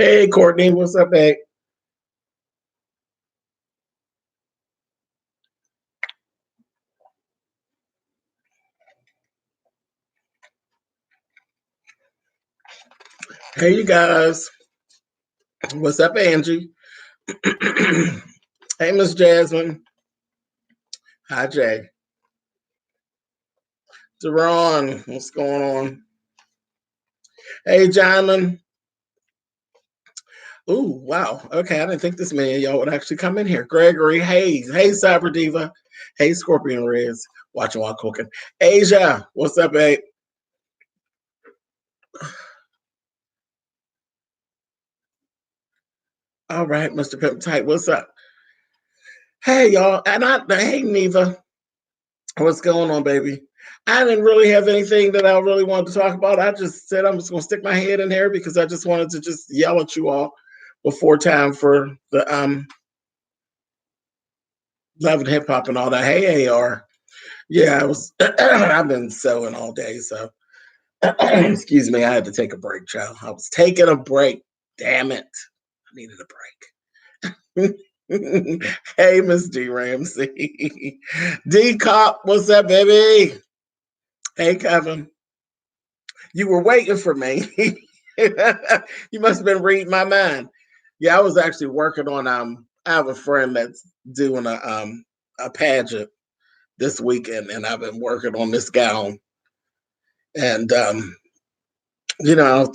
Hey, Courtney, what's up, babe? Hey, you guys. What's up, Angie? Hey, Miss Jasmine. Hi, Jay. Deron, what's going on? Hey, Jonathan. Ooh, wow. Okay, I didn't think this many of y'all would actually come in here. Gregory Hayes. Hey, Cyber Diva. Hey, Scorpion Reds. Watching while cooking. Asia, what's up, babe? All right, Mr. Pimp Tight, what's up? Hey, y'all. Hey, Neva. What's going on, baby? I didn't really have anything that I really wanted to talk about. I just said I'm just going to stick my head in here because I just wanted to just yell at you all before time for the love and hip hop and all that. Hey, AR. Yeah, I was. I've been sewing all day, so excuse me. I had to take a break, child. I was taking a break. Damn it, I needed a break. Hey, Miss D Ramsey. D Cop, what's up, baby? Hey, Kevin. You were waiting for me. You must have been reading my mind. Yeah, I was actually working on I have a friend that's doing a pageant this weekend and I've been working on this gown. And after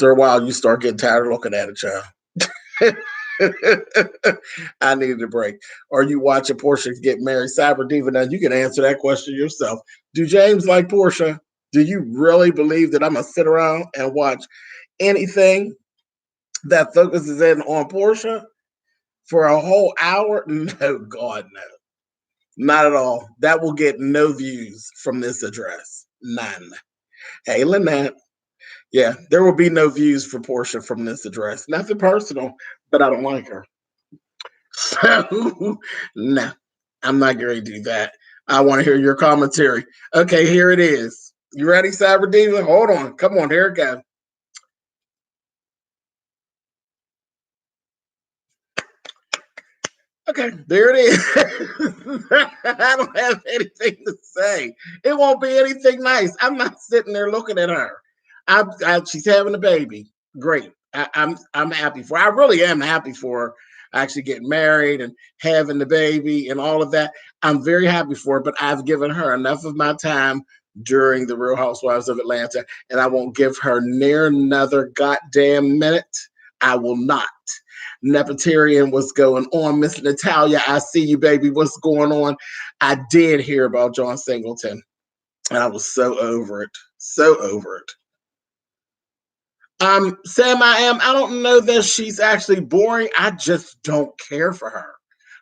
a while you start getting tired of looking at it, child. I needed a break. Are you watching Portia get married? Cyber Diva, now you can answer that question yourself. Do James like Portia? Do you really believe that I'm gonna sit around and watch anything that focuses in on Portia for a whole hour? No, God, no. Not at all. That will get no views from this address. None. Hey, Lynette. Yeah, there will be no views for Portia from this address. Nothing personal, but I don't like her. So, no, I'm not going to do that. I want to hear your commentary. Okay, here it is. You ready, Cyber Diva? Hold on. Come on, here it goes. Okay, there it is. I don't have anything to say. It won't be anything nice. I'm not sitting there looking at her. She's having a baby. Great. I'm happy for her. I really am happy for her actually getting married and having the baby and all of that. I'm very happy for her, but I've given her enough of my time during the Real Housewives of Atlanta, and I won't give her near another goddamn minute. I will not. Nepotarian, what's going on? Miss Natalia, I see you, baby. What's going on? I did hear about John Singleton, and I was so over it. So over it. Sam, I don't know that she's actually boring. I just don't care for her.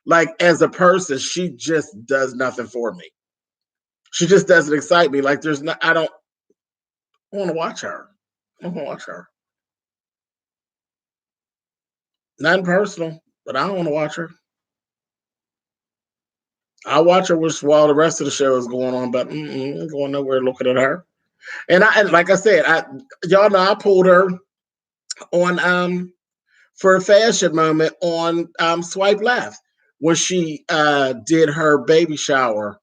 Like as a person, she just does nothing for me. She just doesn't excite me. Like there's not. I don't want to watch her. I don't want to watch her. Nothing personal, but I don't want to watch her. I watch her while the rest of the show is going on, but I'm going nowhere looking at her. And like I said, y'all know I pulled her on for a fashion moment on Swipe Left when she did her baby shower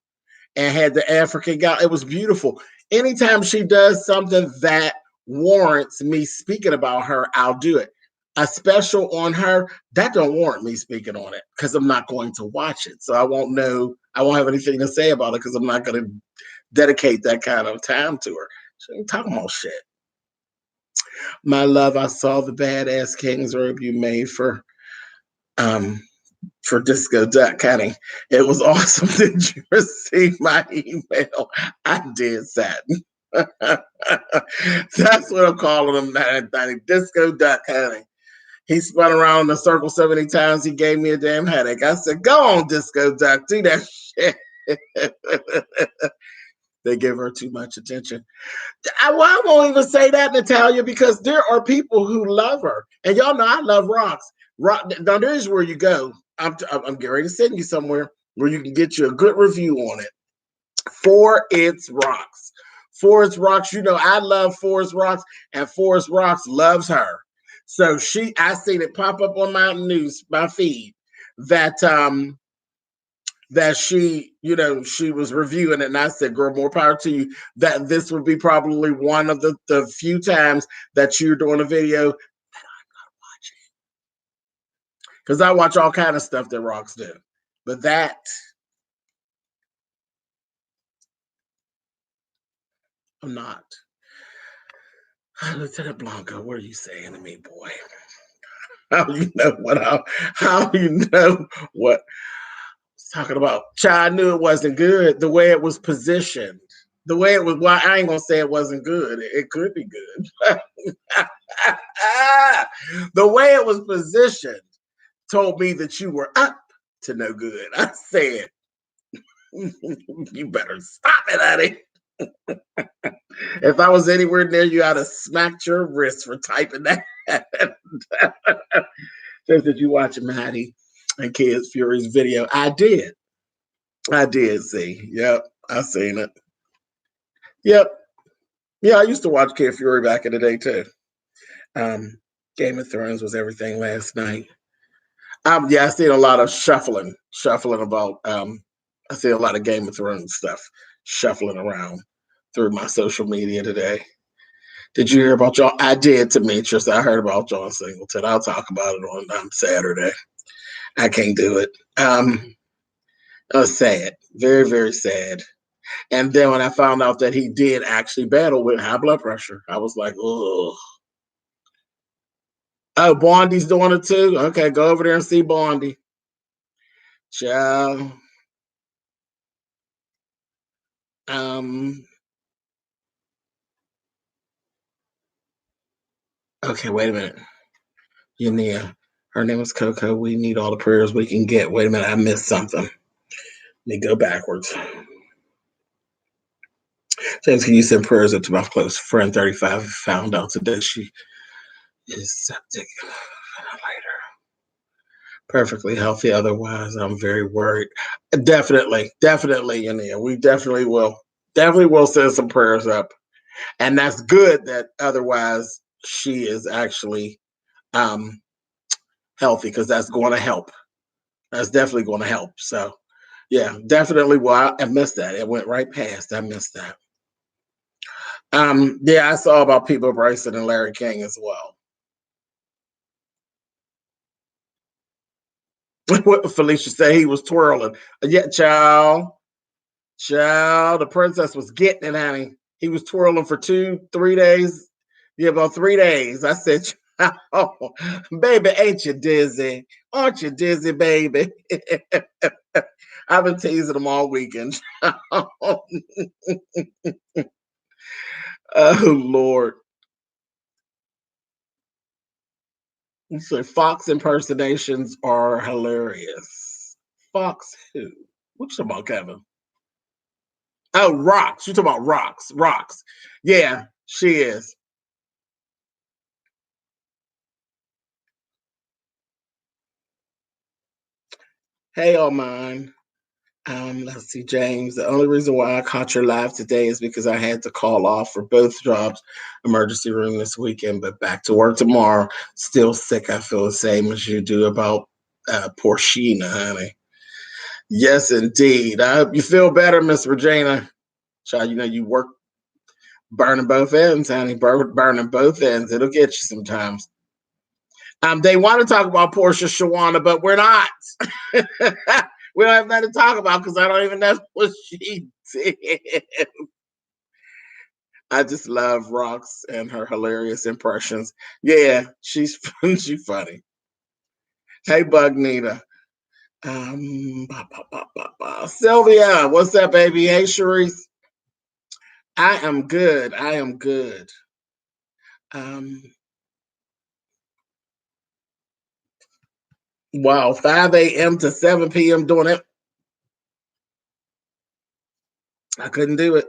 and had the African gown. It was beautiful. Anytime she does something that warrants me speaking about her, I'll do it. A special on her that don't warrant me speaking on it because I'm not going to watch it, so I won't know. I won't have anything to say about it because I'm not going to dedicate that kind of time to her. She ain't talking about shit. My love, I saw the badass King's robe you made um for Disco Duck Cutting. It was awesome. Did you receive my email? I did, Satin. That's what I'm calling him, that Disco Duck Cutting. He spun around in the circle so many times he gave me a damn headache. I said, go on, Disco Duck, do that shit. They give her too much attention. I won't even say that, Natalia, because there are people who love her. And y'all know I love rocks. Now, there's where you go. I'm getting ready to send you somewhere where you can get you a good review on it. For its rocks. For its rocks, you know I love Forest Rocks, and Forest Rocks loves her. So I seen it pop up on my feed that she, she was reviewing it, and I said, "Girl, more power to you." That this would be probably one of the few times that you're doing a video because I watch all kind of stuff that rocks do, but that I'm not. Lieutenant Blanco, what are you saying to me, boy? How do you know what? How do you know what? Talking about, child, I knew it wasn't good. The way it was positioned, the way it was. Well, I ain't gonna say it wasn't good. It could be good. The way it was positioned told me that you were up to no good. I said, you better stop it, honey. If I was anywhere near you, I'd have smacked your wrist for typing that. Says, did you watch Maddie and Kids Fury's video? I did. I did see. Yep. I seen it. Yep. Yeah, I used to watch Kid Fury back in the day too. Game of Thrones was everything last night. Yeah, I seen a lot of shuffling about. I see a lot of Game of Thrones stuff shuffling around through my social media today. Did you hear about y'all? I did, Demetrius. I heard about John Singleton. I'll talk about it on Saturday. I can't do it. It was sad, very, very sad. And then when I found out that he did actually battle with high blood pressure, I was like, oh. Oh, Bondi's doing it too? Okay, go over there and see Bondi. Ciao. Okay, wait a minute. Yania, her name is Coco. We need all the prayers we can get. Wait a minute, I missed something. Let me go backwards. James, can you send prayers up to my close friend 35 found out today she is septic later. Perfectly healthy. Otherwise, I'm very worried. Definitely, Yania. We definitely will. Definitely will send some prayers up. And that's good that otherwise she is actually healthy because that's going to help. That's definitely going to help. So, yeah, definitely. Well, I missed that. It went right past. I missed that. Yeah, I saw about People Bryson and Larry King as well. What Felicia said, he was twirling. Yeah, child, the princess was getting it, honey. He was twirling for 2-3 days. Yeah, about 3 days. I said, oh, baby, ain't you dizzy? Aren't you dizzy, baby? I've been teasing them all weekend. Oh, Lord. So Fox impersonations are hilarious. Fox who? What you talking about, Kevin? Oh, Rocks. You talking about Rocks. Rocks. Yeah, she is. Hey, all mine. Let's see, James. The only reason why I caught your live today is because I had to call off for both jobs, emergency room this weekend, but back to work tomorrow. Still sick. I feel the same as you do about poor Sheena, honey. Yes, indeed. I hope you feel better, Miss Regina. Child, you work burning both ends, honey. Burning both ends. It'll get you sometimes. They want to talk about Portia Shawana, but we're not. We don't have nothing to talk about because I don't even know what she did. I just love Rox and her hilarious impressions. Yeah, she's she's funny. Hey, Bug Nita. Sylvia, what's up, baby? Hey, Sharice. I am good. I am good. Um, wow, 5 a.m. to 7 p.m. doing it. I couldn't do it.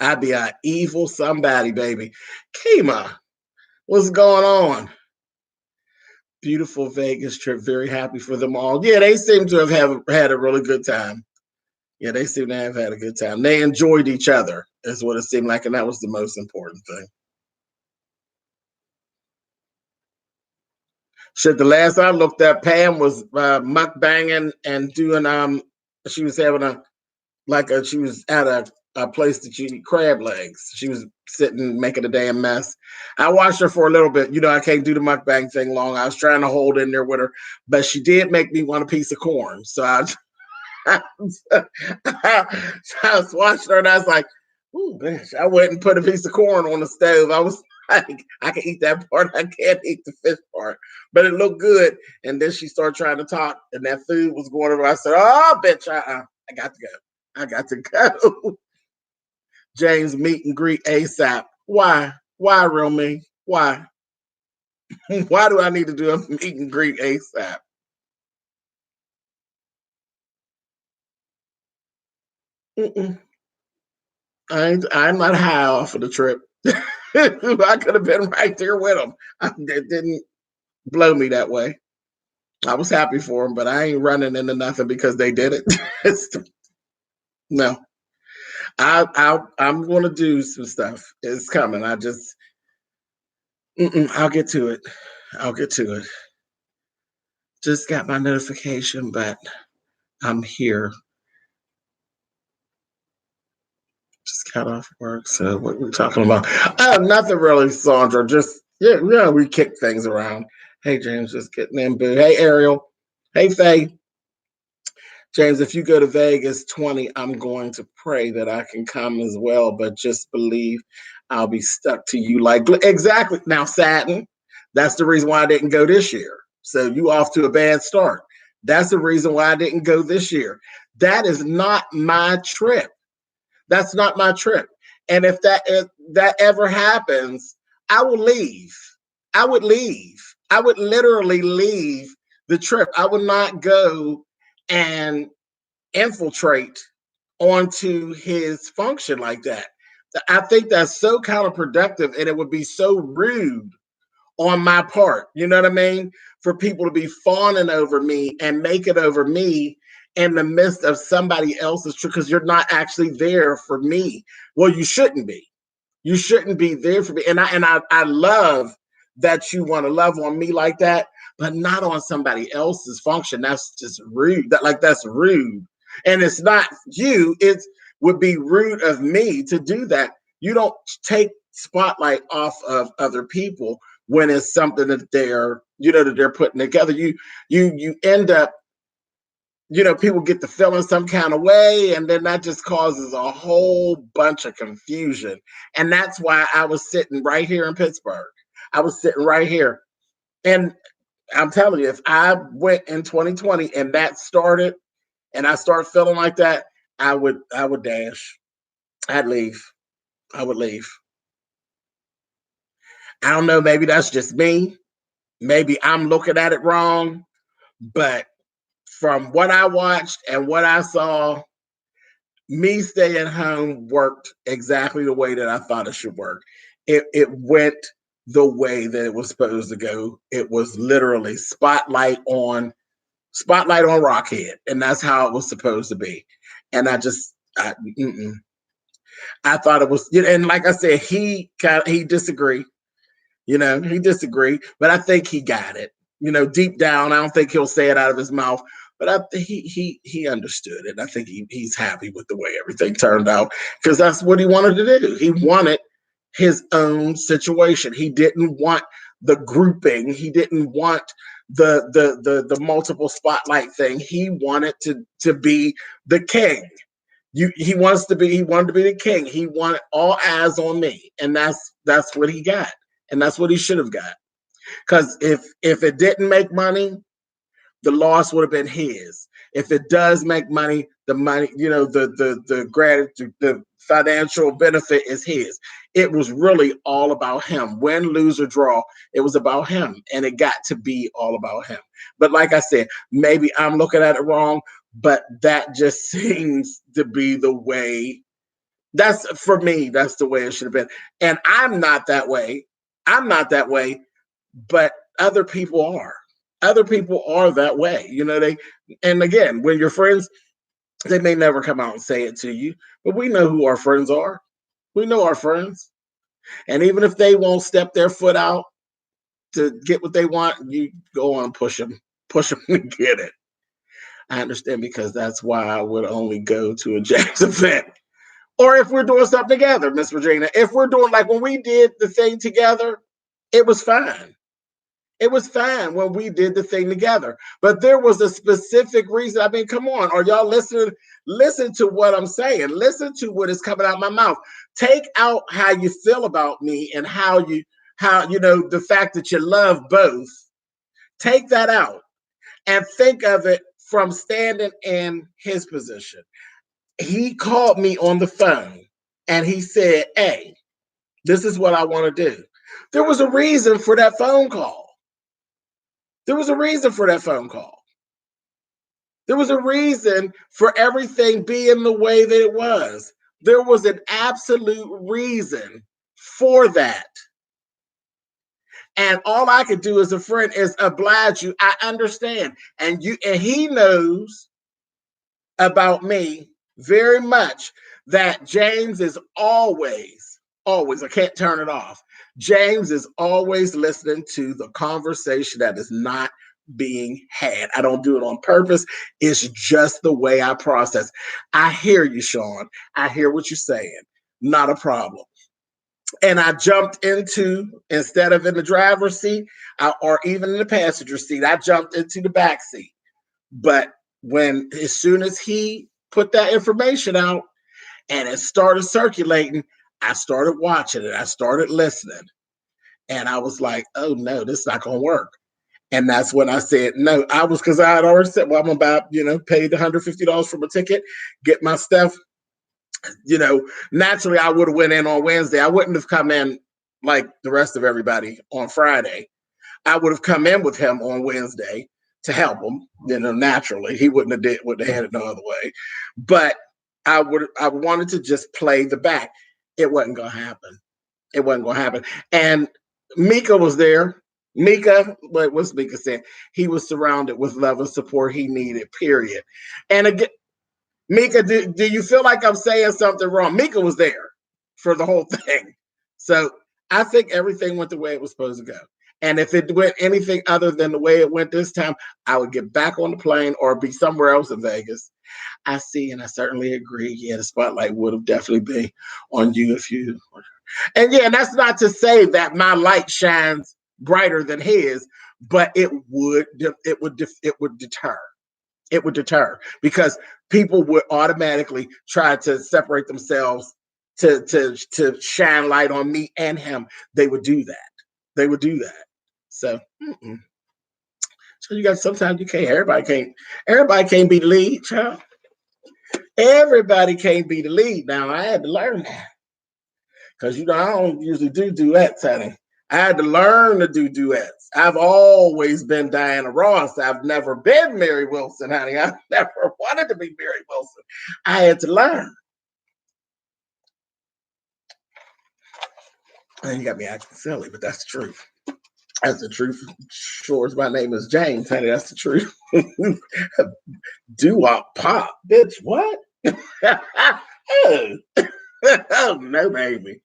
I'd be an evil somebody, baby. Kima, what's going on? Beautiful Vegas trip. Very happy for them all. Yeah, they seem to have had a really good time. Yeah, they seem to have had a good time. They enjoyed each other, is what it seemed like, and that was the most important thing. Shit, the last I looked at, Pam was mukbanging and doing she was having she was at a place that you eat crab legs. She was sitting making a damn mess. I watched her for a little bit. You know, I can't do the mukbang thing long. I was trying to hold in there with her, but she did make me want a piece of corn. So I was watching her and I was like, ooh, bitch, I wouldn't put a piece of corn on the stove. I was like, I can eat that part. I can't eat the fish part. But it looked good. And then she started trying to talk and that food was going over. I said, oh, bitch, I got to go. I got to go. James, meet and greet ASAP. Why? Why, real me? Why? Why do I need to do a meet and greet ASAP? Mm-mm. I'm not high off of the trip. I could have been right there with them. It didn't blow me that way. I was happy for them, but I ain't running into nothing because they did it. No, I'm going to do some stuff. It's coming. I'll get to it. I'll get to it. Just got my notification, but I'm here. Just got off work. So what we talking about? Oh, nothing really, Sandra. Just yeah, we kick things around. Hey James, just getting in, boo. Hey Ariel. Hey Faye. James, if you go to Vegas 20, I'm going to pray that I can come as well, but just believe I'll be stuck to you. Like exactly. Now, Satin, that's the reason why I didn't go this year. So you off to a bad start. That's the reason why I didn't go this year. That is not my trip. That's not my trip. And if that ever happens, I will leave. I would leave. I would literally leave the trip. I would not go and infiltrate onto his function like that. I think that's so counterproductive and it would be so rude on my part. You know what I mean? For people to be fawning over me and make it over me in the midst of somebody else's trip because you're not actually there for me. Well, you shouldn't be. You shouldn't be there for me. And I love that you want to love on me like that, but not on somebody else's function. That's just rude. That's rude. And it's not you, it would be rude of me to do that. You don't take spotlight off of other people when it's something that they're putting together. You end up, people get to feeling some kind of way, and then that just causes a whole bunch of confusion. And that's why I was sitting right here in Pittsburgh. I was sitting right here. And I'm telling you, if I went in 2020 and that started and I start feeling like that, I would dash. I'd leave. I would leave. I don't know, maybe that's just me. Maybe I'm looking at it wrong, but from what I watched and what I saw, me staying home worked exactly the way that I thought it should work. It went the way that it was supposed to go. It was literally spotlight on Rockhead, and that's how it was supposed to be. And I thought it was, and like I said, he disagreed. He disagreed, but I think he got it. Deep down, I don't think he'll say it out of his mouth, but he understood it. I think he's happy with the way everything turned out because that's what he wanted to do. He wanted his own situation. He didn't want the grouping. He didn't want the multiple spotlight thing. He wanted to be the king. He wanted to be the king. He wanted all eyes on me, and that's what he got, and that's what he should have got. Because if it didn't make money, the loss would have been his. If it does make money, the money, the gratitude, the financial benefit is his. It was really all about him. Win, lose, or draw, it was about him, and it got to be all about him. But like I said, maybe I'm looking at it wrong, but that just seems to be the way. That's for me. That's the way it should have been. And I'm not that way. I'm not that way, but other people are. Other people are that way. And again, when you're friends, they may never come out and say it to you, but we know who our friends are. We know our friends. And even if they won't step their foot out, to get what they want, you go on and push them to get it. I understand, because that's why I would only go to a James event. Or if we're doing something together, Miss Regina. If we're doing, like when we did the thing together, it was fine. It was fine when we did the thing together. But there was a specific reason. I mean, come on. Are y'all listening? Listen to what I'm saying. Listen to what is coming out of my mouth. Take out how you feel about me and how the fact that you love both. Take that out and think of it from standing in his position. He called me on the phone and he said, "Hey, this is what I want to do." There was a reason for that phone call. There was a reason for that phone call. There was a reason for everything being the way that it was. There was an absolute reason for that. And all I could do as a friend is oblige you. I understand. And he knows about me very much that James is always, I can't turn it off. James is always listening to the conversation that is not being had. I don't do it on purpose. It's just the way I process. I hear you, Sean. I hear what you're saying. Not a problem. And I jumped into, instead of in the driver's seat or even in the passenger seat, I jumped into the back seat. But as soon as he put that information out and it started circulating, I started watching it. I started listening. And I was like, oh no, this is not going to work. And that's when I said no. Because I had already said, well, I'm about, paid $150 for my ticket, get my stuff. Naturally, I would have went in on Wednesday. I wouldn't have come in like the rest of everybody on Friday. I would have come in with him on Wednesday to help him. Naturally, he wouldn't have had it no other way. But I wanted to just play the back. It wasn't going to happen. It wasn't going to happen. And Mika was there. What's Mika saying? He was surrounded with love and support he needed, period. And again, Mika, do you feel like I'm saying something wrong? Mika was there for the whole thing. So I think everything went the way it was supposed to go. And if it went anything other than the way it went this time, I would get back on the plane or be somewhere else in Vegas. I see, and I certainly agree. Yeah, the spotlight would have definitely been on you if you. And yeah, and that's not to say that my light shines brighter than his, but it would deter. It would deter, because people would automatically try to separate themselves to shine light on me and him. They would do that. So, so you got, sometimes you can't. Everybody can't be the lead, child. Everybody can't be the lead. Now I had to learn that, because I don't usually do duets, honey. I had to learn to do duets. I've always been Diana Ross. I've never been Mary Wilson, honey. I've never wanted to be Mary Wilson. I had to learn. And you got me acting silly, but that's the truth. That's the truth. Sure as my name is James, honey. That's the truth. Do-wop pop, bitch. What? Oh, no, baby.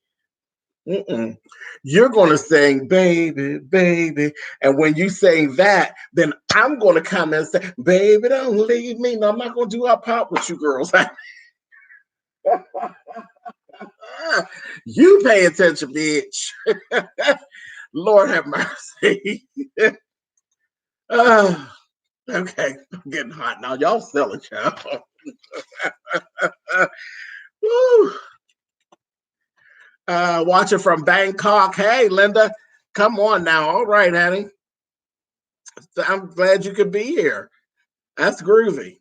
You're going to sing, baby, baby. And when you sing that, then I'm going to come and say, baby, don't leave me. No, I'm not going to do our pop with you girls. You pay attention, bitch. Lord have mercy. Okay, I'm getting hot now. Y'all silly, child. Woo. Watching from Bangkok. Hey, Linda, come on now. All right, honey. I'm glad you could be here. That's groovy.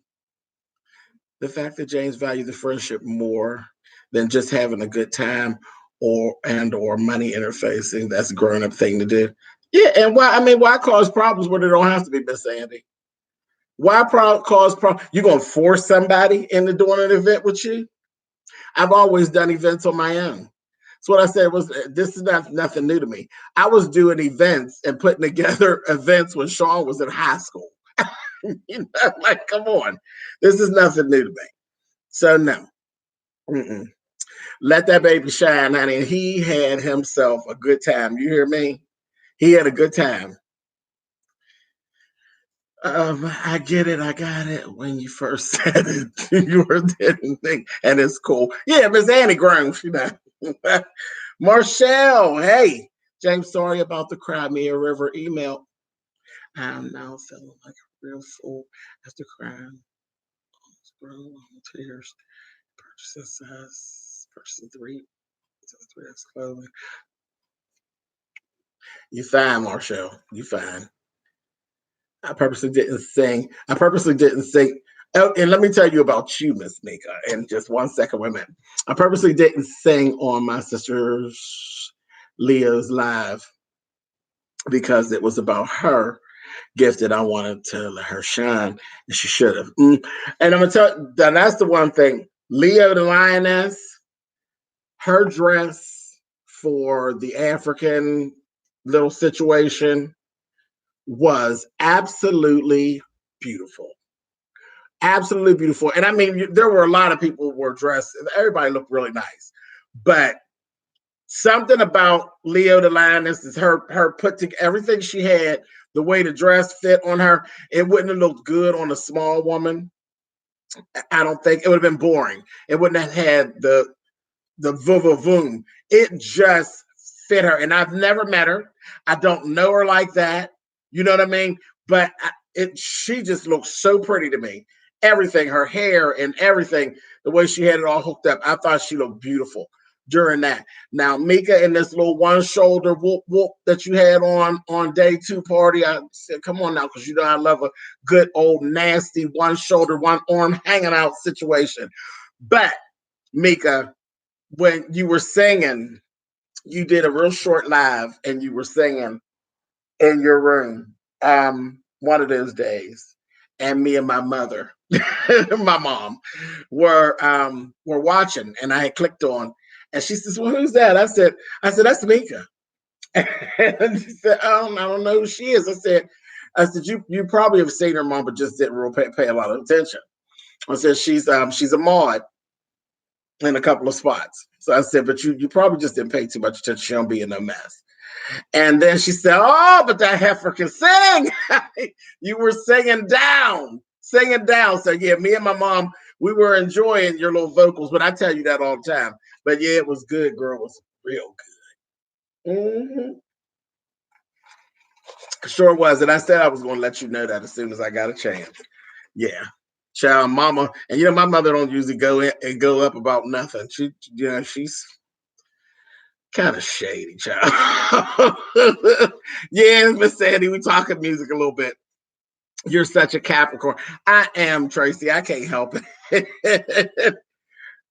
The fact that James valued the friendship more than just having a good time or money interfacing, that's a grown-up thing to do. Yeah, and why cause problems where they don't have to be, Miss Sandy? Why cause problems? You're going to force somebody into doing an event with you? I've always done events on my own. So what I said was, this is nothing new to me. I was doing events and putting together events when Sean was in high school. Like, come on. This is nothing new to me. So no. Let that baby shine, honey. He had himself a good time. You hear me? He had a good time. I get it. I got it. When you first said it, you were didn't think, and it's cool. Yeah, Miss Annie Groves, you know. Marshall, hey, James, sorry about the Cry Me a River email. I'm now feeling like a real fool after crying. Tears. Purchases three X clothing. You fine, Marshall. You fine. I purposely didn't sing. I purposely didn't sing. Oh, and let me tell you about you, Miss Mika. In just 1 second, wait a minute. I purposely didn't sing on my sister's Leo's live because it was about her gift that I wanted to let her shine, and she should have. And I'm gonna tell you, that's the one thing. Leo the lioness, her dress for the African little situation was absolutely beautiful. Absolutely beautiful. And I mean, there were a lot of people who were dressed, everybody looked really nice. But something about Leo the Lioness is her put together everything she had, the way the dress fit on her, it wouldn't have looked good on a small woman. I don't think it would have been boring. It wouldn't have had the voom. It just fit her. And I've never met her. I don't know her like that. You know what I mean? But she just looks so pretty to me. Everything, her hair and everything, the way she had it all hooked up, I thought she looked beautiful during that. Now, Mika in this little one shoulder whoop whoop that you had on day two party, I said, come on now, because you know I love a good old nasty one shoulder, one arm hanging out situation. But Mika, when you were singing, you did a real short live and you were singing in your room one of those days. And me and my mother, my mom, were watching, and I had clicked on, and she says, "Well, who's that?" I said, "That's Mika." And she said, I don't know who she is. I said, you probably have seen her, mom, but just didn't real pay a lot of attention. I said, she's a mod in a couple of spots. So I said, but you probably just didn't pay too much attention. She don't be in no mess. And then she said, oh, but that heifer can sing. You were singing down. So yeah, me and my mom, we were enjoying your little vocals, but I tell you that all the time. But yeah, it was good, girl. It was real good. Sure was. And I said I was going to let you know that as soon as I got a chance. Yeah. Child, mama. And my mother don't usually go in and go up about nothing. She's kind of shady, child. Yeah, Miss Sandy, we talking music a little bit. You're such a Capricorn. I am, Tracy. I can't help it.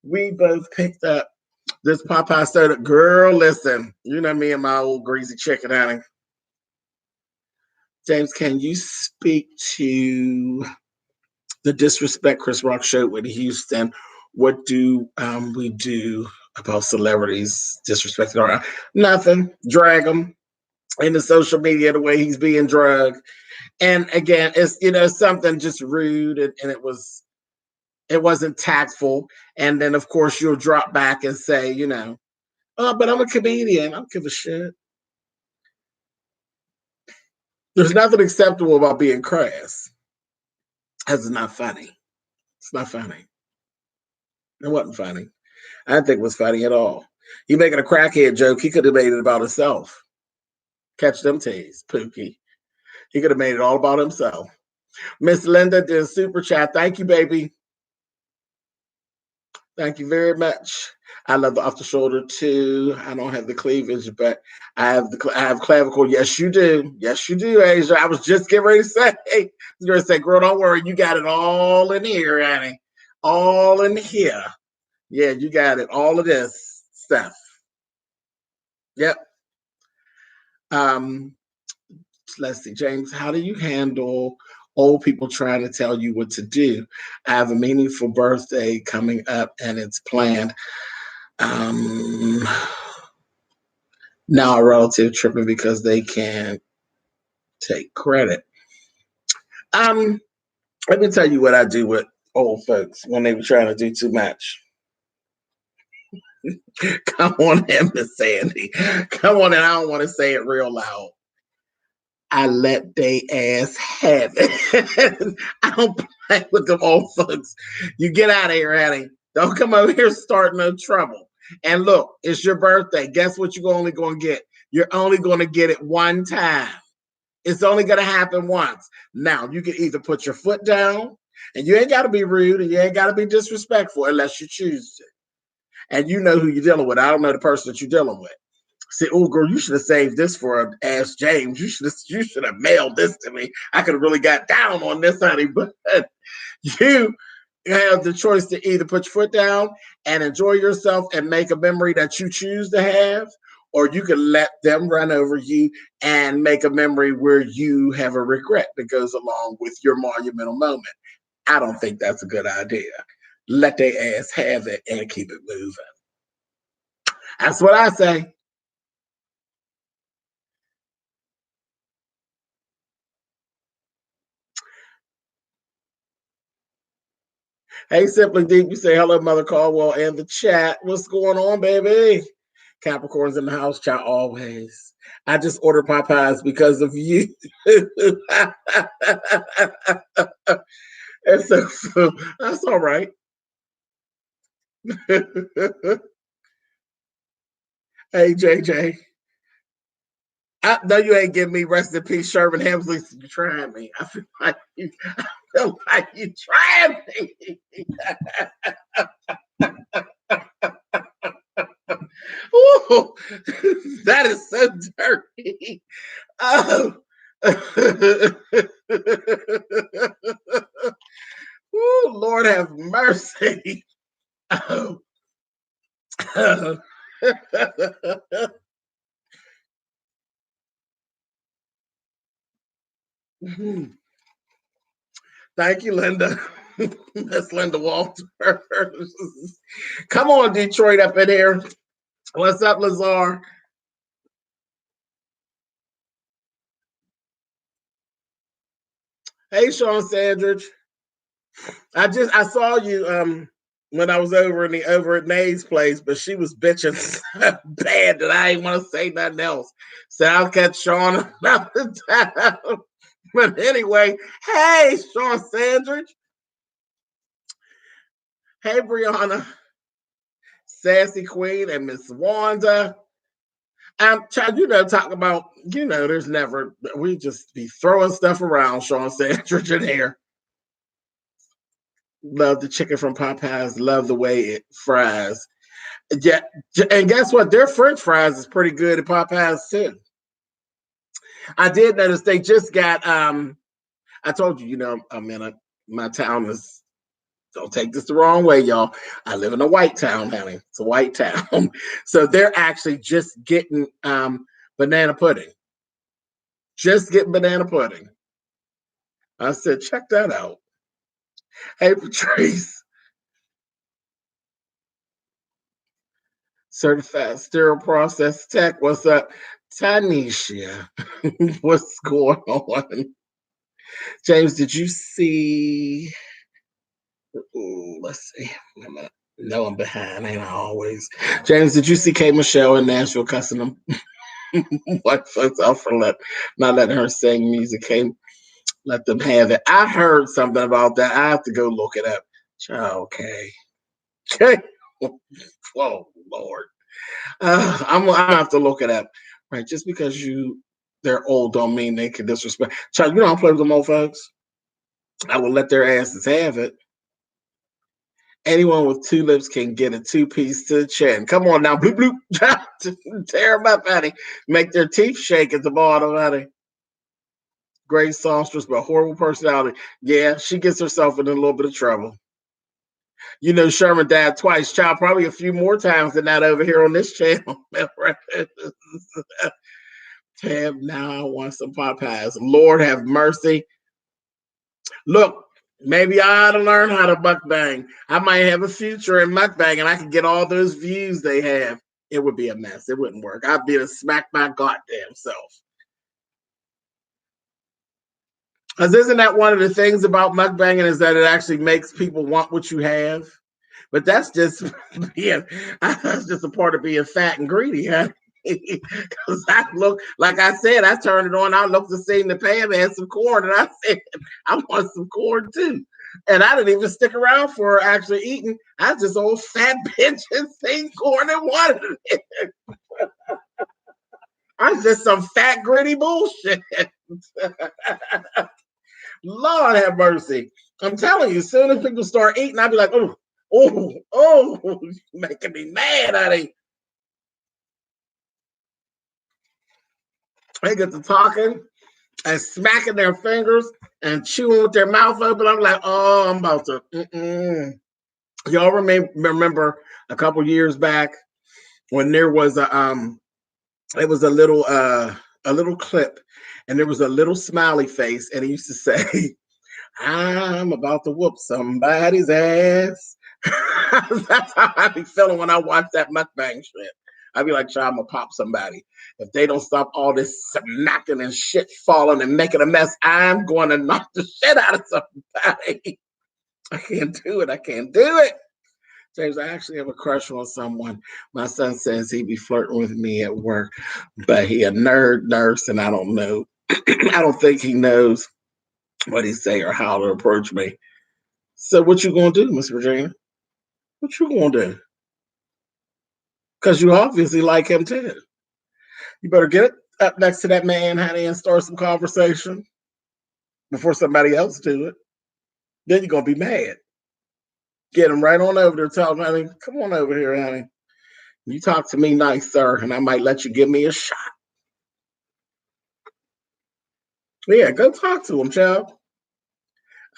We both picked up this Popeye soda. Girl, listen. You know me and my old greasy chicken, honey. James, can you speak to the disrespect Chris Rock showed with Houston? What do we do about celebrities disrespecting our nothing? Drag them into social media the way he's being drugged. And again, it's something just rude, and it wasn't tactful. And then of course you'll drop back and say, oh, but I'm a comedian. I don't give a shit. There's nothing acceptable about being crass. That's not funny. It's not funny. It wasn't funny. I didn't think it was funny at all. You making a crackhead joke, he could have made it about himself. Catch them teas, Pookie. He could have made it all about himself. Miss Linda did a super chat. Thank you, baby. Thank you very much. I love the off the shoulder too. I don't have the cleavage, but I have clavicle. Yes, you do. Yes, you do, Asia. I was just getting ready to say. I was going to say, girl, don't worry. You got it all in here, Annie. All in here. Yeah, you got it. All of this stuff. Yep. Let's see, James. How do you handle old people trying to tell you what to do? I have a meaningful birthday coming up, and it's planned. Now a relative tripping because they can't take credit. Let me tell you what I do with old folks when they were trying to do too much. Come on in, Miss Sandy. Come on in. I don't want to say it real loud. I let they ass have it. I don't play with them old folks. You get out of here, Annie. Don't come over here starting no trouble. And look, it's your birthday. Guess what you're only going to get? You're only going to get it one time. It's only going to happen once. Now, you can either put your foot down, and you ain't got to be rude, and you ain't got to be disrespectful unless you choose to. And you know who you're dealing with. I don't know the person that you're dealing with. Say, oh girl, you should have saved this for Ask James. You should have mailed this to me. I could have really got down on this, honey. But you have the choice to either put your foot down and enjoy yourself and make a memory that you choose to have, or you can let them run over you and make a memory where you have a regret that goes along with your monumental moment. I don't think that's a good idea. Let their ass have it and keep it moving. That's what I say. Hey, Simply Deep, you say hello, Mother Colwell, and the chat. What's going on, baby? Capricorns in the house, chat always. I just ordered Popeyes because of you. And so that's all right. Hey, JJ. I know you ain't giving me rest in peace, Sherman Hemsley. You trying me. I feel like you trying me. Ooh, that is so dirty. Oh. Ooh, Lord have mercy. Oh. Thank you, Linda. That's Linda Walters. Come on, Detroit, up in here. What's up, Lazar? Hey, Sean Sandridge. I saw you when I was over at Nay's place, but she was bitching so bad that I didn't want to say nothing else. So I'll catch Sean another time. But anyway, hey, Sean Sandridge. Hey, Brianna. Sassy Queen and Miss Wanda. I'm trying, talk about, there's never, we just be throwing stuff around, Sean Sandridge in here. Love the chicken from Popeyes. Love the way it fries. Yeah, and guess what? Their French fries is pretty good at Popeyes too. I did notice they just got. I told you, I'm in my town is. Don't take this the wrong way, y'all. I live in a white town, honey. It's a white town, so they're actually just getting banana pudding. Just getting banana pudding. I said, check that out. Hey, Patrice. Certified sterile process tech. What's up? Tanisha. What's going on? James, did you see? Ooh, let's see. No, I'm behind, ain't I always? James, did you see K. Michelle in Nashville cussing them? White folks out for not letting her sing music. Let them have it. I heard something about that. I have to go look it up. Okay. Okay. Oh, Lord. I'm gonna have to look it up. Right, just because they're old don't mean they can disrespect. Child, you don't play with them old folks. I will let their asses have it. Anyone with two lips can get a two-piece to the chin. Come on now, bloop bloop. Tear them up, honey. Make their teeth shake at the bottom, honey. Great songstress, but horrible personality. Yeah, she gets herself in a little bit of trouble. Sherman died twice. Child, probably a few more times than that over here on this channel. Tab, now I want some Popeyes. Lord have mercy. Look, maybe I ought to learn how to mukbang. I might have a future in mukbang and I can get all those views they have. It would be a mess. It wouldn't work. I'd be to smack my goddamn self. Because isn't that one of the things about mukbanging is that it actually makes people want what you have? But that's just that's just a part of being fat and greedy, huh? Because I look, like I said, I turned it on. I looked to see the Pam had some corn, and I said, I want some corn too. And I didn't even stick around for actually eating. I was just old fat bitch and seen corn and wanted it. I was just some fat gritty bullshit. Lord have mercy. I'm telling you, as soon as people start eating, I'll be like, oh, you're making me mad, honey. They get to talking and smacking their fingers and chewing with their mouth open. I'm like, oh, I'm about to. Y'all remember a couple years back when there was it was a little clip, and there was a little smiley face, and he used to say, I'm about to whoop somebody's ass. That's how I be feeling when I watch that mukbang shit. I be like, I'm gonna pop somebody. If they don't stop all this smacking and shit falling and making a mess, I'm going to knock the shit out of somebody. I can't do it. I can't do it. James, I actually have a crush on someone. My son says he be flirting with me at work, but he a nurse, and I don't know. I don't think he knows what he say or how to approach me. So what you gonna do, Miss Virginia? What you gonna do? Because you obviously like him too. You better get up next to that man, honey, and start some conversation before somebody else do it. Then you're gonna be mad. Get him right on over there. Tell him, honey, come on over here, honey. You talk to me nice, sir, and I might let you give me a shot. Yeah, go talk to him, child.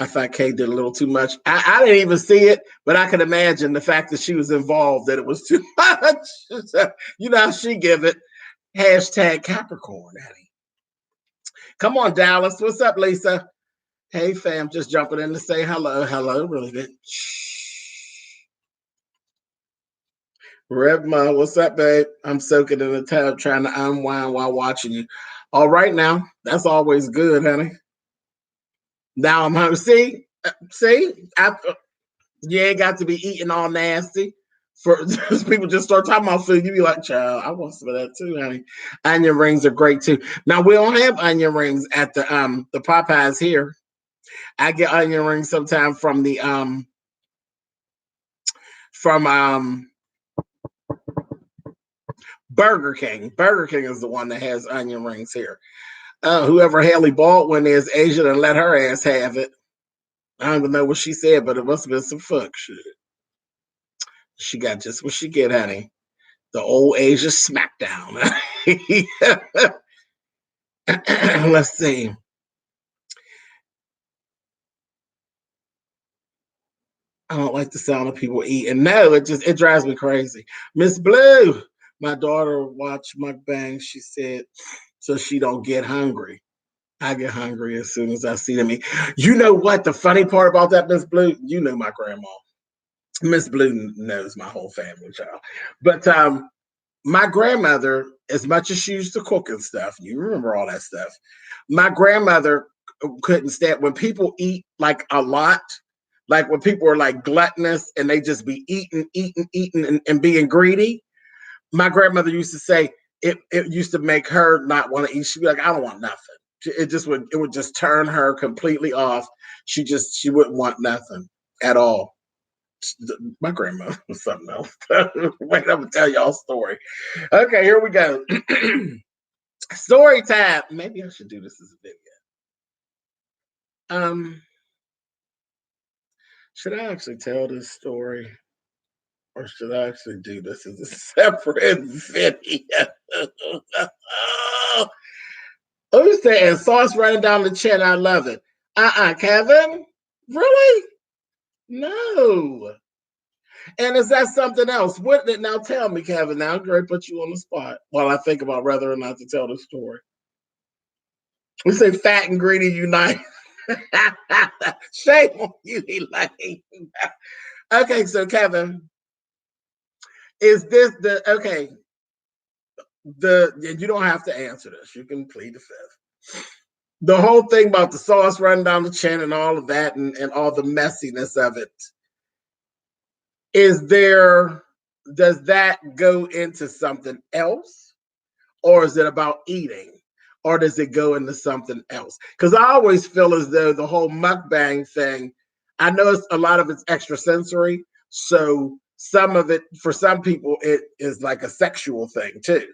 I thought Kay did a little too much. I didn't even see it, but I could imagine the fact that she was involved, that it was too much. You know how she give it. Hashtag Capricorn, honey. Come on, Dallas. What's up, Lisa? Hey, fam, just jumping in to say hello. Hello, really good. Redma, what's up, babe? I'm soaking in the tub trying to unwind while watching you. All right now. That's always good, honey. Now I'm hungry. See? You ain't got to be eating all nasty. For people just start talking about food, you be like, child, I want some of that too, honey. Onion rings are great too. Now we don't have onion rings at the Popeyes here. I get onion rings sometimes from the from Burger King. Burger King is the one that has onion rings here. Whoever Haley Baldwin is Asian and let her ass have it. I don't even know what she said, but it must have been some fuck shit. She got just what she get, honey. The old Asia smackdown. Let's see. I don't like the sound of people eating. No, it drives me crazy. Miss Blue, my daughter watched mukbang. She said, so she don't get hungry. I get hungry as soon as I see them eat. You know what? The funny part about that, Miss Blue, you know my grandma. Miss Blue knows my whole family, child. But my grandmother, as much as she used to cook and stuff, you remember all that stuff. My grandmother couldn't stand when people eat like a lot, like when people are like gluttonous and they just be eating, and being greedy. My grandmother used to say it used to make her not want to eat. She'd be like, I don't want nothing. It would just turn her completely off. She wouldn't want nothing at all. My grandma was something else. Wait, I'm gonna tell y'all a story. Okay, here we go. Story time. Maybe I should do this as a video. Should I actually tell this story, or should I actually do this as a separate video? Who's saying sauce running down the chin? I love it. Kevin, really? No. And is that something else? What now? Tell me, Kevin. Now I'm going to put you on the spot while I think about whether or not to tell the story. We say fat and greedy unite. Shame on you, Elaine. Okay, so Kevin, is this the okay? You don't have to answer this. You can plead the fifth. The whole thing about the sauce running down the chin and all of that, and all the messiness of it. Does that go into something else? or is it about eating? Or does it go into something else? Because I always feel as though the whole mukbang thing, I know a lot of it's extrasensory. So some of it, for some people, it is like a sexual thing too.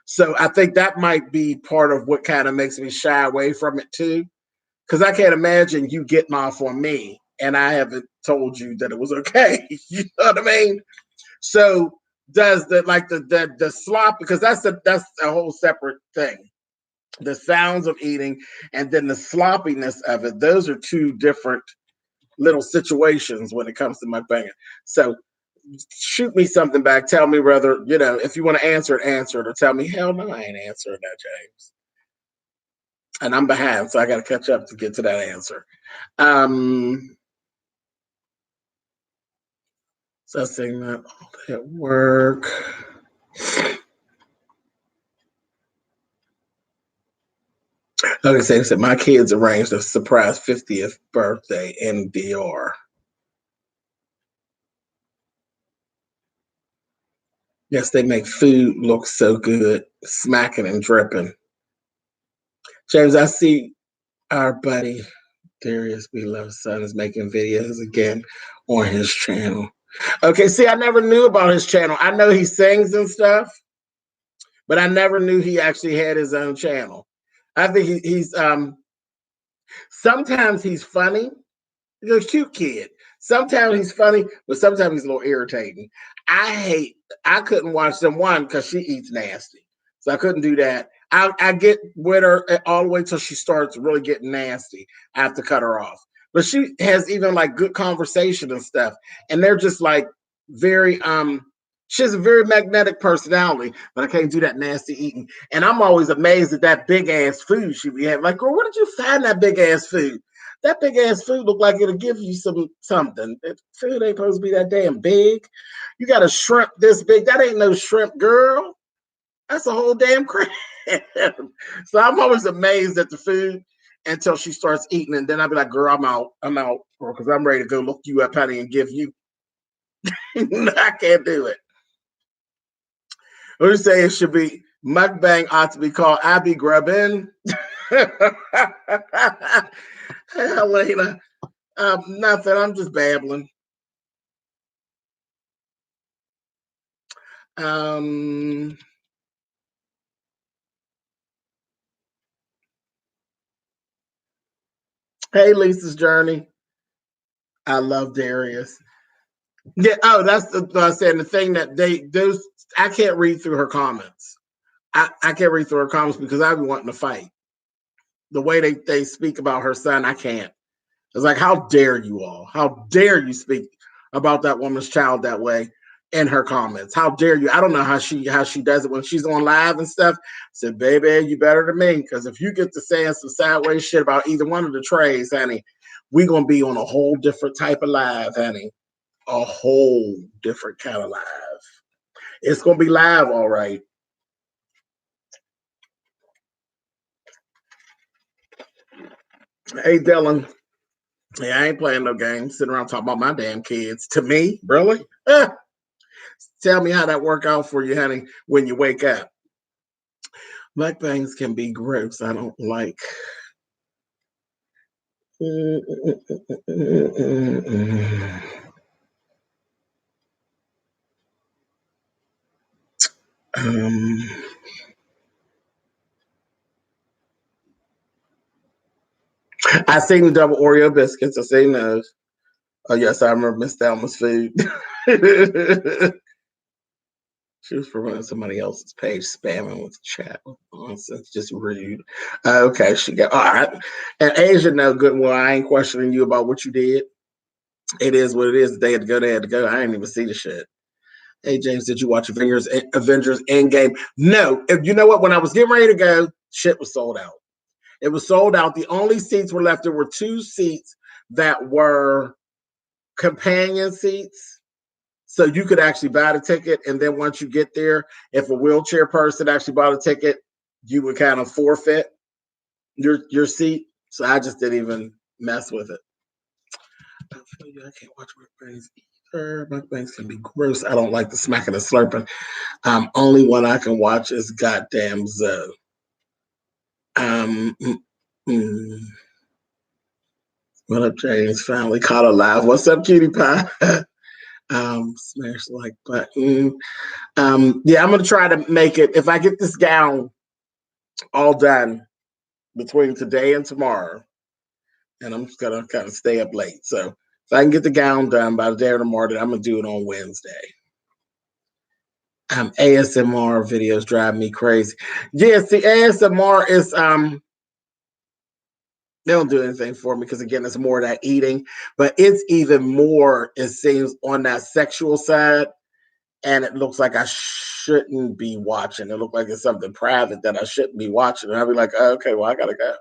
So I think that might be part of what kind of makes me shy away from it too. Because I can't imagine you getting off on me and I haven't told you that it was okay. You know what I mean? So does the slop, because that's a whole separate thing. The sounds of eating and then the sloppiness of it, those are two different little situations when it comes to mukbanging. So shoot me something back. Tell me whether, if you want to answer it, or tell me, hell no, I ain't answering that, James. And I'm behind, so I got to catch up to get to that answer. So saying that all day at work. Okay, said my kids arranged a surprise 50th birthday in DR. Yes, they make food look so good, smacking and dripping. James, I see our buddy Darius Belove's son is making videos again on his channel. Okay, see, I never knew about his channel. I know he sings and stuff, but I never knew he actually had his own channel. I think he's sometimes he's funny. He's a cute kid. Sometimes he's funny, but sometimes he's a little irritating. I couldn't watch them, one, because she eats nasty. So I couldn't do that. I get with her all the way till she starts really getting nasty. I have to cut her off. But she has even like good conversation and stuff. And they're just like very she has a very magnetic personality, but I can't do that nasty eating. And I'm always amazed at that big ass food she be having. Like, girl, where did you find that big ass food? That big ass food look like it'll give you something. That food ain't supposed to be that damn big. You got a shrimp this big. That ain't no shrimp, girl. That's a whole damn crab. So I'm always amazed at the food until she starts eating, and then I'll be like, girl, I'm out, girl, because I'm ready to go look you up, honey, and give you. I can't do it. What do you say? It should be mukbang ought to be called I be grubbing. Helena, nothing. I'm just babbling. Hey, Lisa's Journey. I love Darius. Yeah. Oh, that's what I said. The thing that those I can't read through her comments. I can't read through her comments because I be wanting to fight. The way they speak about her son, I can't. It's like, how dare you all? How dare you speak about that woman's child that way in her comments? How dare you? I don't know how she does it when she's on live and stuff. I said, baby, you better than me. Because if you get to saying some sideways shit about either one of the trays, honey, we're gonna be on a whole different type of live, honey. A whole different kind of live. It's gonna be live, all right. Hey, Dylan. Yeah, I ain't playing no games. Sitting around talking about my damn kids. To me, really? Tell me how that work out for you, honey, when you wake up. Mukbangs can be gross. I don't like. I seen the double Oreo biscuits. I seen those. Oh yes, I remember Miss Thelma's food. She was promoting somebody else's page, spamming with the chat. Nonsense, just rude. Okay, she got all right. And Asia know good well. I ain't questioning you about what you did. It is what it is. They had to go. They had to go. I didn't even see the shit. Hey James, did you watch Avengers Endgame? No. If you know what, when I was getting ready to go, shit was sold out. It was sold out. The only seats were left. There were 2 seats that were companion seats. So you could actually buy the ticket. And then once you get there, if a wheelchair person actually bought a ticket, you would kind of forfeit your seat. So I just didn't even mess with it. feel you. I can't watch mukbangs either. Mukbangs can be gross. I don't like the smacking and slurping. Only one I can watch is goddamn Zoe. Um, mm, mm. What up, James? Finally caught alive. What's up, cutie pie? Smash the like button. Yeah, I'm gonna try to make it. If I get this gown all done between today and tomorrow, and I'm just gonna kind of stay up late. So if I can get the gown done by the day or tomorrow, then I'm gonna do it on Wednesday. ASMR videos drive me crazy. Yes, the ASMR is they don't do anything for me because again, it's more that eating, but it's even more, it seems, on that sexual side. And it looks like I shouldn't be watching. It looks like it's something private that I shouldn't be watching. And I'll be like, oh, okay, well, I gotta go.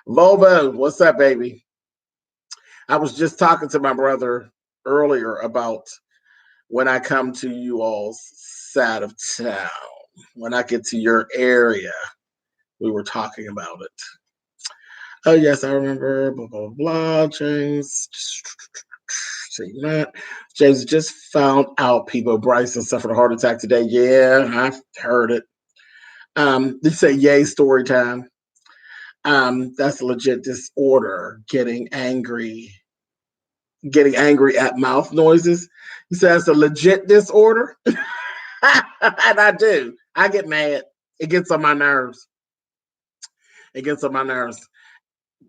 Volvo, what's up, baby? I was just talking to my brother earlier about when I come to you all's side of town. When I get to your area, we were talking about it. Oh, yes, I remember. Blah, blah, blah. James. See that. James just found out people Bryson suffered a heart attack today. Yeah, I've heard it. They say yay story time. That's a legit disorder, getting angry at mouth noises. He says it's a legit disorder. And I do. I get mad. It gets on my nerves. It gets on my nerves.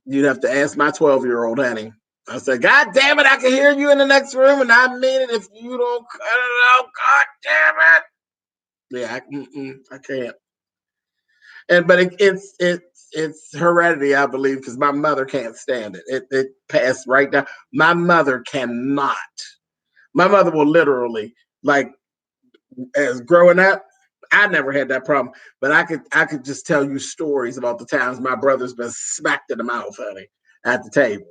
You'd have to ask my 12-year-old, honey. I said, God damn it, I can hear you in the next room, and I mean it if you don't cut it out. God damn it. Yeah, I can't. But it's heredity, I believe, because my mother can't stand it. It passed right down. My mother cannot. My mother will literally, like, as growing up, I never had that problem. But I could just tell you stories about the times my brother's been smacked in the mouth, honey, at the table.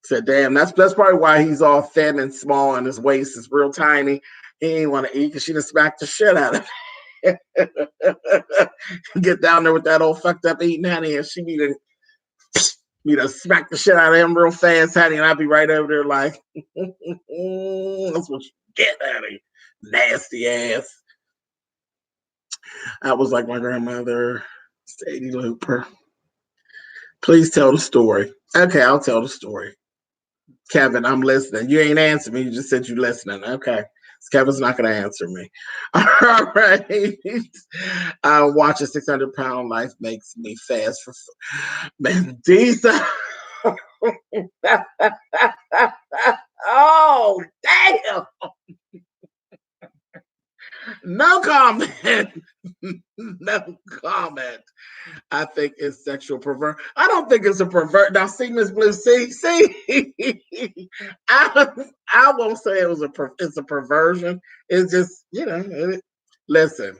Said, damn, that's probably why he's all thin and small and his waist is real tiny. He ain't want to eat because she done smacked the shit out of him. Get down there with that old fucked up eating, honey, and she be to smack the shit out of him real fast, honey, and I'd be right over there like, that's what you get, honey. Nasty ass. I was like my grandmother, Sadie Looper. Please tell the story. Okay, I'll tell the story. Kevin, I'm listening. You ain't answering me. You just said you're listening. Okay. Kevin's not going to answer me. All right. Watch a 600-pound life makes me fast for Mandisa. Oh, damn. No comment. No comment. I think it's sexual pervert. I don't think it's a pervert. Now, see, Miss Blue, see. I won't say it's a perversion. It's just, listen.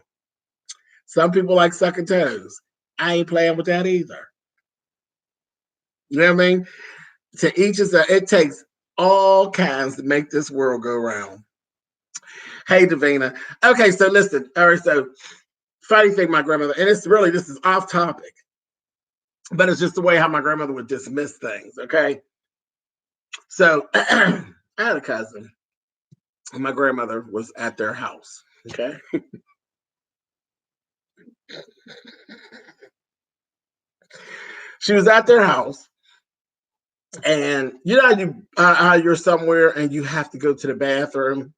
Some people like sucking toes. I ain't playing with that either. You know what I mean? To each his own. It takes all kinds to make this world go round. Hey, Davina. Okay, so listen. All right, so funny thing, my grandmother, and this is off topic, but it's just the way how my grandmother would dismiss things. Okay, so I had a cousin, and my grandmother was at their house. Okay, she was at their house, and you know how you're somewhere and you have to go to the bathroom,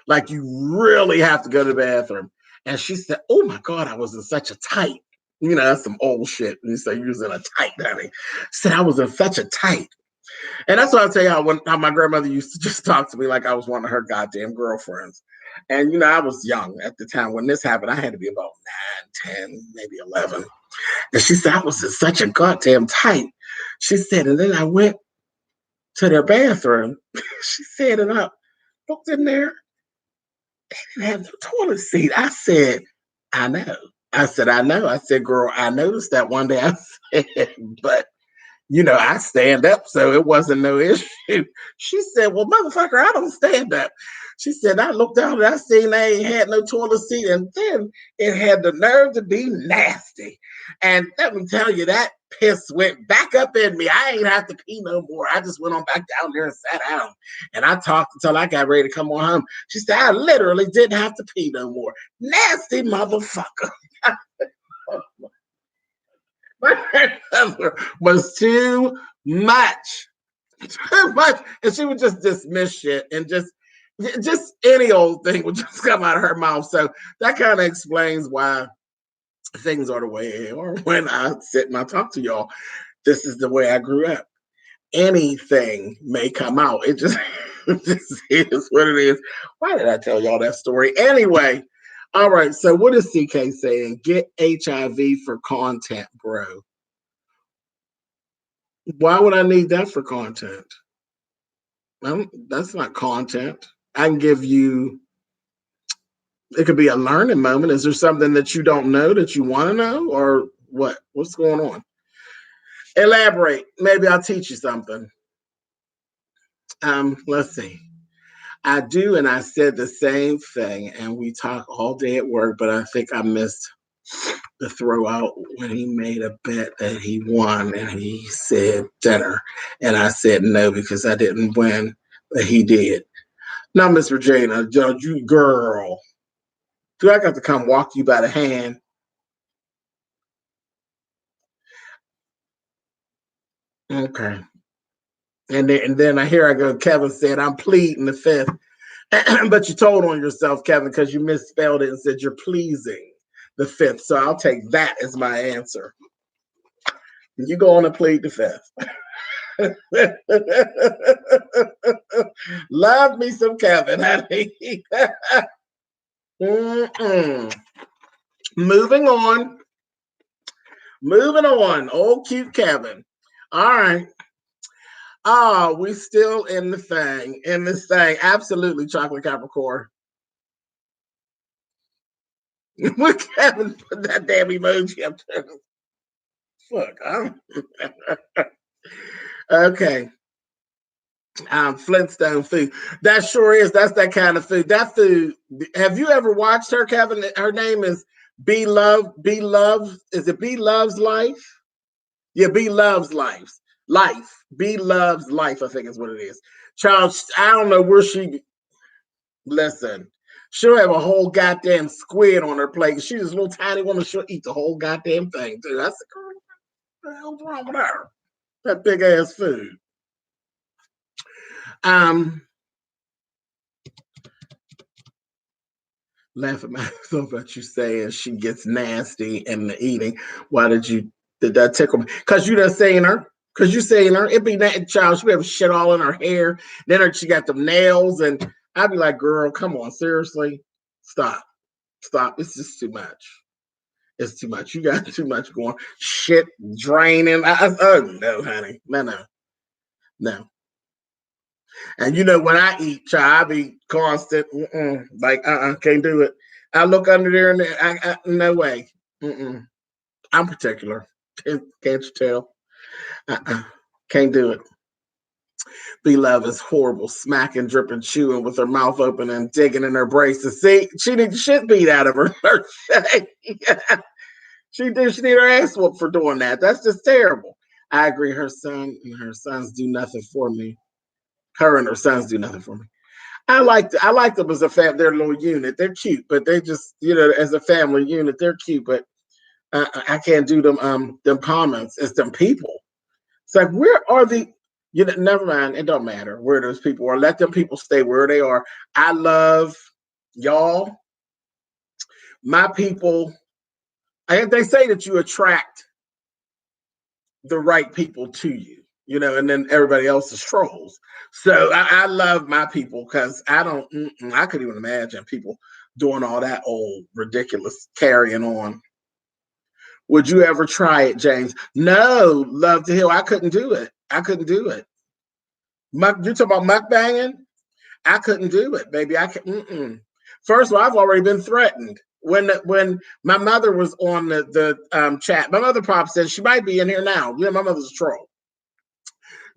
like you really have to go to the bathroom. And she said, "Oh my God, I was in such a tight." That's some old shit. And you say you was in a tight, honey. She said I was in such a tight. And that's what I'll tell you how my grandmother used to just talk to me like I was one of her goddamn girlfriends. And, I was young at the time when this happened. I had to be about 9, 10, maybe 11. And she said, I was in such a goddamn tight. She said, and then I went to their bathroom. She said, and I looked in there. They didn't have no toilet seat. I said, I know. I said, I know. I said, girl, I noticed that one day. I said, but I stand up, so it wasn't no issue. She said, well, motherfucker, I don't stand up. She said, I looked out and I seen they ain't had no toilet seat, and then it had the nerve to be nasty. And let me tell you, that piss went back up in me. I ain't have to pee no more. I just went on back down there and sat down. And I talked until I got ready to come on home. She said, I literally didn't have to pee no more. Nasty motherfucker. My grandmother was too much. Too much. And she would just dismiss shit and just any old thing would just come out of her mouth. So that kind of explains why things are the way, or when I sit and I talk to y'all, this is the way I grew up. Anything may come out. It just, it just is what it is. Why did I tell y'all that story? Anyway, all right. So what is CK saying? Get HIV for content, bro. Why would I need that for content? That's not content. I can give you, it could be a learning moment. Is there something that you don't know that you want to know, or what? What's going on? Elaborate. Maybe I'll teach you something. Let's see. I do, and I said the same thing, and we talk all day at work, but I think I missed the throw out when he made a bet that he won, and he said dinner, and I said no because I didn't win, but he did. Now, Miss Regina, you girl, do I got to come walk you by the hand? Okay. And then I hear I go, Kevin said, I'm pleading the fifth. But you told on yourself, Kevin, because you misspelled it and said you're pleasing the fifth. So I'll take that as my answer. You go on and plead the fifth. Love me some Kevin, honey. Moving on. Moving on. Old cute Kevin. All right. Oh, we still in the thing. In this thing. Absolutely, Chocolate Capricorn. What Kevin put that damn emoji up there? Fuck. Okay. Flintstone food. That sure is. That's that kind of food. That food. Have you ever watched her, Kevin? Her name is B Love. B Love. Is it B Loves Life? Yeah, B Loves Life. Life. B Loves Life, I think is what it is. Child, I don't know where she. Listen, she'll have a whole goddamn squid on her plate. She's a little tiny woman. She'll eat the whole goddamn thing, too. That's the hell's wrong with her? That big ass food. Laughing myself at you saying she gets nasty in the eating. Why did that tickle me? Because you done saying her. Because you saying her. It be that child. She have shit all in her hair. Then she got the nails. And I'd be like, girl, come on. Seriously? Stop. It's just too much. It's too much. You got too much going. Shit draining. Oh, no, honey. No. And you know, when I eat, child, I be constant. Like, can't do it. I look under there and no way. I'm particular. Can't you tell? Can't do it. Beloved is horrible, smacking, dripping, chewing with her mouth open and digging in her braces. See, she need the shit beat out of her. She need her ass whooped for doing that. That's just terrible. I agree. Her sons do nothing for me. Her and her sons do nothing for me. I like them as a family. They're a little unit. They're cute, but they just, as a family unit, they're cute. But I can't do them comments. It's them people. It's like, where are the? Never mind. It don't matter where those people are. Let them people stay where they are. I love y'all. My people. They say that you attract the right people to you. And then everybody else is trolls. So I love my people because I couldn't even imagine people doing all that old ridiculous carrying on. Would you ever try it, James? No, love to heal. I couldn't do it. You're talking about mukbanging? I couldn't do it, baby. I could. First of all, I've already been threatened. When my mother was on the chat, my mother pop said she might be in here now. My mother's a troll.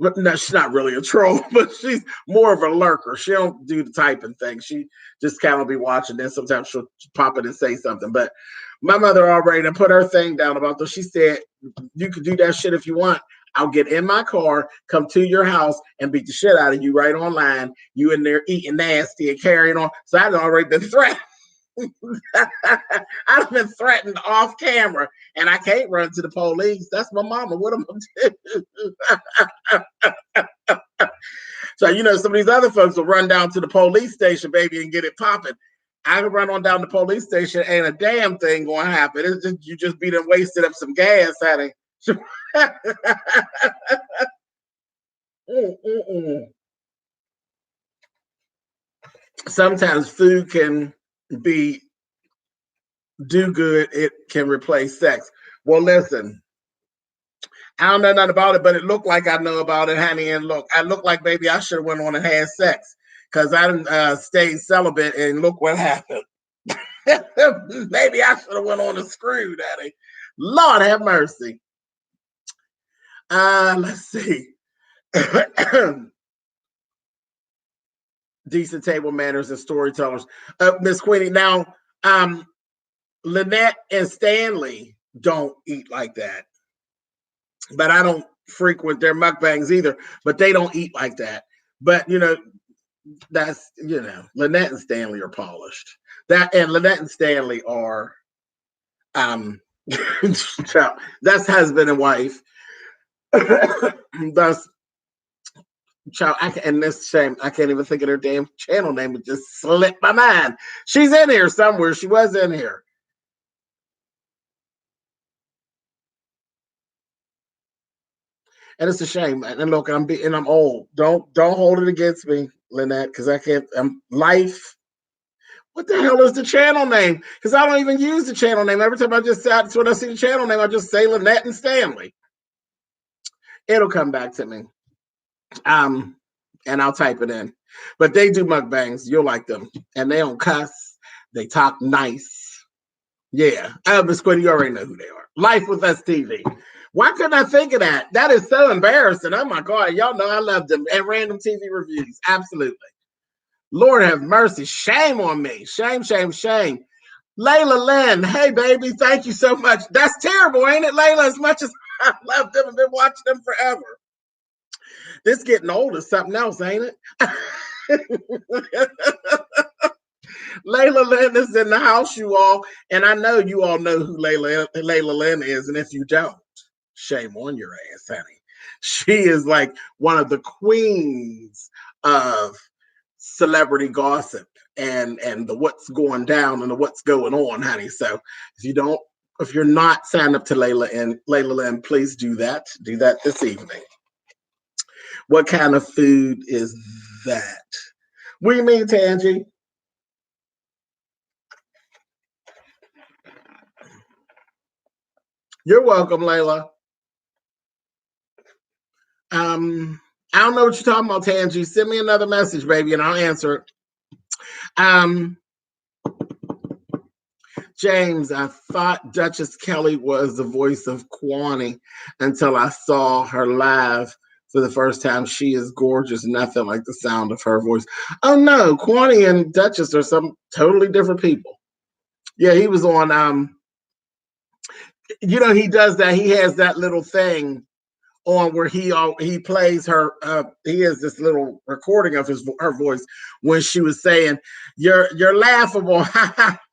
No, she's not really a troll, but she's more of a lurker. She don't do the typing thing. She just kind of be watching. Then sometimes she'll pop it and say something. But my mother already put her thing down about this. She said, you can do that shit if you want. I'll get in my car, come to your house, and beat the shit out of you right online. You in there eating nasty and carrying on. So I've already been threatened. I've been threatened off camera, and I can't run to the police. That's my mama. What am I do? So, some of these other folks will run down to the police station, baby, and get it popping. I can run on down the police station, ain't a damn thing going to happen. It's just you just be done wasted up some gas, honey. Sometimes food can do good. It can replace sex. Well, listen, I don't know nothing about it, but it looked like I know about it, honey. And look, I look like, baby, I should have went on and had sex because I didn't stay celibate, and look what happened. Maybe I should have went on and screwed, daddy. Lord have mercy. Let's see. Decent table manners and storytellers. Miss Queenie. Now, Lynette and Stanley don't eat like that. But I don't frequent their mukbangs either. But they don't eat like that. But, that's, Lynette and Stanley are polished. And Lynette and Stanley are, that's husband and wife. Thus, and this shame, I can't even think of their damn channel name. It just slipped my mind. She's in here somewhere. She was in here. And it's a shame. And look, I'm old. Don't hold it against me, Lynette, because I can't. Life. What the hell is the channel name? Because I don't even use the channel name. Every time when I see the channel name, I just say Lynette and Stanley. It'll come back to me. And I'll type it in. But they do mukbangs. You'll like them. And they don't cuss. They talk nice. Yeah. Miss Quinn, you already know who they are. Life with Us TV. Why couldn't I think of that? That is so embarrassing. Oh my God. Y'all know I love them. And random TV reviews. Absolutely. Lord have mercy. Shame on me. Shame, shame, shame. Layla Lynn. Hey, baby. Thank you so much. That's terrible, ain't it, Layla? As much as I love them and been watching them forever. This getting old is something else, ain't it? Layla Lynn is in the house, you all. And I know you all know who Layla Lynn is. And if you don't, shame on your ass, honey. She is like one of the queens of celebrity gossip and the what's going down and the what's going on, honey. So if you're not signed up to Layla Lynn, please do that. Do that this evening. What kind of food is that? What do you mean, Tangie? You're welcome, Layla. I don't know what you're talking about, Tangie. Send me another message, baby, and I'll answer it. James, I thought Duchess Kelly was the voice of Kwani until I saw her live for the first time. She is gorgeous. Nothing like the sound of her voice. Oh no, Kwani and Duchess are some totally different people. Yeah, he was on. He does that. He has that little thing on where he plays her. He has this little recording of her voice when she was saying, "You're laughable,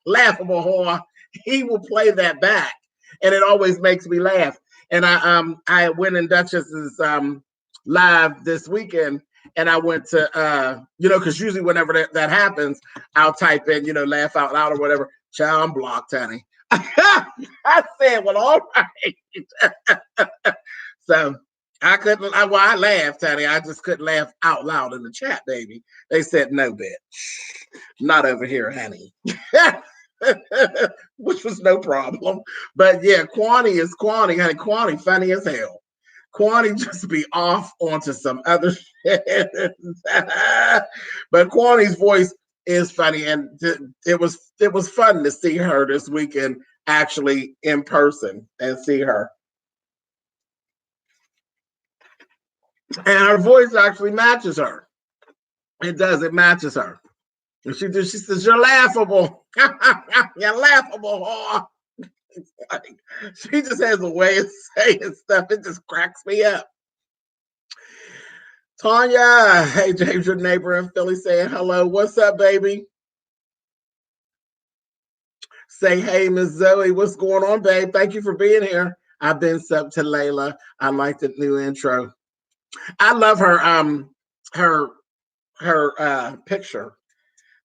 laughable whore." He will play that back, and it always makes me laugh. And I went in Duchess's live this weekend, and I went to because usually whenever that happens, I'll type in laugh out loud or whatever. Child, I'm blocked, honey. I said, well, all right. So I couldn't. I laughed, honey. I just couldn't laugh out loud in the chat, baby. They said no, bitch, not over here, honey. Which was no problem. But yeah, Kwani is Kwani, honey. Kwani funny as hell. Kwani just be off onto some other shit. But Kwani's voice is funny, and it was fun to see her this weekend actually in person and see her. And her voice actually matches her. It does. It matches her. And she says, "You're laughable. You're laughable, whore." Like, she just has a way of saying stuff. It just cracks me up. Tanya, hey James, your neighbor in Philly saying hello. What's up, baby? Say hey, Miss Zoe. What's going on, babe? Thank you for being here. I've been sub to Layla. I like the new intro. I love her her picture.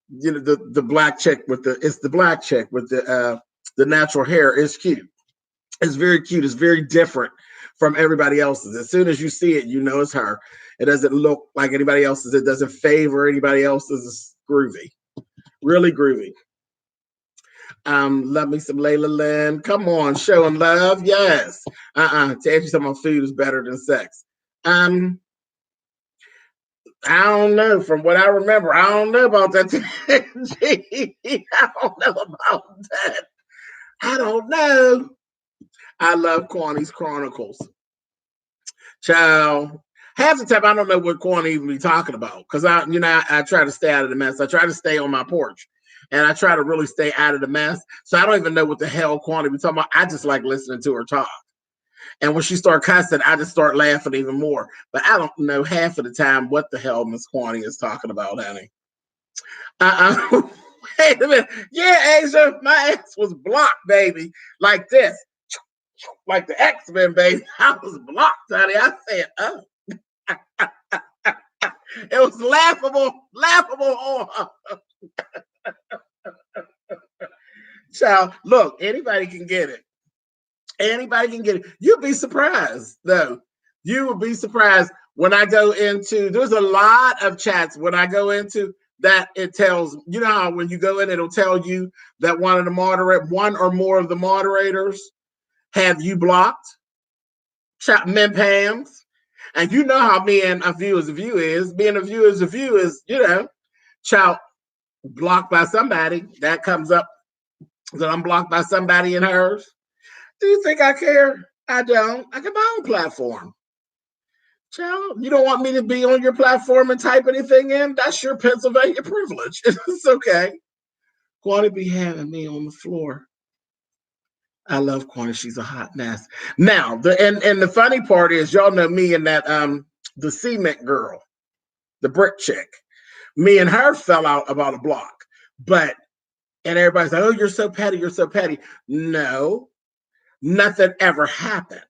You know, the black chick with the black chick with the natural hair is cute. It's very cute. It's very different from everybody else's. As soon as you see it, you know it's her. It doesn't look like anybody else's. It doesn't favor anybody else's. It's groovy. Really groovy. Love me some Layla Lynn. Come on, showing love. Yes. To answer some of food is better than sex. I don't know. From what I remember, I don't know about that. I don't know about that. I don't know. I love Kwani's Chronicles. Child. Half the time I don't know what Kwani even be talking about. Because I try to stay out of the mess. I try to stay on my porch. And I try to really stay out of the mess. So I don't even know what the hell Kwani be talking about. I just like listening to her talk. And when she start cussing, I just start laughing even more. But I don't know half of the time what the hell Miss Kwani is talking about, honey. Wait a minute. Yeah, Asia, my ass was blocked, baby. Like this. Like the X-Men, baby. I was blocked, honey. I said, oh. It was laughable. Child, look, anybody can get it. Anybody can get it. You'll be surprised, though. You will be surprised when I go into, there's a lot of chats when I go into that it tells, you know how when you go in, it'll tell you that one or more of the moderators have you blocked. Chat men Pams. And you know how being a view is a view is. Being a view is a view is, child blocked by somebody. That comes up that I'm blocked by somebody in hers. Do you think I care? I don't. I got my own platform. Child, you don't want me to be on your platform and type anything in? That's your Pennsylvania privilege. It's okay. Quanta be having me on the floor. I love Quanta. She's a hot mess. Now, the funny part is, y'all know me and that the cement girl, the brick chick. Me and her fell out about a block. And everybody's like, oh, you're so petty. You're so petty. No, nothing ever happened.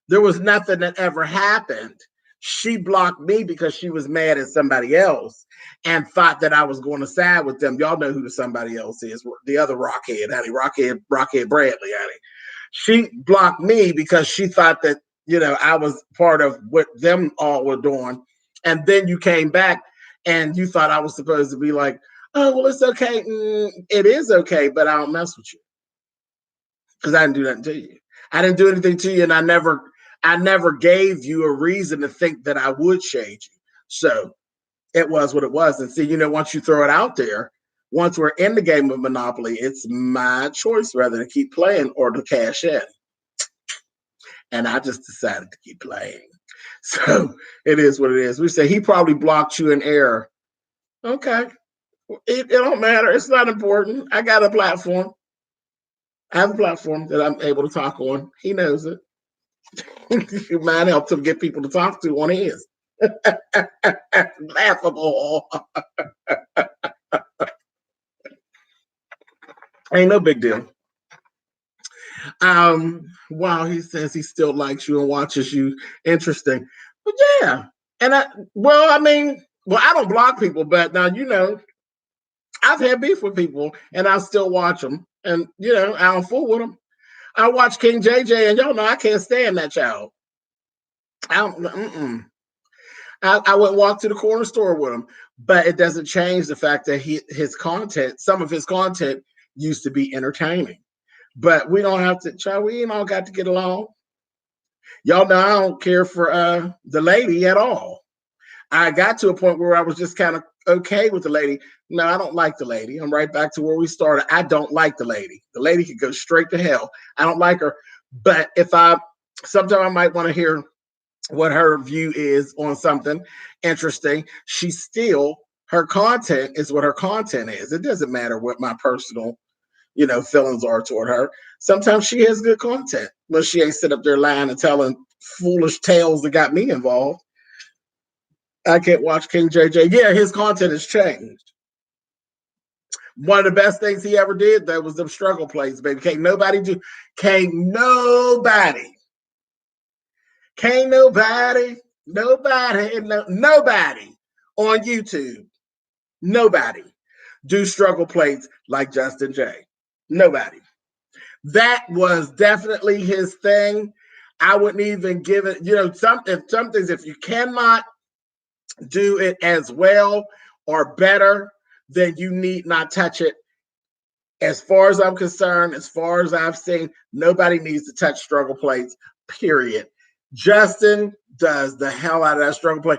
There was nothing that ever happened. She blocked me because she was mad at somebody else and thought that I was going to side with them. Y'all know who the somebody else is. The other Rockhead, honey. Rockhead Bradley, honey. She blocked me because she thought that, I was part of what them all were doing. And then you came back and you thought I was supposed to be like, oh, well, it's okay. It is okay, but I don't mess with you. Because I didn't do nothing to you. I didn't do anything to you, and I never gave you a reason to think that I would shade you. So it was what it was. And see, once you throw it out there, once we're in the game of Monopoly, it's my choice whether to keep playing or to cash in. And I just decided to keep playing. So it is what it is. We say he probably blocked you in error. Okay. It don't matter. It's not important. I got a platform. I have a platform that I'm able to talk on. He knows it. You might help him get people to talk to on his. Laughable. Ain't no big deal. Wow, he says he still likes you and watches you. Interesting. But yeah. And I don't block people, but now I've had beef with people and I still watch them. And I don't fool with them. I watch King JJ, and y'all know I can't stand that child. I went walk to the corner store with him, but it doesn't change the fact that some of his content used to be entertaining. But we don't have to try. We ain't all got to get along. Y'all know I don't care for the lady at all. I got to a point where I was just kind of okay with the lady. No, I don't like the lady. I'm right back to where we started. I don't like the lady. The lady could go straight to hell. I don't like her. But sometimes I might want to hear what her view is on something interesting. Her content is what her content is. It doesn't matter what my personal, feelings are toward her. Sometimes she has good content, but she ain't sit up there lying and telling foolish tales that got me involved. I can't watch King JJ. Yeah, his content has changed. One of the best things he ever did, though, was them struggle plays, baby. Can't nobody nobody on YouTube, nobody do struggle plays like Justin J. Nobody. That was definitely his thing. I wouldn't even give it, some things, if you cannot do it as well or better, then you need not touch it. As far as I'm concerned, as far as I've seen, nobody needs to touch struggle plays, period. Justin does the hell out of that struggle play.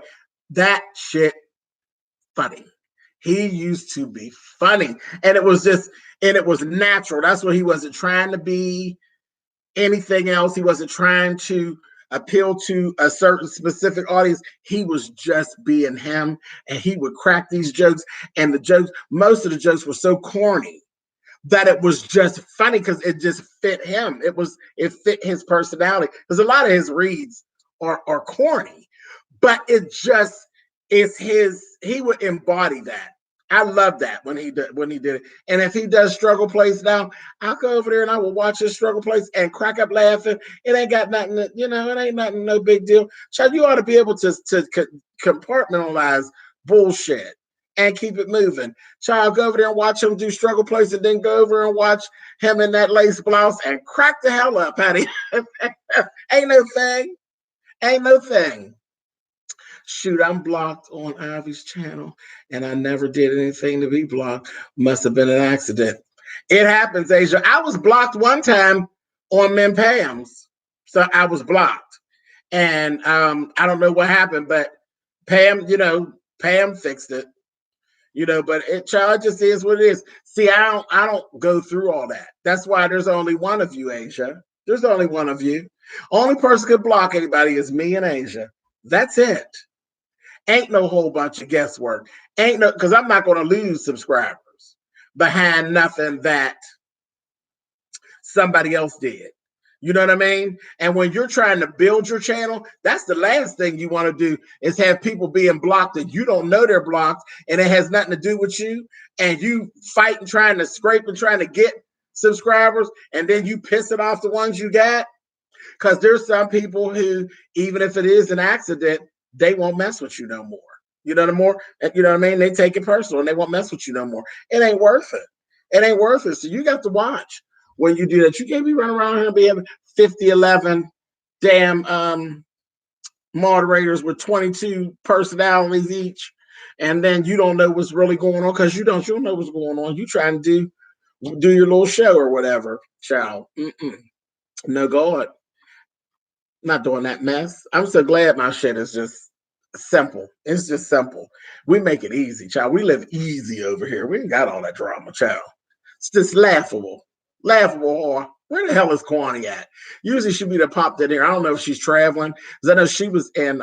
That shit funny. He used to be funny. And it was natural. That's what he wasn't trying to be anything else. He wasn't trying to appeal to a certain specific audience. He was just being him, and he would crack these jokes. And most of the jokes were so corny that it was just funny because it just fit him. It fit his personality. Because a lot of his reads are corny, but it just is he would embody that. I love that when he did it. And if he does struggle plays now, I'll go over there and I will watch his struggle plays and crack up laughing. It ain't got nothing, it ain't nothing, no big deal. Child, you ought to be able to compartmentalize bullshit and keep it moving. Child, go over there and watch him do struggle plays, and then go over and watch him in that lace blouse and crack the hell up, honey. Ain't no thing. Ain't no thing. Shoot, I'm blocked on Ivy's channel, and I never did anything to be blocked. Must have been an accident. It happens, Asia. I was blocked one time on Min Pam's, so I was blocked, and I don't know what happened, but Pam fixed it. But child, just is what it is. See, I don't go through all that. That's why there's only one of you, Asia. There's only one of you. Only person could block anybody is me and Asia. That's it. Ain't no whole bunch of guesswork. Ain't no, because I'm not going to lose subscribers behind nothing that somebody else did. You know what I mean? And when you're trying to build your channel, that's the last thing you want to do is have people being blocked and you don't know they're blocked and it has nothing to do with you. And you fighting, trying to scrape and trying to get subscribers, and then you pissing off the ones you got. Because there's some people who, even if it is an accident, they won't mess with you no more. You know what I mean? They take it personal and they won't mess with you no more. It ain't worth it. It ain't worth it. So you got to watch when you do that. You can't be running around here and be having 50, 11 damn moderators with 22 personalities each, and then you don't know what's really going on because you don't know what's going on. You trying to do your little show or whatever, child. No God. Not doing that mess. I'm so glad my shit is just simple. It's just simple. We make it easy, child. We live easy over here. We ain't got all that drama, child. It's just laughable. Laughable. Where the hell is Kwani at? Usually she'd be the popped in here. I don't know if she's traveling, because I know she was in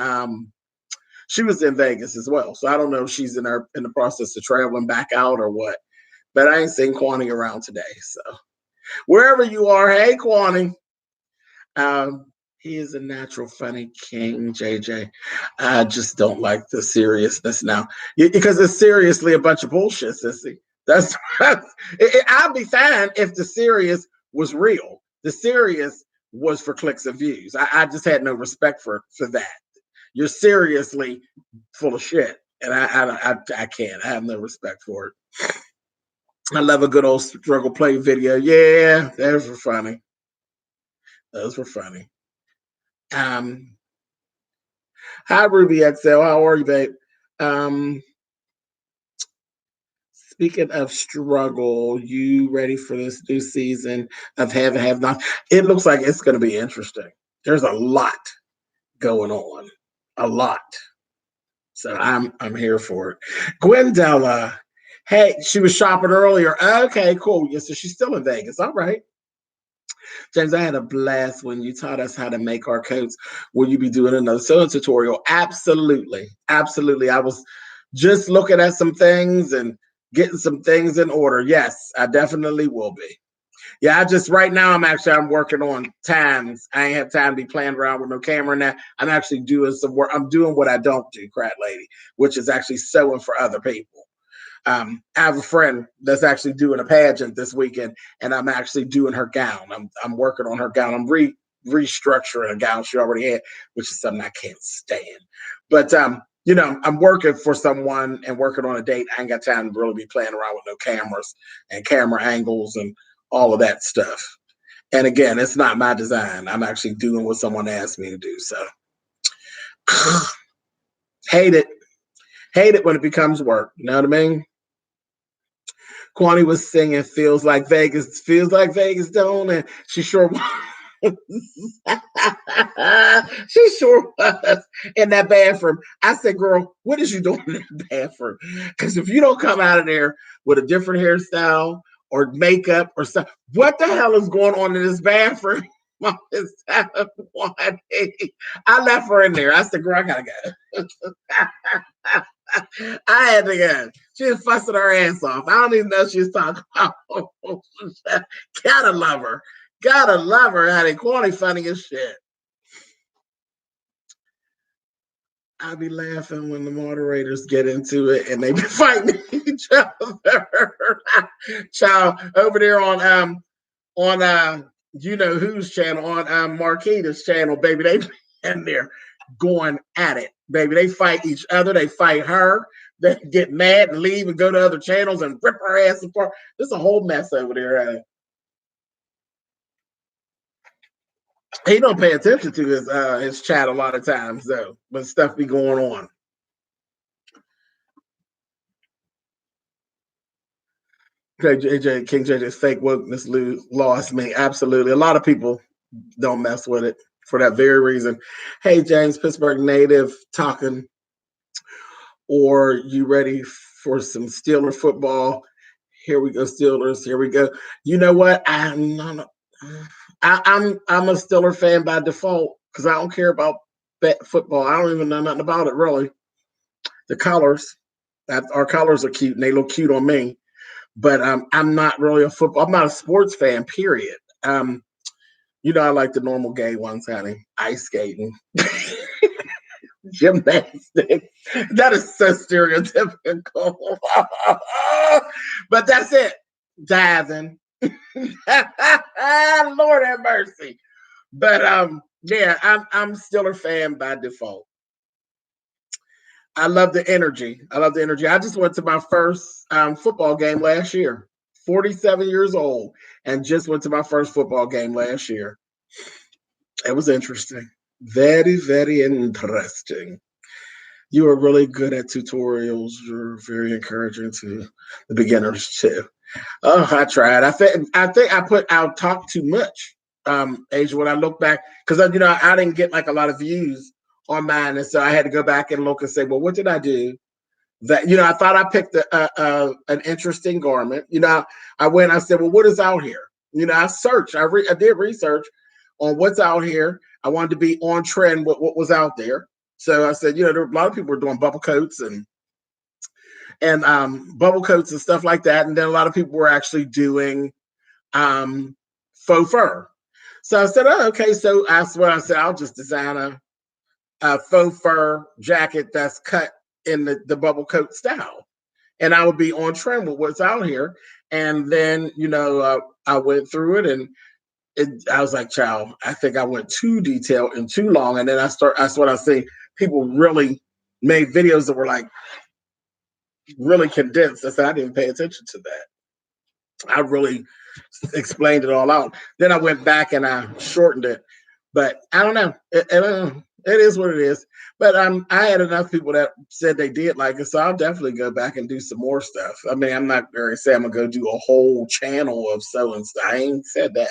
Vegas as well. So I don't know if she's in the process of traveling back out or what. But I ain't seen Kwani around today. So wherever you are, hey Kwani. He is a natural funny king, JJ. I just don't like the seriousness now, because it's seriously a bunch of bullshit, sissy. I'd be fine if the serious was real. The serious was for clicks and views. I just had no respect for that. You're seriously full of shit, and I can't. I have no respect for it. I love a good old struggle play video. Yeah, those were funny. Those were funny. Hi Ruby XL, how are you, babe? Speaking of struggle, you ready for this new season of Have Not? It looks like it's going to be interesting. There's a lot going on, a lot. So I'm here for it. Gwendella, hey, she was shopping earlier. Okay, cool. Yeah, so she's still in Vegas. All right. James, I had a blast when you taught us how to make our coats. Will you be doing another sewing tutorial? Absolutely. Absolutely. I was just looking at some things and getting some things in order. Yes, I definitely will be. Yeah, right now I'm working on times. I ain't have time to be playing around with no camera now. I'm actually doing some work. I'm doing what I don't do, Crat Lady, which is actually sewing for other people. I have a friend that's actually doing a pageant this weekend, and I'm actually doing her gown. I'm working on her gown. I'm restructuring a gown she already had, which is something I can't stand. But I'm working for someone and working on a date. I ain't got time to really be playing around with no cameras and camera angles and all of that stuff. And again, it's not my design. I'm actually doing what someone asked me to do. So hate it. Hate it when it becomes work. You know what I mean? Kwani was singing feels like Vegas, don't it? She sure was. She sure was in that bathroom. I said, girl, what is you doing in the bathroom? Because if you don't come out of there with a different hairstyle or makeup or stuff, what the hell is going on in this bathroom? I left her in there. I said, girl, I gotta go. I had to go. She was fussing her ass off. I don't even know she was talking about. Gotta love her. Gotta love her. Honey. Quality funny as shit. I be laughing when the moderators get into it and they be fighting each other. Child, over there on you know whose channel, on Marquita's channel, baby, they be in there going at it, baby. They fight each other, they fight her, they get mad and leave and go to other channels and rip her ass apart. There's a whole mess over there. He don't pay attention to his chat a lot of times though, but stuff be going on. King JJ's fake wokeness lost me. Absolutely. A lot of people don't mess with it for that very reason. Hey, James, Pittsburgh native talking, or you ready for some Steeler football? Here we go, Steelers. Here we go. You know what? I'm a Steeler fan by default because I don't care about football. I don't even know nothing about it really. The colors, our colors are cute and they look cute on me. But I'm not really I'm not a sports fan, period. I like the normal gay ones, honey. Ice skating, gymnastics. That is so stereotypical. But that's it. Diving. Lord have mercy. But yeah, I'm still a fan by default. I love the energy. I just went to my first football game last year. 47 years old, and just went to my first football game last year. It was interesting. Very, very interesting. You are really good at tutorials. You're very encouraging to the beginners too. Oh, I tried. I think I talked too much. Asia, when I look back, because I didn't get like a lot of views on mine, and so I had to go back and look and say, well, what did I do? That I thought I picked an interesting garment. I went. I said, well, what is out here? I searched. I did research on what's out here. I wanted to be on trend with what was out there. So I said, there were a lot of people were doing bubble coats and bubble coats and stuff like that. And then a lot of people were actually doing faux fur. So I said, oh, okay. So I said, I'll just design a faux fur jacket that's cut in the bubble coat style. And I would be on trend with what's out here. And then, I went through it and I was like, child, I think I went too detailed and too long. And then that's what I say. People really made videos that were like really condensed. I said, I didn't pay attention to that. I really explained it all out. Then I went back and I shortened it. But I don't know. It is what it is. But I had enough people that said they did like it, so I'll definitely go back and do some more stuff. I mean, I'm not going to say I'm going to go do a whole channel of sewing stuff. I ain't said that.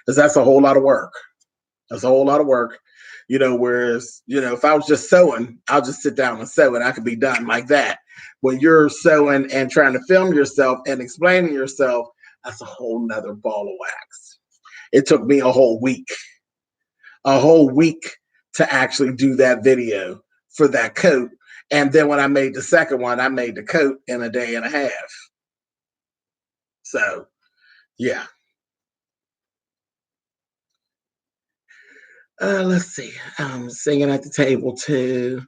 Because that's a whole lot of work. That's a whole lot of work. Whereas, if I was just sewing, I'll just sit down and sew and I could be done like that. When you're sewing and trying to film yourself and explaining yourself, that's a whole nother ball of wax. It took me a whole week to actually do that video for that coat. And then when I made the second one, I made the coat in a day and a half. So, yeah. Let's see. I'm singing at the table too.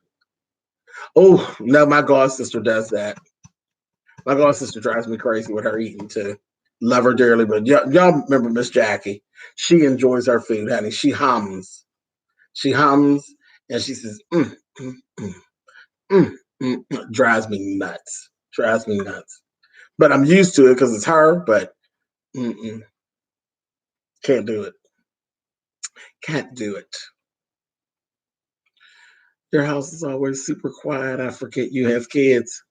Oh no, my god sister does that. My god sister drives me crazy with her eating too. Love her dearly, but y'all remember Miss Jackie? She enjoys her food, honey. She hums. She hums, and she says, mm, mm, mm, drives me nuts. Drives me nuts. But I'm used to it because it's her. But mm-mm, can't do it. Can't do it. Your house is always super quiet. I forget you have kids.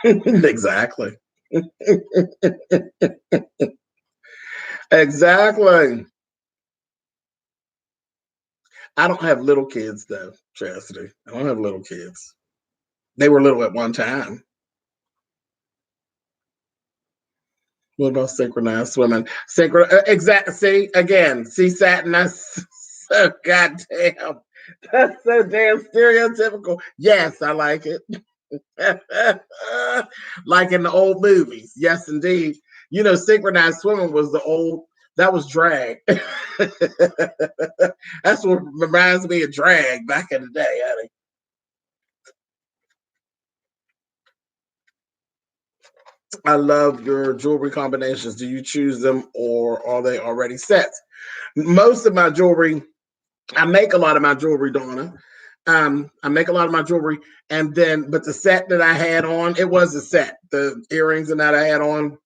Exactly. Exactly. I don't have little kids though, Chastity. I don't have little kids. They were little at one time. What about synchronized swimming? Exact. See again. See satin. That's so goddamn. That's so damn stereotypical. Yes, I like it. Like in the old movies. Yes, indeed. You know, synchronized swimming was the old. That was drag. That's what reminds me of drag back in the day, honey. I love your jewelry combinations. Do you choose them or are they already set? Most of my jewelry, I make a lot of my jewelry, Donna. I make a lot of my jewelry, and then, but the set that I had on, it was a set. The earrings and that I had on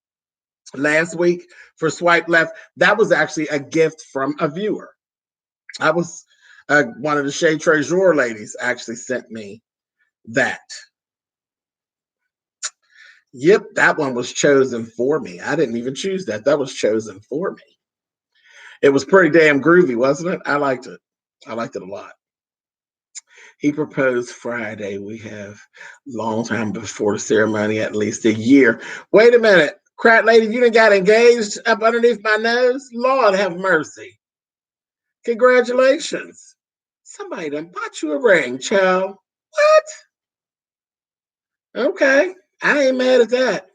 last week for Swipe Left, that was actually a gift from a viewer. I was one of the Chez Treasure ladies actually sent me that. Yep, that one was chosen for me. I didn't even choose that. That was chosen for me. It was pretty damn groovy, wasn't it? I liked it. I liked it a lot. He proposed Friday. We have long time before the ceremony, at least a year. Wait a minute. Crat lady, you done got engaged up underneath my nose? Lord have mercy. Congratulations. Somebody done bought you a ring, child. What? Okay. I ain't mad at that.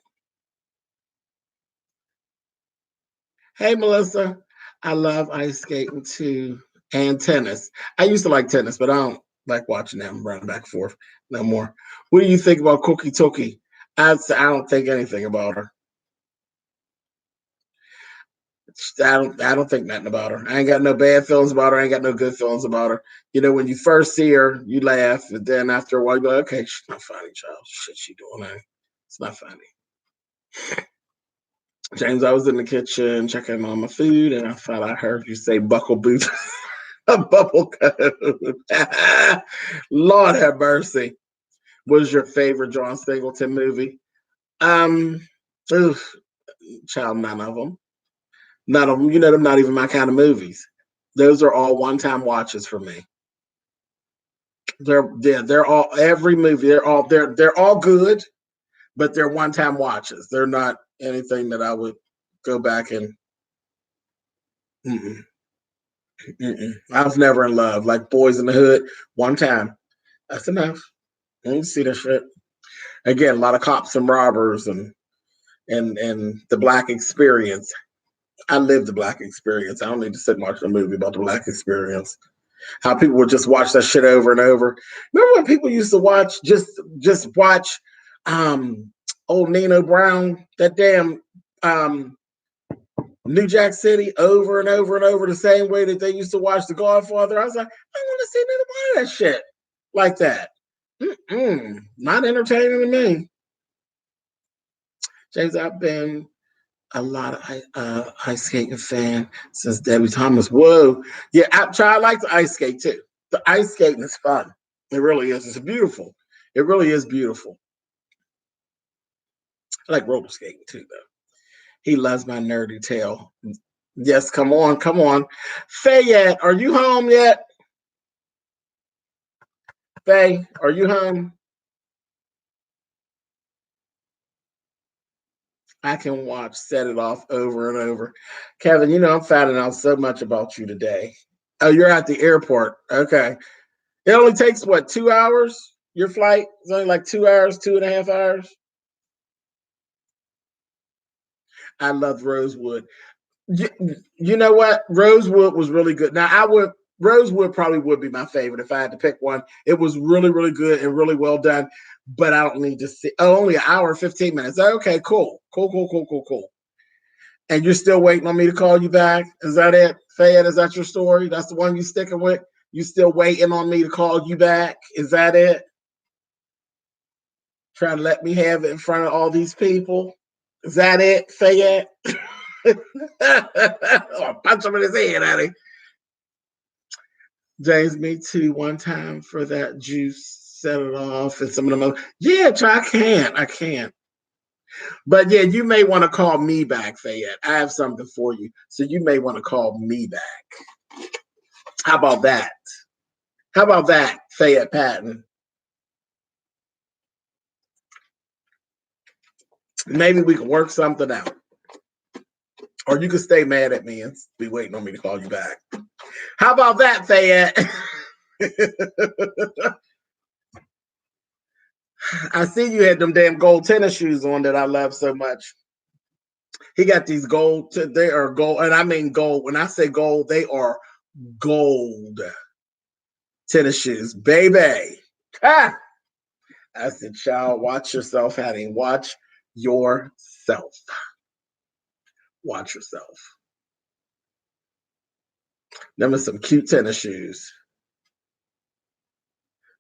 Hey, Melissa. I love ice skating too and tennis. I used to like tennis, but I don't like watching them run back and forth no more. What do you think about Cookie Tookie? I don't think anything about her. I don't think nothing about her. I ain't got no bad feelings about her. I ain't got no good feelings about her. You know, when you first see her, you laugh, and then after a while, you go, okay, she's not funny, child. Shit, she doing that. It's not funny. James, I was in the kitchen checking on my food, and I thought I heard you say buckle boots. A bubble code. Lord have mercy. What is your favorite John Singleton movie? Um, oof, child, none of them. None of them. You know, them not even my kind of movies. Those are all one-time watches for me. They're all every movie. They're all good, but they're one-time watches. They're not anything that I would go back and. Mm-mm, mm-mm. I was never in love. Like Boys in the Hood, one time. That's enough. I didn't see that shit. Again, a lot of cops and robbers and the black experience. I lived the black experience. I don't need to sit and watch a movie about the black experience. How people would just watch that shit over and over. Remember when people used to just watch old Nino Brown, that damn um New Jack City over and over and over the same way that they used to watch The Godfather. I was like, I want to see none of that shit like that. Not entertaining to me. James, I've been a lot of ice skating fan since Debbie Thomas. Whoa, yeah, I like the ice skate too. The ice skating is fun. It really is. It's beautiful. It really is beautiful. I like roller skating too, though. He loves my nerdy tail. Yes, come on, come on. Fayette, are you home yet? Faye, are you home? I can watch Set It Off over and over. Kevin, you know I'm finding out so much about you today. Oh, you're at the airport. Okay. It only takes what, 2 hours? Your flight is only like 2 hours, 2.5 hours. I love Rosewood. You, you know what? Rosewood was really good. Now I would Rosewood probably would be my favorite if I had to pick one. It was really, really good and really well done, but I don't need to see. Oh, only an hour and 15 minutes. Okay, cool. Cool. And you're still waiting on me to call you back? Is that it, Fayette? Is that your story? That's the one you sticking with? You still waiting on me to call you back? Is that it? Trying to let me have it in front of all these people? Is that it, Fayette? Oh, punch him in his head, Eddie. James, me too. One time for that juice, set it off, and some of them. Yeah, I can't. But yeah, you may want to call me back, Fayette. I have something for you, so you may want to call me back. How about that? How about that, Fayette Patton? Maybe we can work something out. Or you can stay mad at me and be waiting on me to call you back. How about that, Fayette? I see you had them damn gold tennis shoes on that I love so much. He got these gold, they are gold, and I mean gold. When I say gold, they are gold tennis shoes, baby. Ah! I said, child, watch yourself, honey. Watch yourself. Watch yourself. Them are some cute tennis shoes.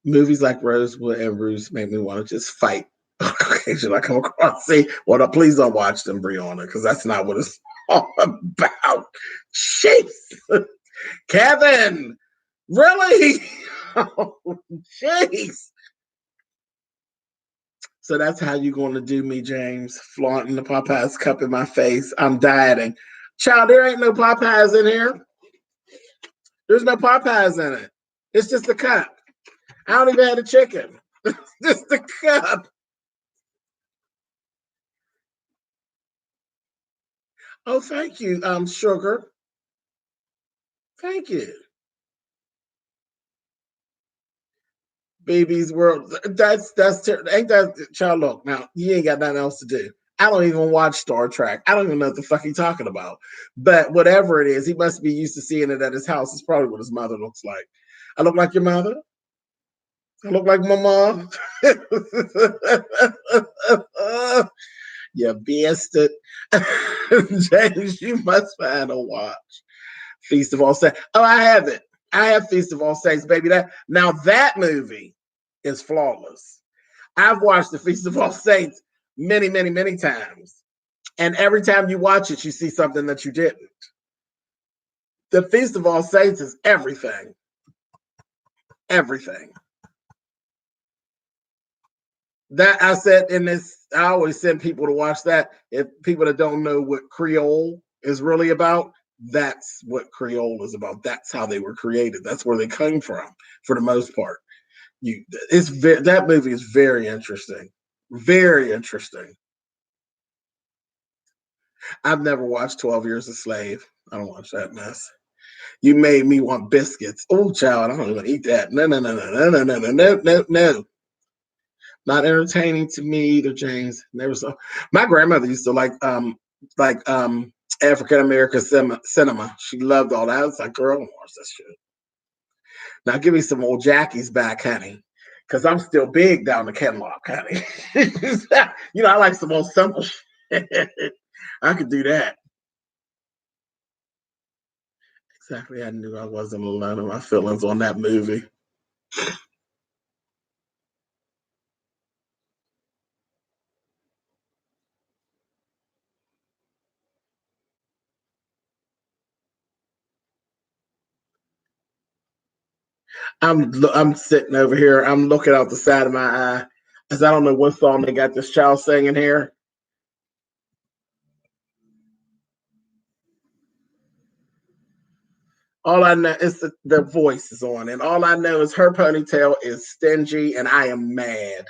Movies like Rosewood and Roost make me want to just fight. Occasionally I come across, see, well, please don't watch them, Brianna, because that's not what it's all about. Jeez. Kevin, really? Oh, jeez. So that's how you going to do me, James, flaunting the Popeyes cup in my face. I'm dieting. Child, there ain't no Popeyes in here. There's no Popeyes in it. It's just a cup. I don't even have the chicken. It's just a cup. Oh, thank you, sugar. Thank you. Baby's World. That's ain't that child? Look, now you ain't got nothing else to do. I don't even watch Star Trek. I don't even know what the fuck he's talking about. But whatever it is, he must be used to seeing it at his house. It's probably what his mother looks like. I look like your mother. I look like my mom. You bastard. James, you must find a watch. Feast of All Saints. Oh, I have it. I have Feast of All Saints, baby. That movie is flawless. I've watched the Feast of All Saints many, many, many times. And every time you watch it, you see something that you didn't. The Feast of All Saints is everything. Everything. That I said in this, I always send people to watch that. If people that don't know what Creole is really about, that's what Creole is about. That's how they were created. That's where they came from, for the most part. That movie is very interesting. Very interesting. I've never watched 12 Years a Slave. I don't watch that mess. You made me want biscuits. Oh, child, I don't even eat that. No. Not entertaining to me either, James. Never saw. My grandmother used to like African American cinema. She loved all that. I was like, girl, I don't watch that shit. Now give me some old Jackie's back, honey. Because I'm still big down the catalog, honey. I like some old simple shit. I could do that. Exactly. I knew I wasn't alone in my feelings on that movie. I'm sitting over here. I'm looking out the side of my eye, as I don't know what song they got this child singing here. All I know is the voice is on, and all I know is her ponytail is stingy, and I am mad.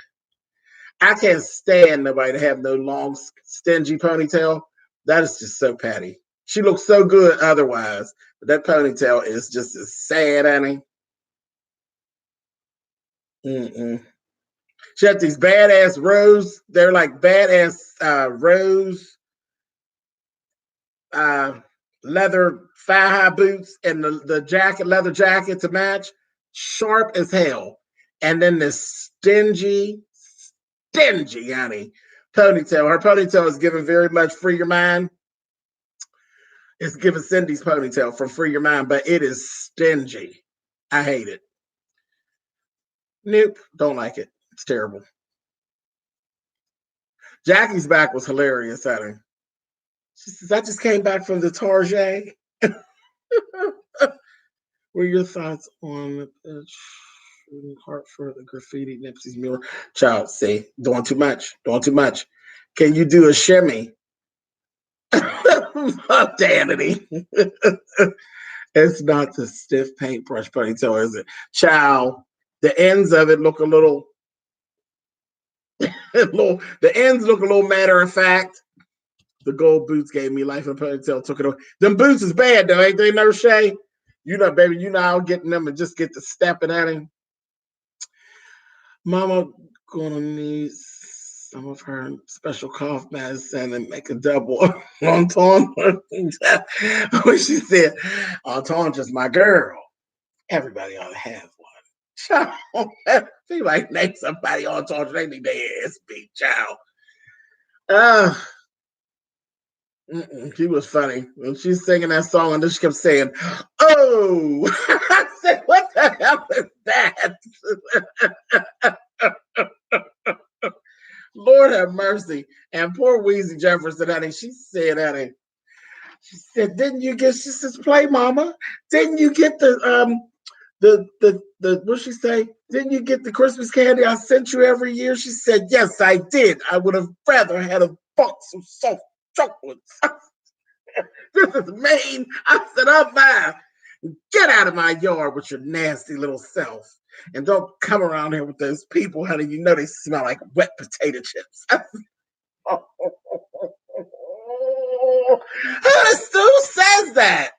I can't stand nobody to have no long, stingy ponytail. That is just so petty. She looks so good otherwise, but that ponytail is just as sad, Annie. Mm-mm. She had these badass rose. They're like badass rose. Uh, leather thigh-high boots, and the jacket, leather jacket to match, sharp as hell. And then this stingy, honey, ponytail. Her ponytail is giving very much Free Your Mind. It's giving Cindy's ponytail from Free Your Mind, but it is stingy. I hate it. Nope, don't like it. It's terrible. Jackie's back was hilarious, honey. She says, I just came back from the Target. What are your thoughts on the Hartford, the graffiti, Nipsey's mural? Child, see, doing too much. Can you do a shimmy? Danity. It's not the stiff paintbrush ponytail, is it? Child, the ends of it look a little, the ends look a little matter of fact. The gold boots gave me life, and ponytail took it away. Them boots is bad though, ain't they, Nurse Shay? You know, baby, you know I'll get them and just get to stepping at him. Mama gonna need some of her special cough medicine and make a double entendre. When she said, entendre is my girl. Everybody ought to have one. Child, she like name somebody entendre, they need their ass beat, child. She was funny when she's singing that song, and then she kept saying, "Oh!" I said, "What the hell is that?" Lord have mercy. And poor Weezy Jefferson, honey, she said, honey, she said, "Didn't you get?" She says, "Play, mama. Didn't you get the what she say? Didn't you get the Christmas candy I sent you every year?" She said, "Yes, I did. I would have rather had a box of soft chocolates." This is mean. I said, "I'm fine. Get out of my yard with your nasty little self. And don't come around here with those people, honey. You know they smell like wet potato chips." Who says that?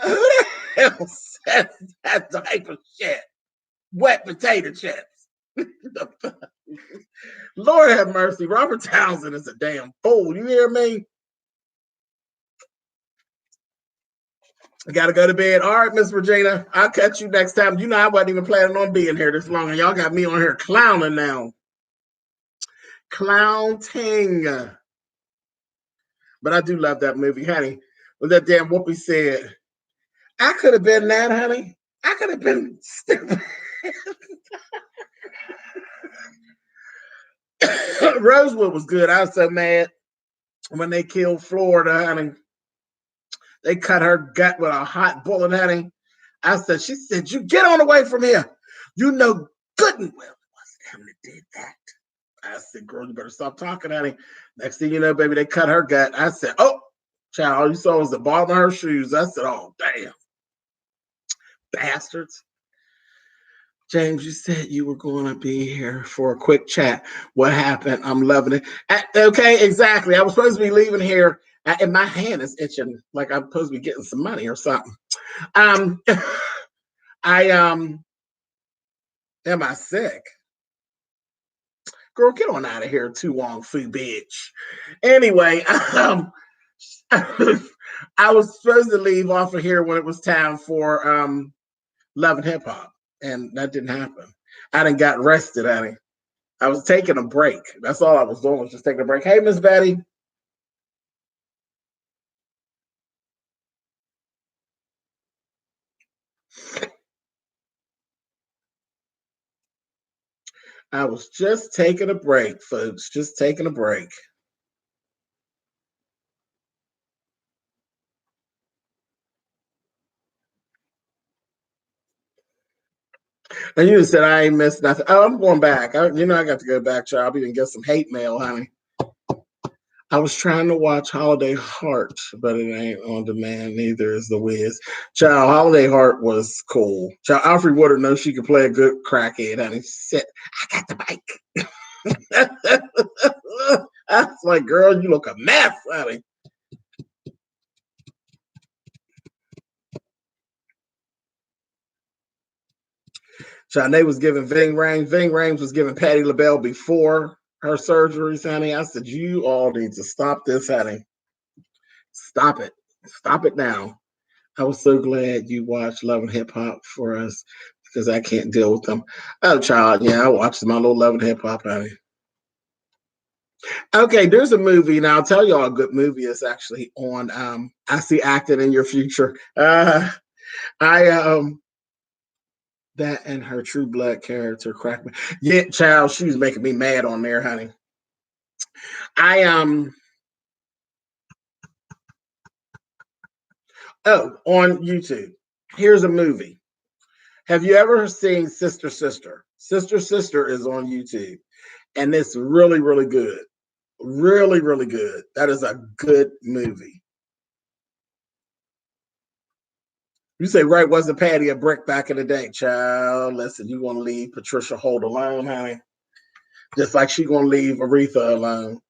Who the hell says that type of shit? Wet potato chips. Lord have mercy. Robert Townsend is a damn fool. You hear me? I gotta go to bed. All right, Miss Regina. I'll catch you next time. You know I wasn't even planning on being here this long, and y'all got me on here clowning now. Clowning. But I do love that movie, honey. When that damn Whoopi said, "I could have been that, honey. I could have been stupid." Rosewood was good. I was so mad when they killed Florida, honey. They cut her gut with a hot bullet, honey. I said, she said, "You get on away from here. You know good and well it wasn't him that did that." I said, "Girl, you better stop talking, honey." Next thing you know, baby, they cut her gut. I said, "Oh, child, all you saw was the bottom of her shoes." I said, "Oh, damn. Bastards." James, you said you were going to be here for a quick chat. What happened? I'm loving it. Okay, exactly. I was supposed to be leaving here, and my hand is itching like I'm supposed to be getting some money or something. Am I sick? Girl, get on out of here, too long foo bitch. Anyway, I was supposed to leave off of here when it was time for Love and Hip Hop, and that didn't happen. I done got rested, honey. I was taking a break. That's all I was doing, was just taking a break. Hey, Miss Betty. I was just taking a break, folks. Just taking a break. And you said I ain't missed nothing. Oh, I'm going back. I got to go back, child. Even get some hate mail, honey. I was trying to watch Holiday Heart, but it ain't on demand. Neither is The Wiz. Child, Holiday Heart was cool. Child, Alfred Woodard knows she could play a good crackhead, honey. She said, "I got the mic." I was like, "Girl, you look a mess, honey." Child, they was giving Ving Rhames. Ving Rhames was giving Patti LaBelle before her surgeries, honey. I said, "You all need to stop this, honey. Stop it." Stop it now. I was so glad you watched Love and Hip Hop for us because I can't deal with them. Oh, child, yeah, I watched my little Love and Hip Hop, honey. Okay, there's a movie, and I'll tell y'all a good movie is actually on. I see acting in your future. I that and her True Blood character cracked me. Yeah, child, she was making me mad on there, honey. I oh, on YouTube. Here's a movie. Have you ever seen Sister Sister? Sister Sister is on YouTube, and it's really, really good. Really, really good. That is a good movie. You say, right, wasn't Patty a brick back in the day? Child, listen, you want to leave Patricia Holt alone, honey? Just like she going to leave Aretha alone.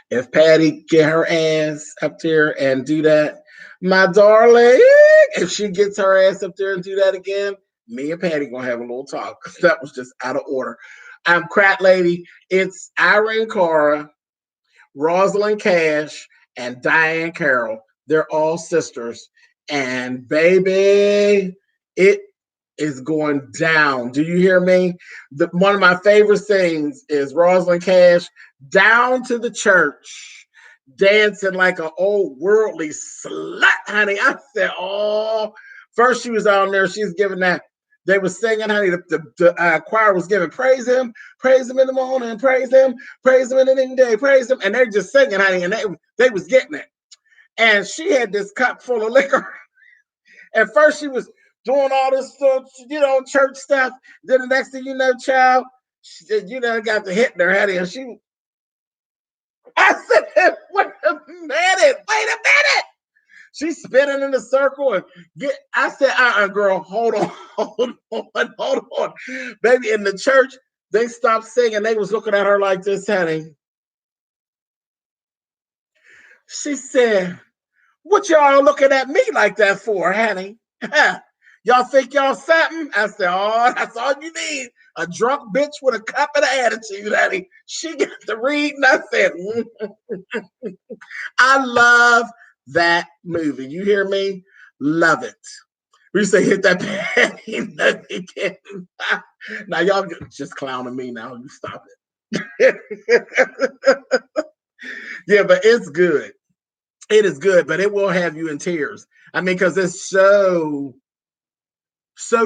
If Patty get her ass up there and do that, my darling, if she gets her ass up there and do that again, me and Patty gonna have a little talk. That was just out of order. I'm Crack Lady. It's Irene Cara, Rosalind Cash, and Diane Carroll. They're all sisters. And baby, it is going down. Do you hear me? One of my favorite things is Rosalind Cash down to the church, dancing like an old worldly slut, honey. I said, oh, first she was on there. She's giving that. They were singing, honey. The choir was giving praise him in the morning, praise him in the day, praise him, and they're just singing, honey, and they was getting it. And she had this cup full of liquor. At first, she was doing all this stuff, church stuff. Then the next thing you know, child, got the hit in her head, and I said, wait a minute. She's spinning in a circle and I said, girl, hold on. Baby, in the church, they stopped singing. They was looking at her like this, honey. She said, what y'all looking at me like that for, honey? Y'all think y'all something? I said, oh, that's all you need. A drunk bitch with a cup of attitude, honey. She got to read, and I said, I love that movie. You hear me? Love it. We say hit that patty again. Now y'all just clowning me now. You stop it. Yeah, but it's good. It is good, but it will have you in tears. I mean, because it's so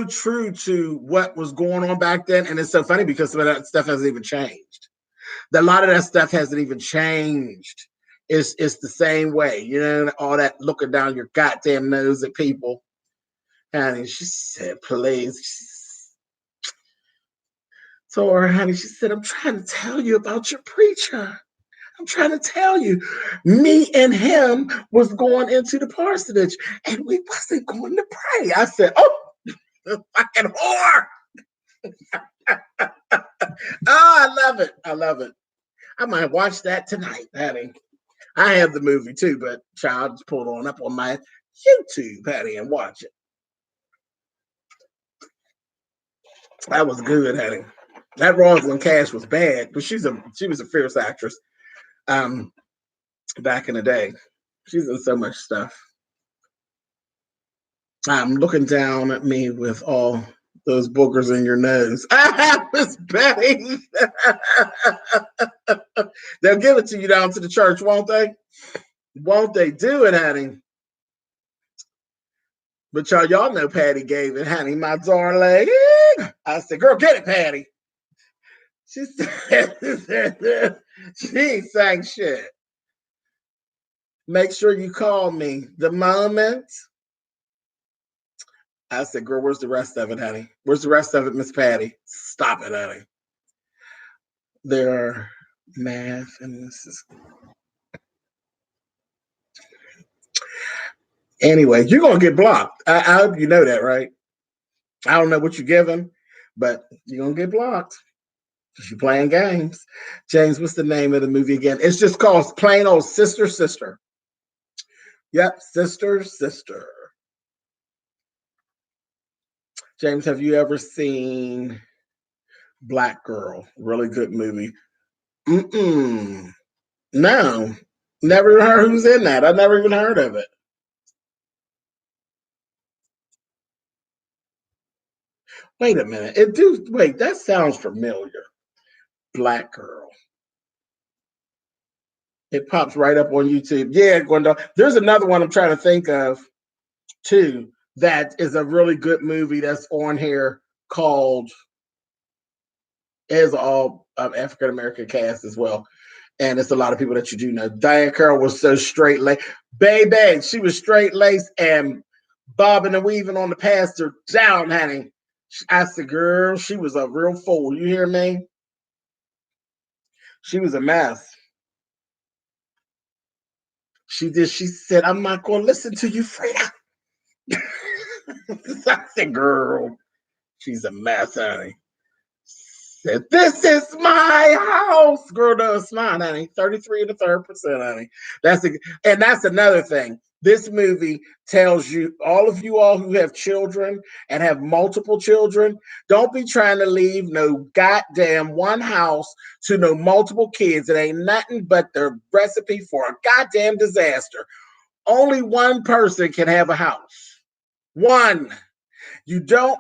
true to what was going on back then. And it's so funny because some of that stuff hasn't even changed. A lot of that stuff hasn't even changed. It's the same way, all that looking down your goddamn nose at people. Honey, she said, please. So her, honey, she said, I'm trying to tell you about your preacher. I'm trying to tell you, me and him was going into the parsonage and we wasn't going to pray. I said, oh, fucking whore. Oh, I love it. I love it. I might watch that tonight, honey. I have the movie too, but child, just pull it on up on my YouTube, honey, and watch it. That was good, honey. That Rosalind Cash was bad, but she was a fierce actress. Back in the day, she's in so much stuff. I'm looking down at me with all those boogers in your nose. Miss Betty. They'll give it to you down to the church, won't they? Won't they do it, honey? But y'all know Patty gave it, honey, my darling. I said, girl, get it, Patty. She said, she ain't sang shit. Make sure you call me the moment. I said, girl, where's the rest of it, honey? Where's the rest of it, Miss Patty? Stop it, honey. There are math and this is. Anyway, you're going to get blocked. I hope you know that, right? I don't know what you're giving, but you're going to get blocked. You're playing games. James, what's the name of the movie again? It's just called plain old Sister, Sister. Yep, Sister, Sister. James, have you ever seen Black Girl? Really good movie. No, Never even heard who's in that. I never even heard of it. Wait a minute. Wait, that sounds familiar. Black girl. It pops right up on YouTube. Yeah, Gwendolyn. There's another one I'm trying to think of too. That is a really good movie that's on here called. Is all African American cast as well, and it's a lot of people that you do know. Diane Carroll was so straight laced, baby. She was straight laced and bobbing and weaving on the pastor down, honey. I said, girl, she was a real fool. You hear me? She was a mess. She did. She said, "I'm not going to listen to you, Frida." I said, "Girl, she's a mess, honey." Said, "This is my house, girl. No, it's not, honey. 33 and a third percent, honey. And that's another thing. This movie tells you, all who have children and have multiple children, don't be trying to leave no goddamn one house to no multiple kids. It ain't nothing but the recipe for a goddamn disaster. Only one person can have a house. One. You don't,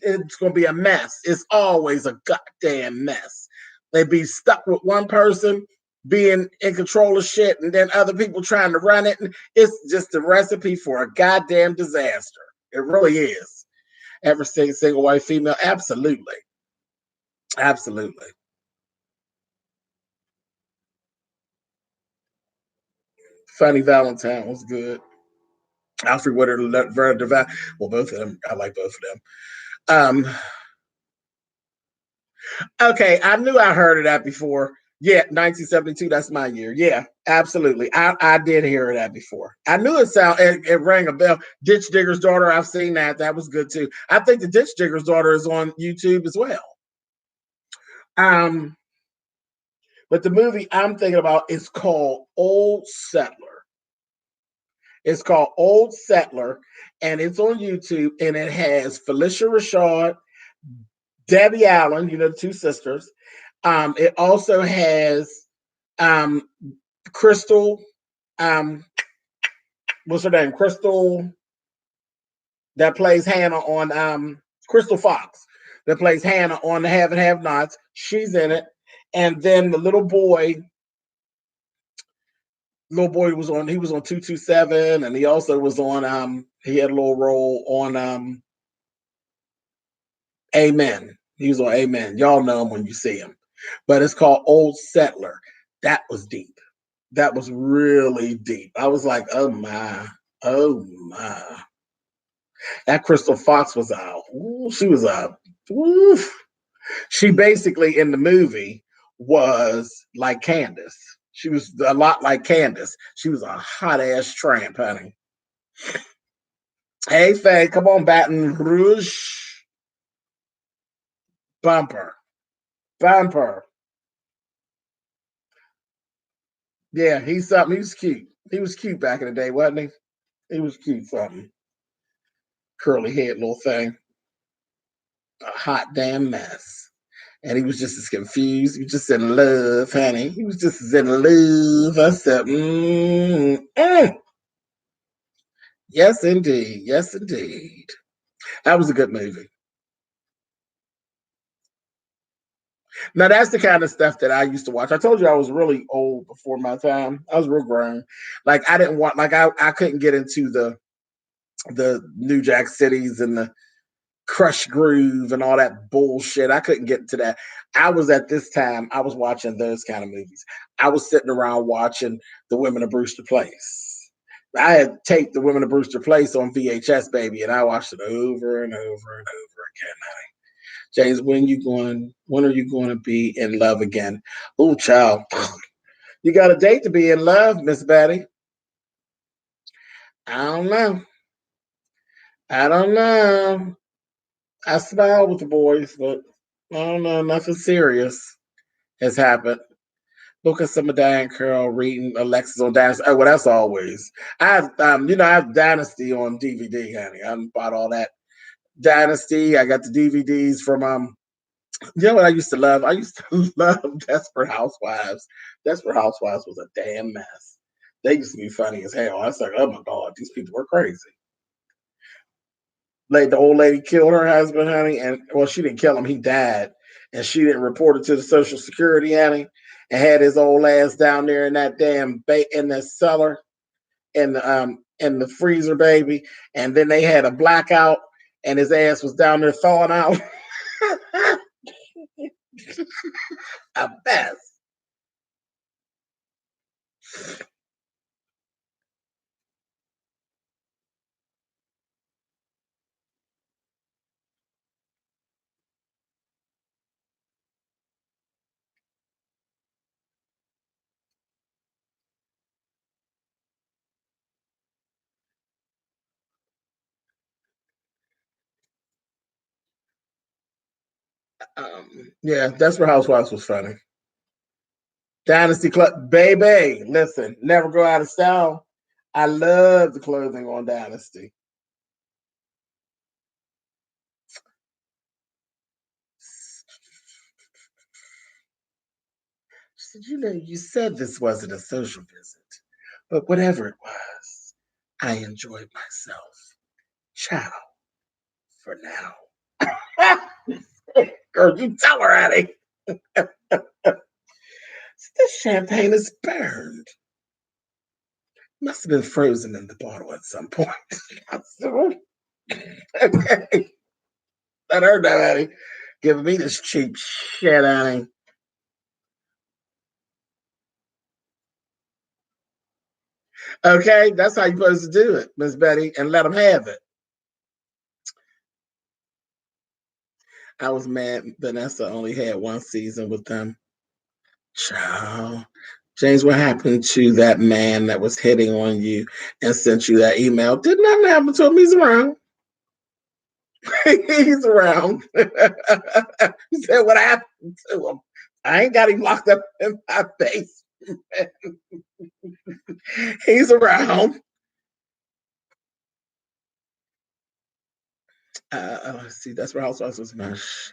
it's going to be a mess. It's always a goddamn mess. They be stuck with one person being in control of shit and then other people trying to run it. And it's just a recipe for a goddamn disaster. It really is. Every single white female. Absolutely. Absolutely. Funny Valentine was good. Alfred Woodard, Vera Devine. Well, both of them. I like both of them. Okay, I knew I heard of that before. Yeah, 1972. That's my year. Yeah, absolutely. I did hear of that before. I knew it rang a bell. Ditch Digger's Daughter. I've seen that. That was good too. I think the Ditch Digger's Daughter is on YouTube as well. Um, but the movie I'm thinking about is called Old Settler. It's called Old Settler, and it's on YouTube, and it has Felicia Rashad, Debbie Allen, the two sisters. It also has um, Crystal. What's her name? Crystal that plays Hannah on Crystal Fox that plays Hannah on The Have and Have Nots. She's in it, and then the little boy. Little boy was on. He was on 227, and he also was on. He had a little role on Amen. He was on Amen. Y'all know him when you see him, but it's called Old Settler. That was deep. That was really deep. I was like, oh my, oh my. That Crystal Fox was out. She was a. She basically in the movie was like Candace. She was a lot like Candace. She was a hot ass tramp, honey. Hey, Faye, come on, Baton Rouge. Bumper. Bumper. Yeah, he's something. He was cute. He was cute back in the day, wasn't he? He was cute, something. Curly head little thing. A hot damn mess. And he was just as confused. He was just in love, honey. He was just as in love. I said, yes, indeed. Yes, indeed. That was a good movie. Now, that's the kind of stuff that I used to watch. I told you I was really old before my time. I was real grown. Like, I didn't want, like, I couldn't get into the New Jack Cities and the Crush Groove and all that bullshit. I couldn't get into that. I was at this time, I was watching those kind of movies. I was sitting around watching The Women of Brewster Place. I had taped The Women of Brewster Place on VHS, baby, and I watched it over and over and over again. James, when are you going to be in love again? Oh, child. You got a date to be in love, Miss Betty. I don't know. I don't know. I smile with the boys, but I don't know. Nothing serious has happened. Look at some of Diane Carroll reading Alexis on Dynasty. Oh, well, that's always. I have Dynasty on DVD, honey. I bought all that Dynasty. I got the DVDs from you know what I used to love? I used to love Desperate Housewives. Desperate Housewives was a damn mess. They used to be funny as hell. I was like, oh my God, these people were crazy. Like the old lady killed her husband, honey, and well, she didn't kill him, he died. And she didn't report it to the Social Security, honey, and had his old ass down there in that damn in the cellar in the freezer, baby. And then they had a blackout and his ass was down there thawing out. A mess. Yeah, that's where Housewives was funny. Dynasty Club, baby. Listen, never go out of style. I love the clothing on Dynasty. She said, you know, you said this wasn't a social visit, but whatever it was, I enjoyed myself. Ciao for now. Girl, you tell her, Addie. This champagne is burned. Must have been frozen in the bottle at some point. Okay. Let her know, Addie. Giving me this cheap shit, Addie. Okay, that's how you're supposed to do it, Miss Betty, and let them have it. I was mad Vanessa only had one season with them. Child. James, what happened to that man that was hitting on you and sent you that email? Did nothing happen to him. He's around. He's around. He said, what happened to him? I ain't got him locked up in my face. He's around. Let's see, that's where Housewives was mush.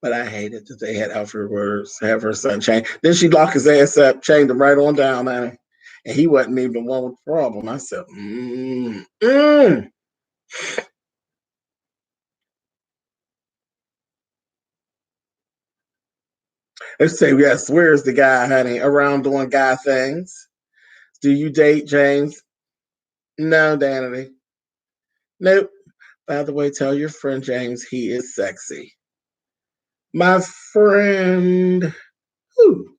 But I hated that they had Alfred Words have her son change. Then she locked his ass up, chained him right on down, honey. And he wasn't even the one with the problem. I said, Let's say, yes, where's the guy, honey, around doing guy things? Do you date James? No, Danity. Nope. By the way, tell your friend James he is sexy. My friend, who?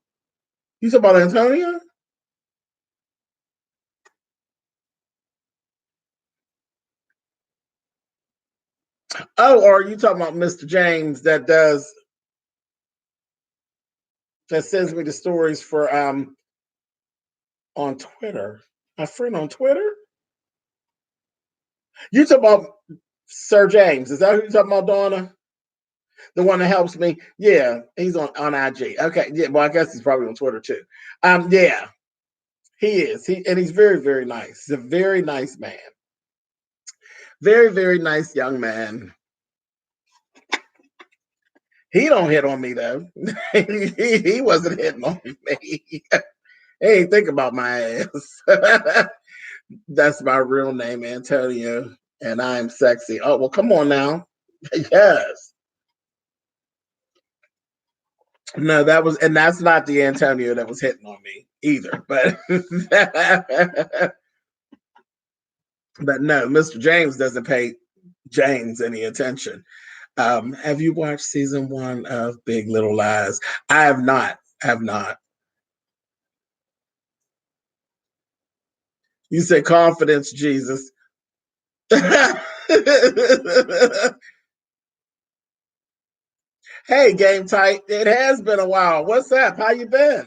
You talking about Antonia? Oh, or are you talking about Mr. James that sends me the stories for on Twitter? My friend on Twitter? You talking about Sir James? Is that who you talking about, Donna? The one that helps me? Yeah, he's on IG. Okay, yeah. Well, I guess he's probably on Twitter too. Yeah, he is. He's very very nice. He's a very nice man. Very very nice young man. He don't hit on me though. He wasn't hitting on me. Hey, think about my ass. That's my real name, Antonio, and I'm sexy. Oh well, come on now. Yes. No, and that's not the Antonio that was hitting on me either. But but no, Mr. James doesn't pay James any attention. Have you watched season 1 of Big Little Lies? I have not. Have not. You said confidence, Jesus. Hey, game tight. It has been a while. What's up? How you been?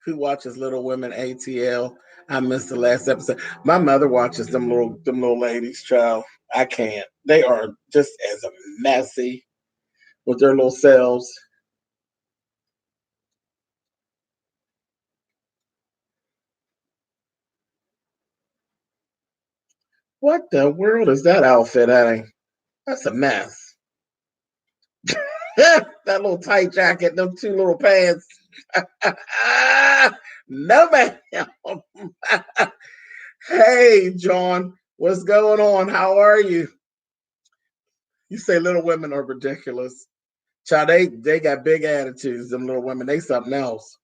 Who watches Little Women ATL? I missed the last episode. My mother watches them little ladies, child. I can't. They are just as messy with their little selves. What the world is that outfit, honey? That's a mess. That little tight jacket, them two little pants. No, ma'am. Hey, John, what's going on? How are you? You say little women are ridiculous. Child, they got big attitudes, them little women. They something else.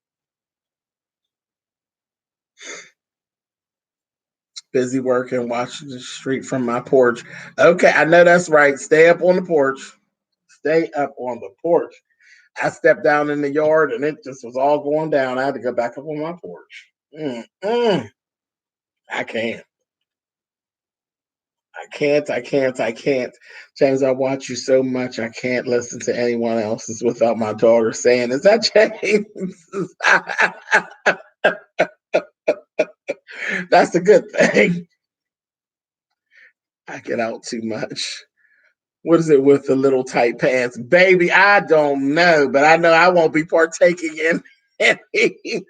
Busy working, watching the street from my porch. Okay, I know that's right. Stay up on the porch. Stay up on the porch. I stepped down in the yard and it just was all going down. I had to go back up on my porch. Mm-mm. I can't. I can't. James, I watch you so much. I can't listen to anyone else's without my daughter saying, "Is that James?" That's a good thing. I get out too much. What is it with the little tight pants? Baby, I don't know, but I know I won't be partaking in any.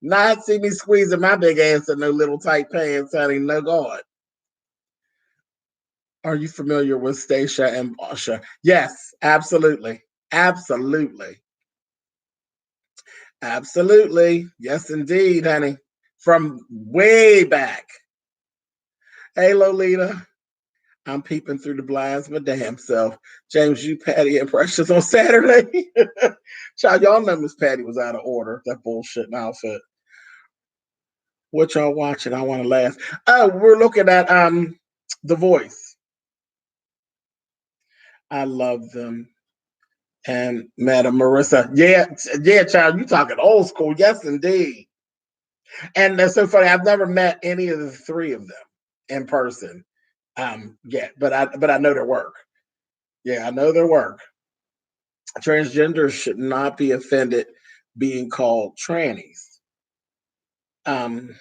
Not see me squeezing my big ass in no little tight pants, honey. No God. Are you familiar with Stacia and Basha? Yes, absolutely. Absolutely. Absolutely. Yes, indeed, honey. From way back. Hey, Lolita. I'm peeping through the blinds my damn self. James, you, Patty, and Precious on Saturday. Child, y'all know Miss Patty was out of order. That bullshit outfit. What y'all watching? I want to laugh. Oh, we're looking at The Voice. I love them. And Madam Marissa. Yeah, child, you talking old school. Yes, indeed. And that's so funny. I've never met any of the three of them in person. Yet, but I know their work. Yeah, I know their work. Transgenders should not be offended being called trannies. Um,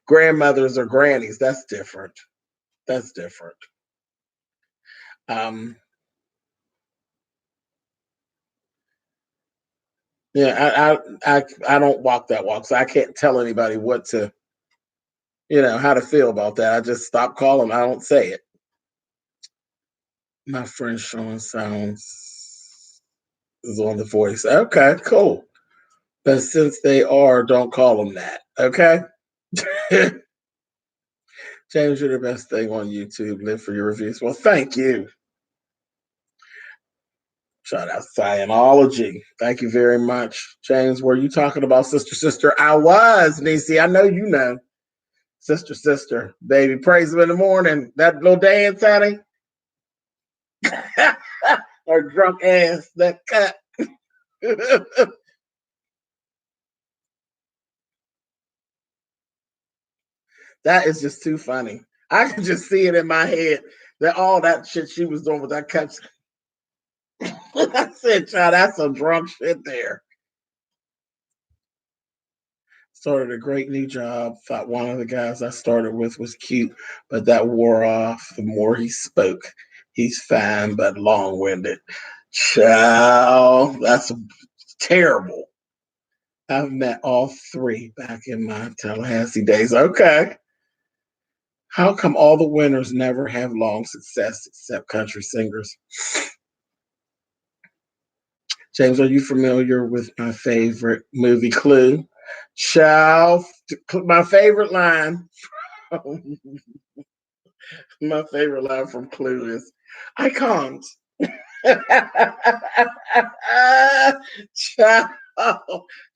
Grandmothers or grannies, that's different. That's different. Um, yeah, I don't walk that walk, so I can't tell anybody what to, how to feel about that. I just stop calling. I don't say it. My friend Sean Sounds is on The Voice. Okay, cool. But since they are, don't call them that. Okay. James, you're the best thing on YouTube. Live for your reviews. Well, thank you. Shout out Scientology. Thank you very much. James, were you talking about Sister Sister? I was, Nisi. I know you know. Sister Sister. Baby, praise him in the morning. That little dance, honey. Or drunk ass. That cut. That is just too funny. I can just see it in my head that all that shit she was doing with that cut. I said, child, that's some drunk shit there. Started a great new job. Thought one of the guys I started with was cute, but that wore off the more he spoke. He's fine, but long winded. Child, that's terrible. I've met all three back in my Tallahassee days. Okay. How come all the winners never have long success except country singers? James, are you familiar with my favorite movie, Clue? Child, my favorite line. My favorite line from Clue is, "I can't." Child,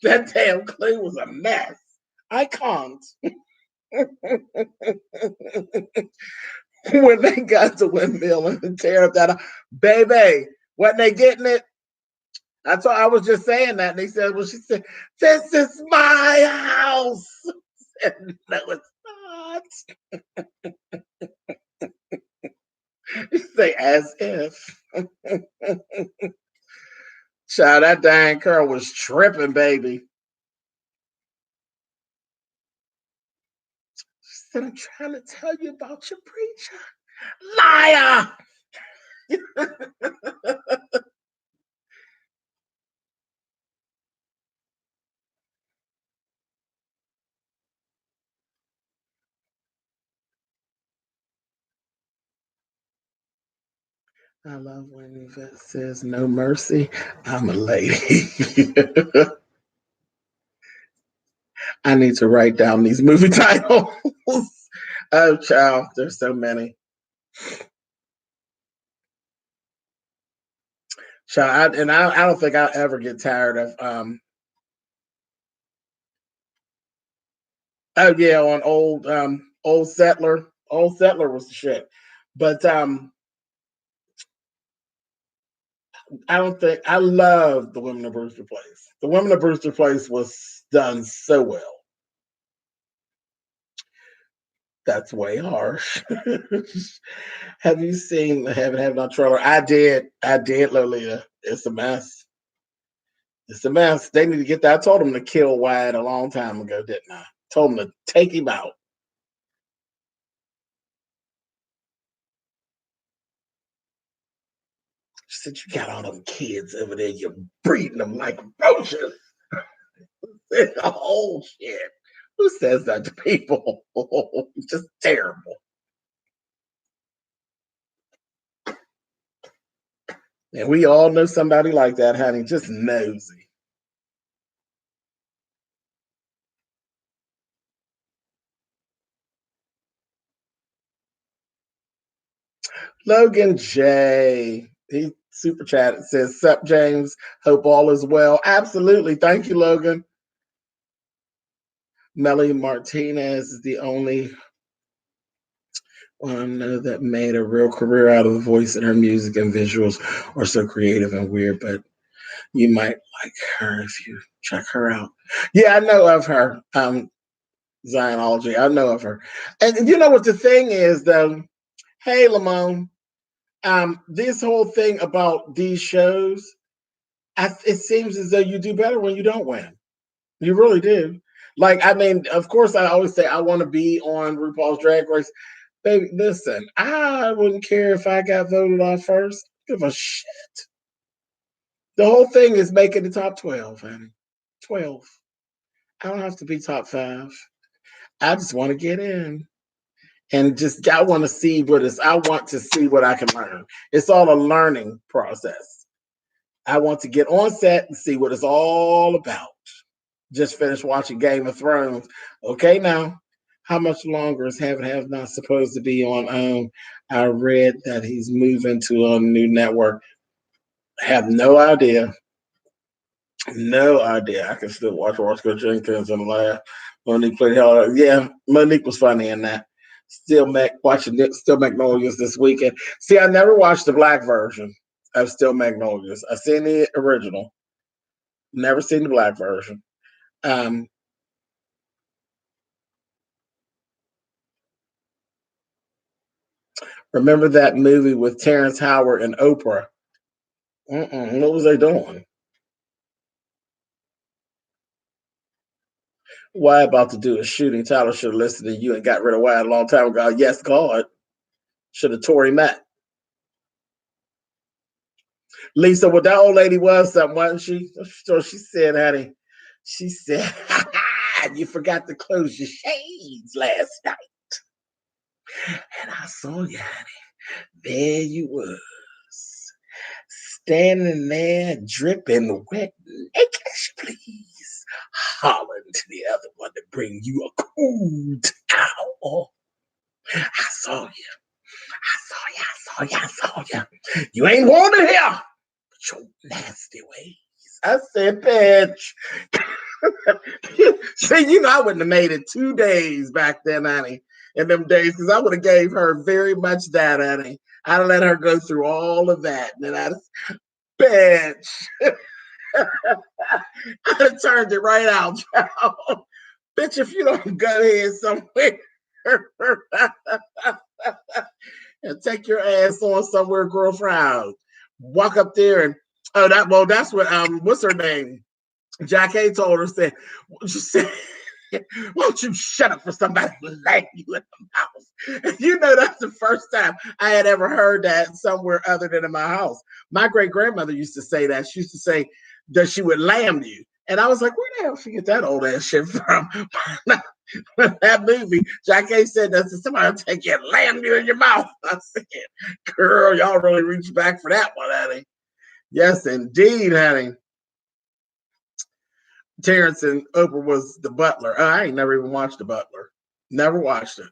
that damn Clue was a mess. I can't. When they got to Windmill and tear up that, baby, wasn't they getting it? I was just saying that. And they said, well, she said, "This is my house." I said, no, it's not. You say, as if. Child, that Diane Curl was tripping, baby. She said, "I'm trying to tell you about your preacher." Liar. I love when Yvette says no mercy. I'm a lady. I need to write down these movie titles. Oh, child, there's so many. Child, I don't think I'll ever get tired of oh yeah, on old settler. Old settler was the shit. But I don't think I love the Women of Brewster Place. The Women of Brewster Place was done so well. That's way harsh. Have you seen Have Not trailer? I did. I did, Lolita. It's a mess. It's a mess. They need to get that. I told them to kill Wyatt a long time ago, didn't I? Told them to take him out. She said, you got all them kids over there, you're breeding them like roaches. Oh shit. Who says that to people? Just terrible. And we all know somebody like that, honey, just nosy. Logan J. He super chat says, Sup, James. Hope all is well. Absolutely. Thank you, Logan. Melly Martinez is the only one I know that made a real career out of the voice, and her music and visuals are so creative and weird, but you might like her if you check her out. Yeah, I know of her. Zionology. I know of her. And you know what the thing is, though? Hey, Lamone. This whole thing about these shows, it seems as though you do better when you don't win. You really do. Like, I mean, of course, I always say I want to be on RuPaul's Drag Race. Baby, listen, I wouldn't care if I got voted off first. Give a shit. The whole thing is making the top 12, honey. 12. I don't have to be top 5. I just want to get in. And just I want to see I want to see what I can learn. It's all a learning process. I want to get on set and see what it's all about. Just finished watching Game of Thrones. Okay, now, how much longer is Have Not supposed to be on? I read that he's moving to a new network. Have no idea. No idea. I can still watch Roscoe Jenkins and laugh. Monique played hell out. Yeah, Monique was funny in that. Watching Still Magnolias this weekend. See, I never watched the black version of Still Magnolias. I've seen the original. Never seen the black version. Remember that movie with Terrence Howard and Oprah? What was they doing? Why about to do a shooting? Tyler should have listened to you and got rid of Wyatt a long time ago. Yes, God. Should have tore him out. Lisa, what that old lady was something, wasn't she? So she said, honey, she said, you forgot to close your shades last night. And I saw you, honey. There you was. Standing there, dripping wet naked, please. Hollering to the other one to bring you a cool towel. I saw you. I saw you. I saw you. You ain't wanted here. Your nasty ways. I said, bitch. See, I wouldn't have made it 2 days back then, honey, in them days, because I would have gave her very much that, honey. I'd have let her go through all of that. And then bitch. I'd have turned it right out, child. Bitch, if you don't go here somewhere and take your ass on somewhere, girlfriend, walk up there and that's what what's her name? Jackie told her, said, won't you shut up for somebody to land you in the house? And that's the first time I had ever heard that somewhere other than in my house. My great grandmother used to say that. She used to say that she would lamb you. And I was like, where the hell she get that old ass shit from? That movie, Jackie said that somebody will take you and land you in your mouth. I said, girl, y'all really reached back for that one, honey. Yes, indeed, honey. Terrence and Oprah was the butler. I ain't never even watched The Butler. Never watched it.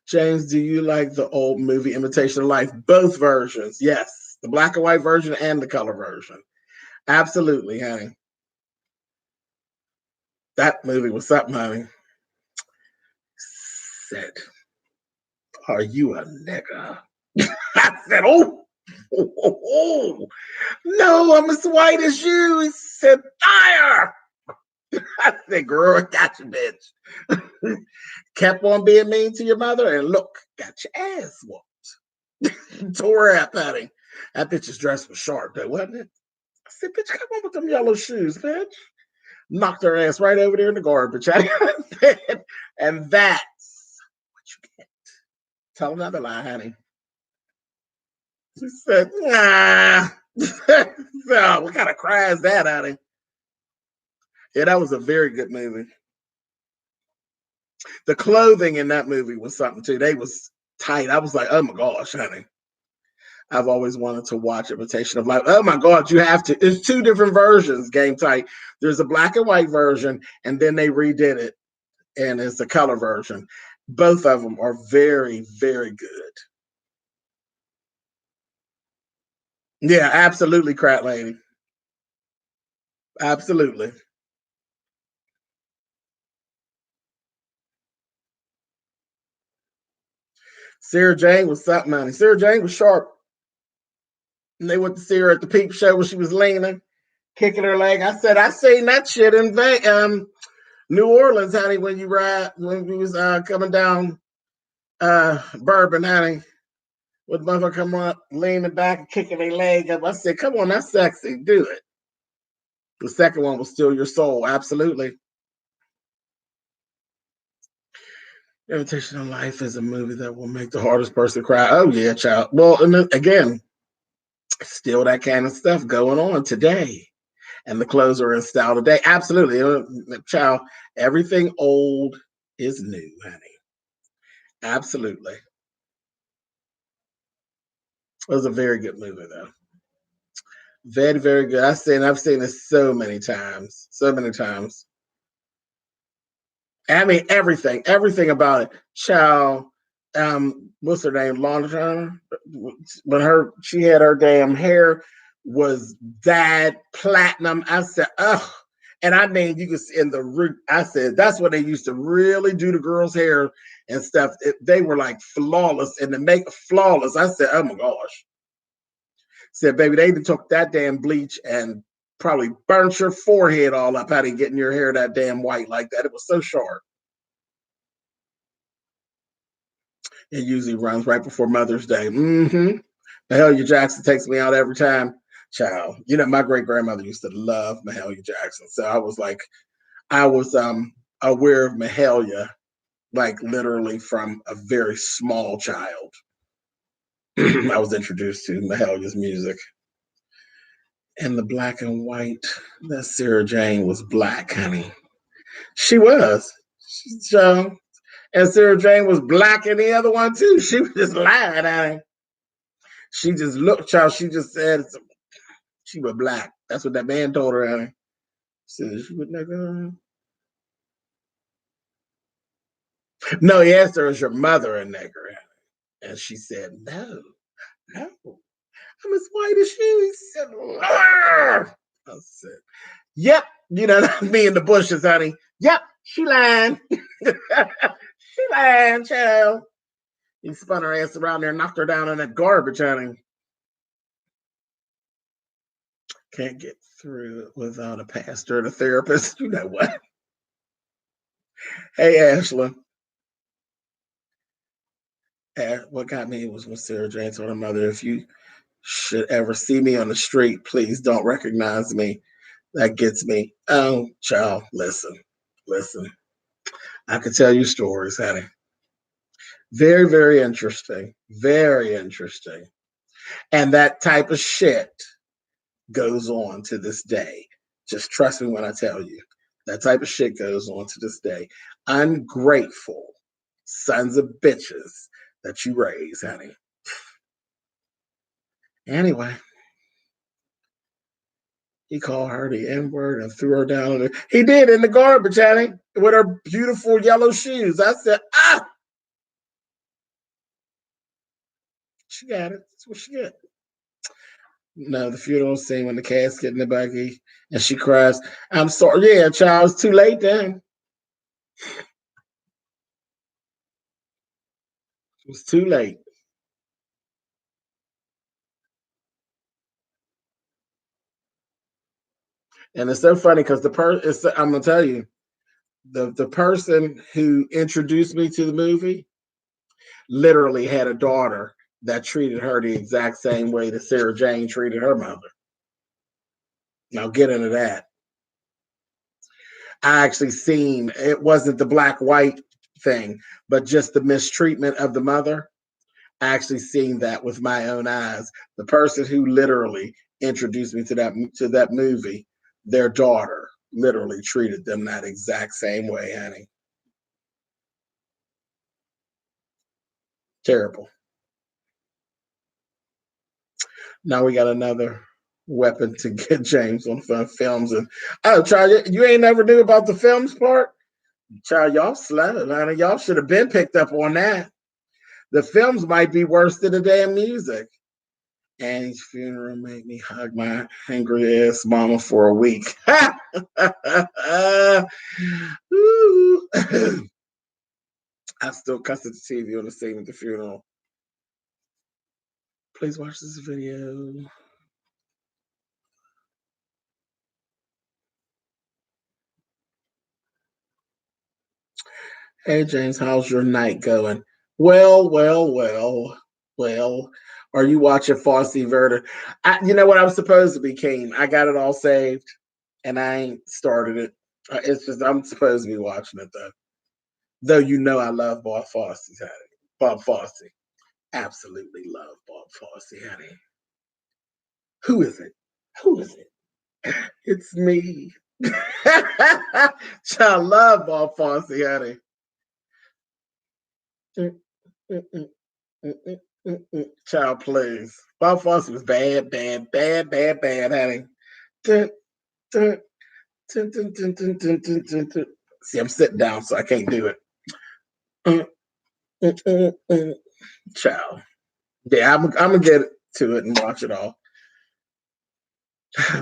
James, do you like the old movie Imitation of Life? Both versions, yes. The black and white version and the color version. Absolutely, honey. That movie was something, honey. Said, are you a nigga? I said, oh, no, I'm as white as you. He said, fire. I said, girl, got you, bitch. Kept on being mean to your mother, and look, got your ass whooped. Tore her up, honey. That bitch's dress was sharp, though, wasn't it? I said, bitch, come on with them yellow shoes, bitch. Knocked her ass right over there in the garbage. And that's what you get. Tell another lie, honey. She said, nah. No, what kind of cry is that, honey? Yeah, that was a very good movie. The clothing in that movie was something too. They was tight. I was like, oh my gosh, honey. I've always wanted to watch Imitation of Life. Oh my God, you have to. There's two different versions, Game Tight. There's a black and white version, and then they redid it, and it's the color version. Both of them are very, very good. Yeah, absolutely, Crat Lady. Absolutely. Sarah Jane was something, honey. Sarah Jane was sharp. And they went to see her at the peep show when she was leaning, kicking her leg. I said, I seen that shit in New Orleans, honey, when we was coming down Bourbon, honey. With mother come up, leaning back and kicking their leg up. I said, come on, that's sexy. Do it. The second one was Steal Your Soul. Absolutely. Imitation of Life is a movie that will make the hardest person cry. Oh, yeah, child. Well, and then, again, still that kind of stuff going on today. And the clothes are in style today. Absolutely. Child, everything old is new, honey. Absolutely. It was a very good movie, though. Very, very good. I've seen it so many times. So many times. I mean, everything about it. Child, what's her name? Lana Turner. When she had her damn hair was that platinum. I said, oh, and I mean, you could see in the root. I said that's what they used to really do to girls' hair and stuff. They were like flawless, and to make flawless, I said, oh my gosh. Said, baby, they even took that damn bleach and probably burnt your forehead all up out of getting your hair that damn white like that. It was so sharp. It usually runs right before Mother's Day. Mm-hmm. Mahalia Jackson takes me out every time. Child, you know, my great grandmother used to love Mahalia Jackson. So I was aware of Mahalia like literally from a very small child. I was introduced to Mahalia's music. And the black and white, that Sarah Jane was black, honey. She was. So, and Sarah Jane was black in the other one too. She was just lying, honey. She just looked, child. She just said she was black. That's what that man told her, honey. She said she would never. No, he asked her, is your mother a nigger? And she said, no, no. I'm as white as you. He said, Arr! I said, yep. You know, me in the bushes, honey. Yep, she lying. She lying, child. He spun her ass around there and knocked her down in that garbage, honey. Can't get through without a pastor and a therapist. You know what? Hey, Ashley. What got me was when Sarah Jane told her mother, if you should ever see me on the street, please don't recognize me. That gets me. Oh, child, listen. I could tell you stories, honey. Very, very interesting. Very interesting. And that type of shit goes on to this day. Just trust me when I tell you. That type of shit goes on to this day. Ungrateful sons of bitches that you raise, honey. Anyway, he called her the N-word and threw her down. He did in the garbage, honey, with her beautiful yellow shoes. I said, ah! She got it. That's what she got. No, the funeral scene when the casket in the buggy and she cries, I'm sorry. Yeah, child, it's too late then. It was too late. And it's so funny because I'm gonna tell you, the person who introduced me to the movie literally had a daughter that treated her the exact same way that Sarah Jane treated her mother. Now get into that. I actually seen it wasn't the black white thing, but just the mistreatment of the mother. I actually seen that with my own eyes. The person who literally introduced me to that movie, their daughter literally treated them that exact same way, honey. Terrible. Now we got another weapon to get James on films. And oh, child, you ain't never knew about the films part? Child, y'all slow, honey. Y'all should have been picked up on that. The films might be worse than the damn music. Annie's funeral made me hug my angry ass mama for a week. I still cuss at the TV on the scene at the funeral. Please watch this video. Hey, James, how's your night going? Well, well, well, well. Are you watching Fosse Verder? You know what? I was supposed to be keen. I got it all saved, and I ain't started it. It's just I'm supposed to be watching it though. Though you know I love Bob Fosse, honey. Bob Fosse. Absolutely love Bob Fosse, honey. Who is it? Who is it? It's me. I love Bob Fosse, honey. Child, please. Bob Fosse was bad, bad, bad, bad, bad, honey. Dun, dun, dun, dun, dun, dun, dun, dun, dun, dun. See, I'm sitting down, so I can't do it. Child. Yeah, I'm gonna get to it and watch it all.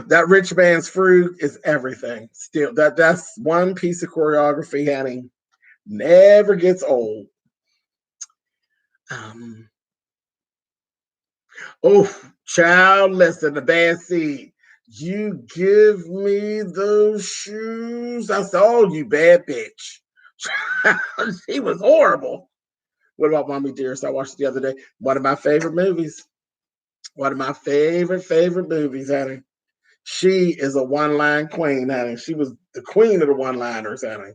That rich man's fruit is everything. Still, that's one piece of choreography, honey. Never gets old. Oh, child, listen, the bad seed. You give me those shoes. I said, oh, you bad bitch. She was horrible. What about Mommy Dearest? I watched it the other day. One of my favorite movies. One of my favorite movies, honey. She is a one-line queen, honey. She was the queen of the one-liners, honey.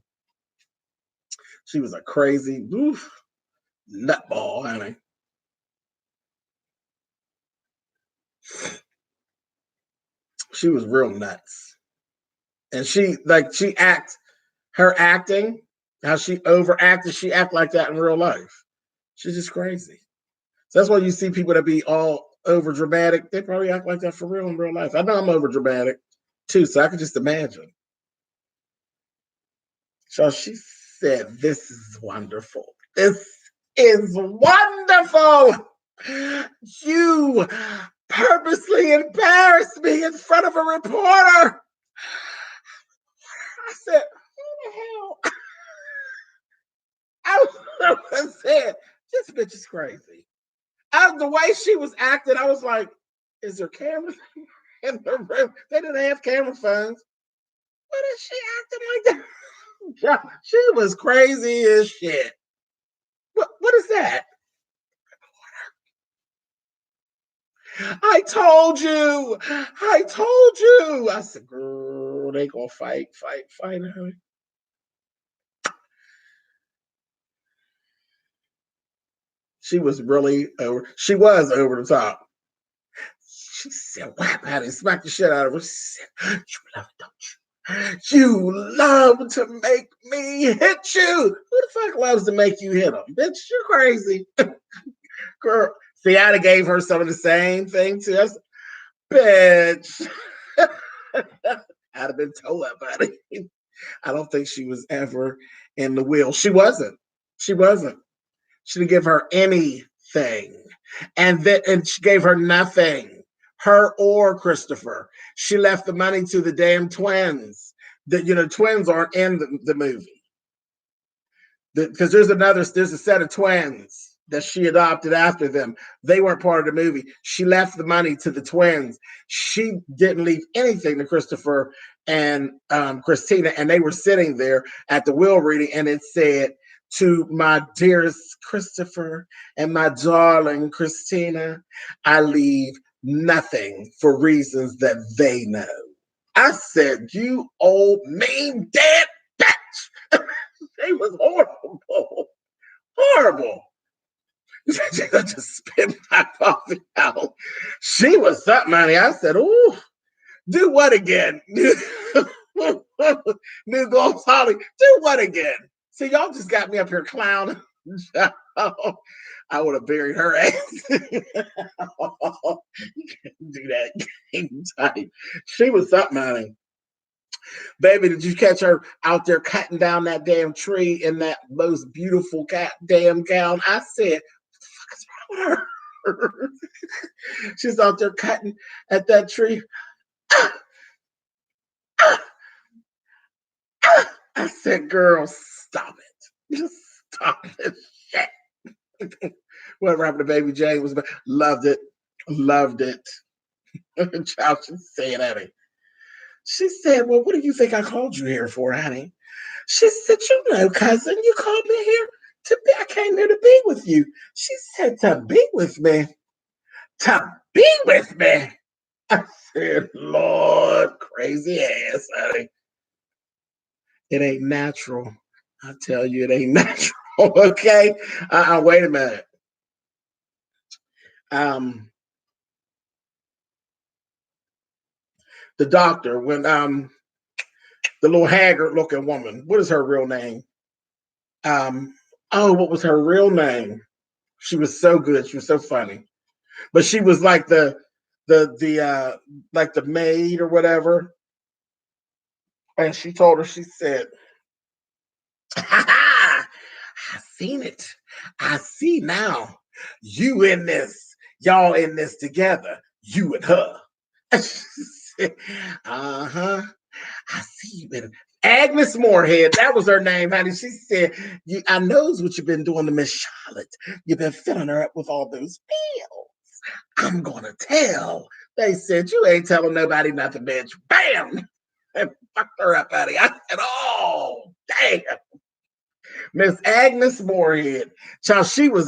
She was a crazy nutball, honey. She was real nuts. And her acting, how she overacted, she act like that in real life. She's just crazy. So that's why you see people that be all over dramatic, they probably act like that for real in real life. I know I'm over dramatic too, so I can just imagine. So she said, this is wonderful. This is wonderful. You purposely embarrassed me in front of a reporter. I said, who the hell? I said, this bitch is crazy. The way she was acting, I was like, is there cameras in the room? They didn't have camera phones. What is she acting like that? She was crazy as shit. What is that? I told you. I told you. I said, girl, they gonna fight. Honey. She was really over. She was over the top. She said, whap, honey, smack the shit out of her. She said, you love it, don't you? You love to make me hit you. Who the fuck loves to make you hit them? Bitch, you're crazy. Girl, see, I'd have gave her some of the same thing too. Bitch. I'd have been told about it. I don't think she was ever in the wheel. She wasn't. She wasn't. She didn't give her anything. And she gave her nothing. Her or Christopher. She left the money to the damn twins. Twins aren't in the movie. Because there's a set of twins that she adopted after them. They weren't part of the movie. She left the money to the twins. She didn't leave anything to Christopher and Christina, and they were sitting there at the will reading, and it said, to my dearest Christopher and my darling Christina, I leave nothing for reasons that they know. I said, you old mean dead bitch. She was horrible. Horrible. I just spit my coffee out. She was something, honey. I said, ooh, do what again? New Gold Holly, do what again? See, y'all just got me up here clowning. I would have buried her ass. You can't do that game type. She was something, honey. Baby, did you catch her out there cutting down that damn tree in that most beautiful damn gown? I said, what the fuck is wrong with her? She's out there cutting at that tree. I said, girl, stop it. Just stop this shit. Whatever happened to Baby Jane was loved it. Loved it. Child should say it, honey. She said, well, what do you think I called you here for, honey? She said, you know, cousin, you called me here I came here to be with you. She said, to be with me? To be with me? I said, Lord, crazy ass, honey. It ain't natural. I tell you, it ain't natural. Okay? Wait a minute. The doctor, when the little haggard looking woman, what is her real name? What was her real name? She was so good. She was so funny. But she was like the like the maid or whatever. And she told her, she said, I seen it. I see now. You in this, y'all in this together. You and her. Uh-huh. I see you in Agnes Moorehead. That was her name, honey. She said, I knows what you've been doing to Miss Charlotte. You've been filling her up with all those pills. I'm gonna tell. They said, you ain't telling nobody nothing, bitch. Bam! And fucked her up, honey. I said, oh, damn. Miss Agnes Moorehead. Child, she was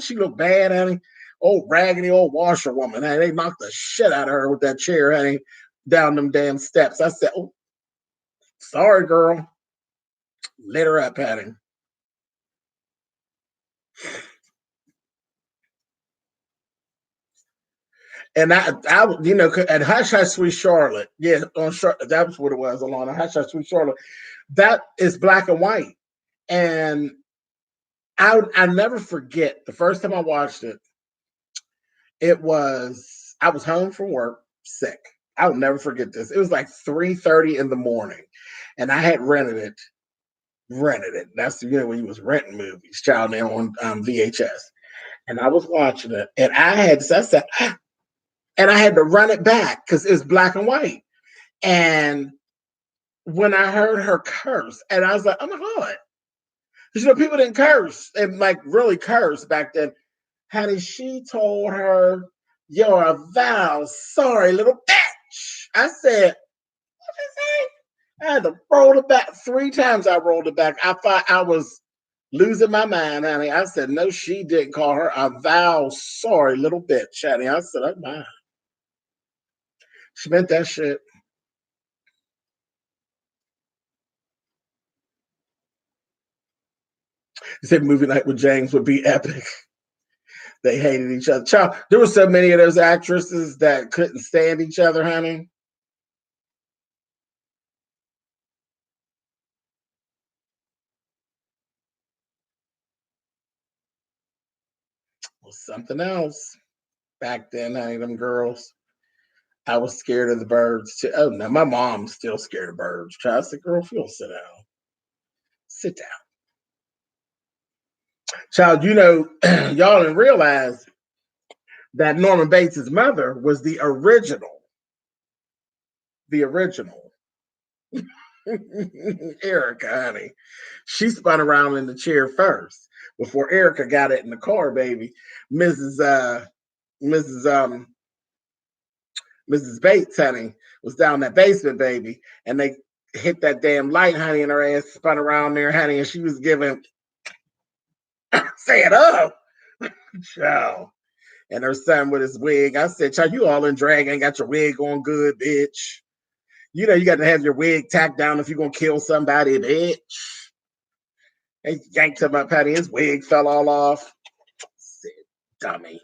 she look bad, honey. Old raggedy old washerwoman. Honey. They knocked the shit out of her with that chair, honey, down them damn steps. I said, oh, sorry, girl. Lit her up, honey. And I, at Hush Hush Sweet Charlotte, yeah, on Charlotte, that was what it was, Alana. Hush Hush Sweet Charlotte. That is black and white. And I never forget the first time I watched it. I was home from work, sick. I'll never forget this. It was like 3:30 in the morning, and I had rented it. That's when you was renting movies, child, there on VHS. And I was watching it, and I said, and I had to run it back because it's black and white. And when I heard her curse, and I was like, oh my God. Because people didn't curse and like really curse back then. Honey, she told her, you're a vile, sorry little bitch. I said, what did you say? I had to roll it back 3 times. I rolled it back. I thought I was losing my mind, honey. I said, no, she didn't call her a vile, sorry little bitch, honey. I said, oh my. She meant that shit. He said movie night with James would be epic. They hated each other. Child, there were so many of those actresses that couldn't stand each other, honey. Was something else back then, honey. Them girls. I was scared of the birds too. Oh no, my mom's still scared of birds. Child, I said, girl, if you'll sit down, sit down. Child, y'all didn't realize that Norman Bates' mother was the original Erica, honey. She spun around in the chair first before Erica got it in the car, baby. Mrs. Mrs. Mrs. Bates, honey, was down that basement, baby, and they hit that damn light, honey, and her ass spun around there, honey, and she was giving, say it up, child. And her son with his wig. I said, child, you all in drag, ain't got your wig on good, bitch. You got to have your wig tacked down if you're gonna kill somebody, bitch. They yanked him up, honey. His wig fell all off. I said, dummy.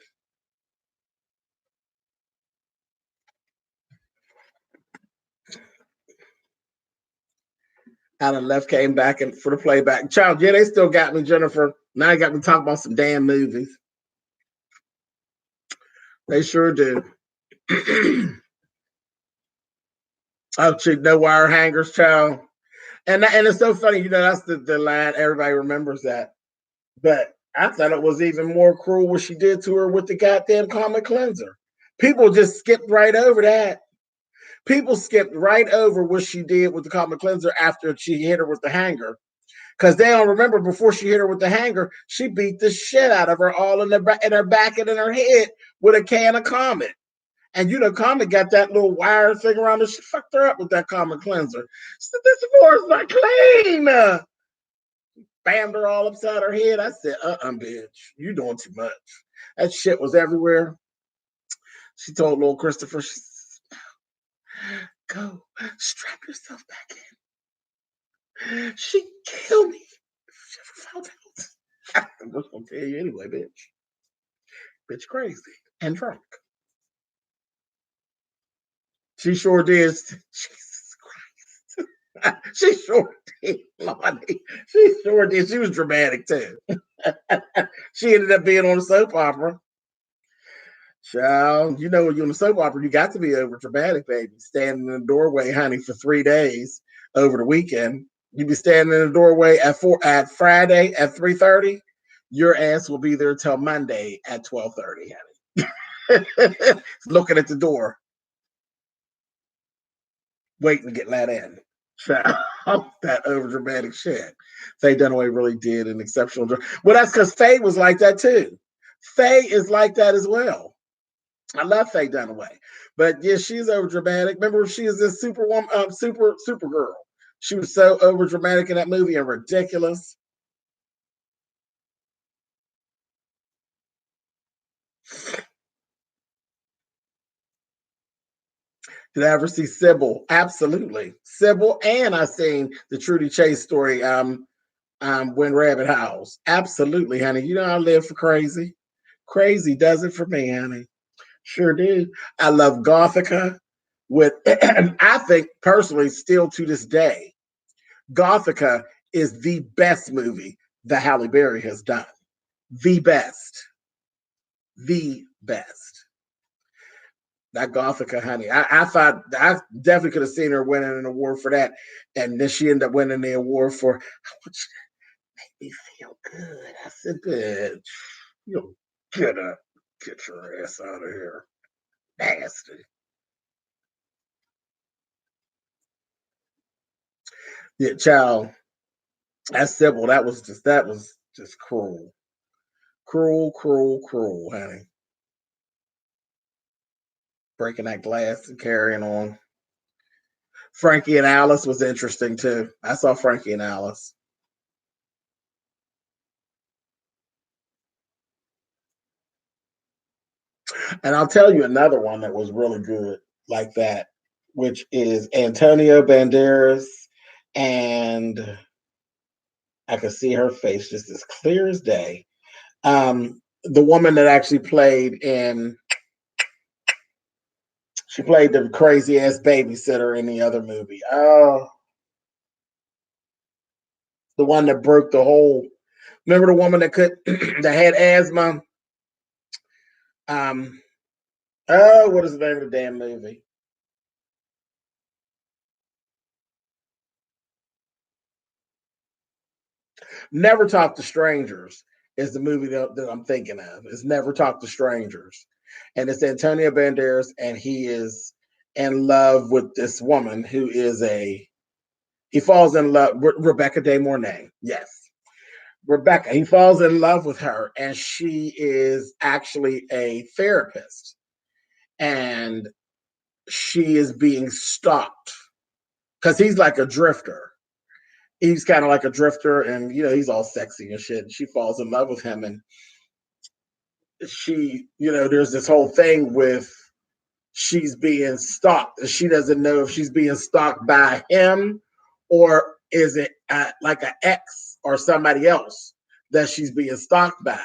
Alan left, came back and for the playback. Child, yeah, they still got me, Jennifer. Now they got me talking about some damn movies. They sure do. Oh, chick, no wire hangers, child. And it's so funny, that's the line. Everybody remembers that. But I thought it was even more cruel what she did to her with the goddamn comic cleanser. People just skipped right over that. People skipped right over what she did with the comic cleanser after she hit her with the hanger. Because they don't remember before she hit her with the hanger, she beat the shit out of her all in her back and in her head with a can of Comet. And Comet got that little wire thing around her. She fucked her up with that Comet cleanser. She said, this floor is not clean. Bammed her all upside her head. I said, bitch, you doing too much. That shit was everywhere. She told little Christopher, she said, go strap yourself back in. She killed me. She ever found out. I'm just gonna tell you anyway, bitch. Bitch crazy and drunk. She sure did. Jesus Christ. She sure did, Lonnie. She sure did. She was dramatic too. She ended up being on a soap opera. Child, when you're on a soap opera, you got to be over dramatic, baby. Standing in the doorway, honey, for 3 days over the weekend. You be standing in the doorway at Friday at 3:30. Your ass will be there till Monday at 12:30, honey. Looking at the door, waiting to get let in. Child, that over dramatic shit. Faye Dunaway really did an exceptional job. Well, that's because Faye was like that too. Faye is like that as well. I love Faye Dunaway, but yeah, she's over dramatic. Remember, she is this Superwoman, Supergirl. She was so over dramatic in that movie and ridiculous. Did I ever see Sybil? Absolutely, Sybil, and I seen the Trudy Chase story. When Rabbit Howls. Absolutely, honey. I live for crazy. Crazy does it for me, honey. Sure do. I love Gothica. I think personally, still to this day, Gothica is the best movie that Halle Berry has done. The best. The best. That Gothica, honey. I thought I definitely could have seen her winning an award for that. And then she ended up winning the award for I want you to make me feel good. I said, bitch, you get up, get your ass out of here. Nasty. Yeah, child. That's simple. That was just cruel. Cruel, cruel, cruel, honey. Breaking that glass and carrying on. Frankie and Alice was interesting too. I saw Frankie and Alice. And I'll tell you another one that was really good like that, which is Antonio Banderas, and I could see her face just as clear as day. the woman that actually she played the crazy ass babysitter in the other movie. Oh, the one that broke the whole. Remember the woman that could that had asthma? Um, oh, what is the name of the damn movie? Never Talk to Strangers is the movie that I'm thinking of. It's Never Talk to Strangers, and it's Antonio Banderas, and he is in love with this woman who is a. He falls in love with Rebecca De Mornay. Yes, Rebecca. He falls in love with her, and she is actually a therapist, and she is being stalked because he's like a drifter. He's kind of like a drifter, and he's all sexy and shit. And she falls in love with him, and there's this whole thing with she's being stalked. She doesn't know if she's being stalked by him or is it like an ex or somebody else that she's being stalked by.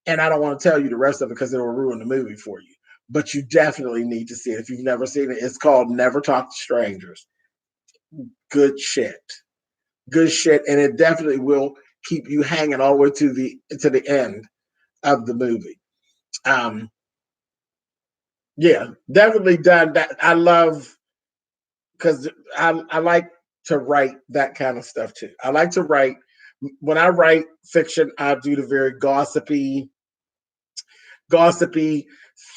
And I don't want to tell you the rest of it because it will ruin the movie for you. But you definitely need to see it if you've never seen it. It's called Never Talk to Strangers. Good shit. Good shit, and it definitely will keep you hanging all the way to the end of the movie. Yeah, definitely done that. I love because I like to write that kind of stuff too. I like to write when I write fiction. I do the very gossipy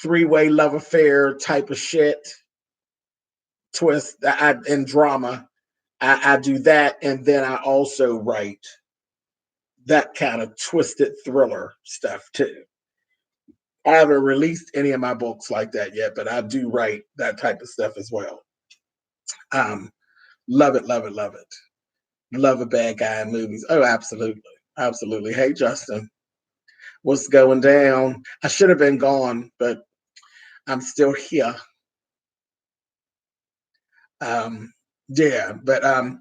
three-way love affair type of shit twist. And drama. I do that, and then I also write that kind of twisted thriller stuff too. I haven't released any of my books like that yet, but I do write that type of stuff as well. Um, love it, love it, love it. Love a bad guy in movies. Oh, absolutely. Absolutely. Hey, Justin, what's going down? I should have been gone, but I'm still here. Um, yeah, but and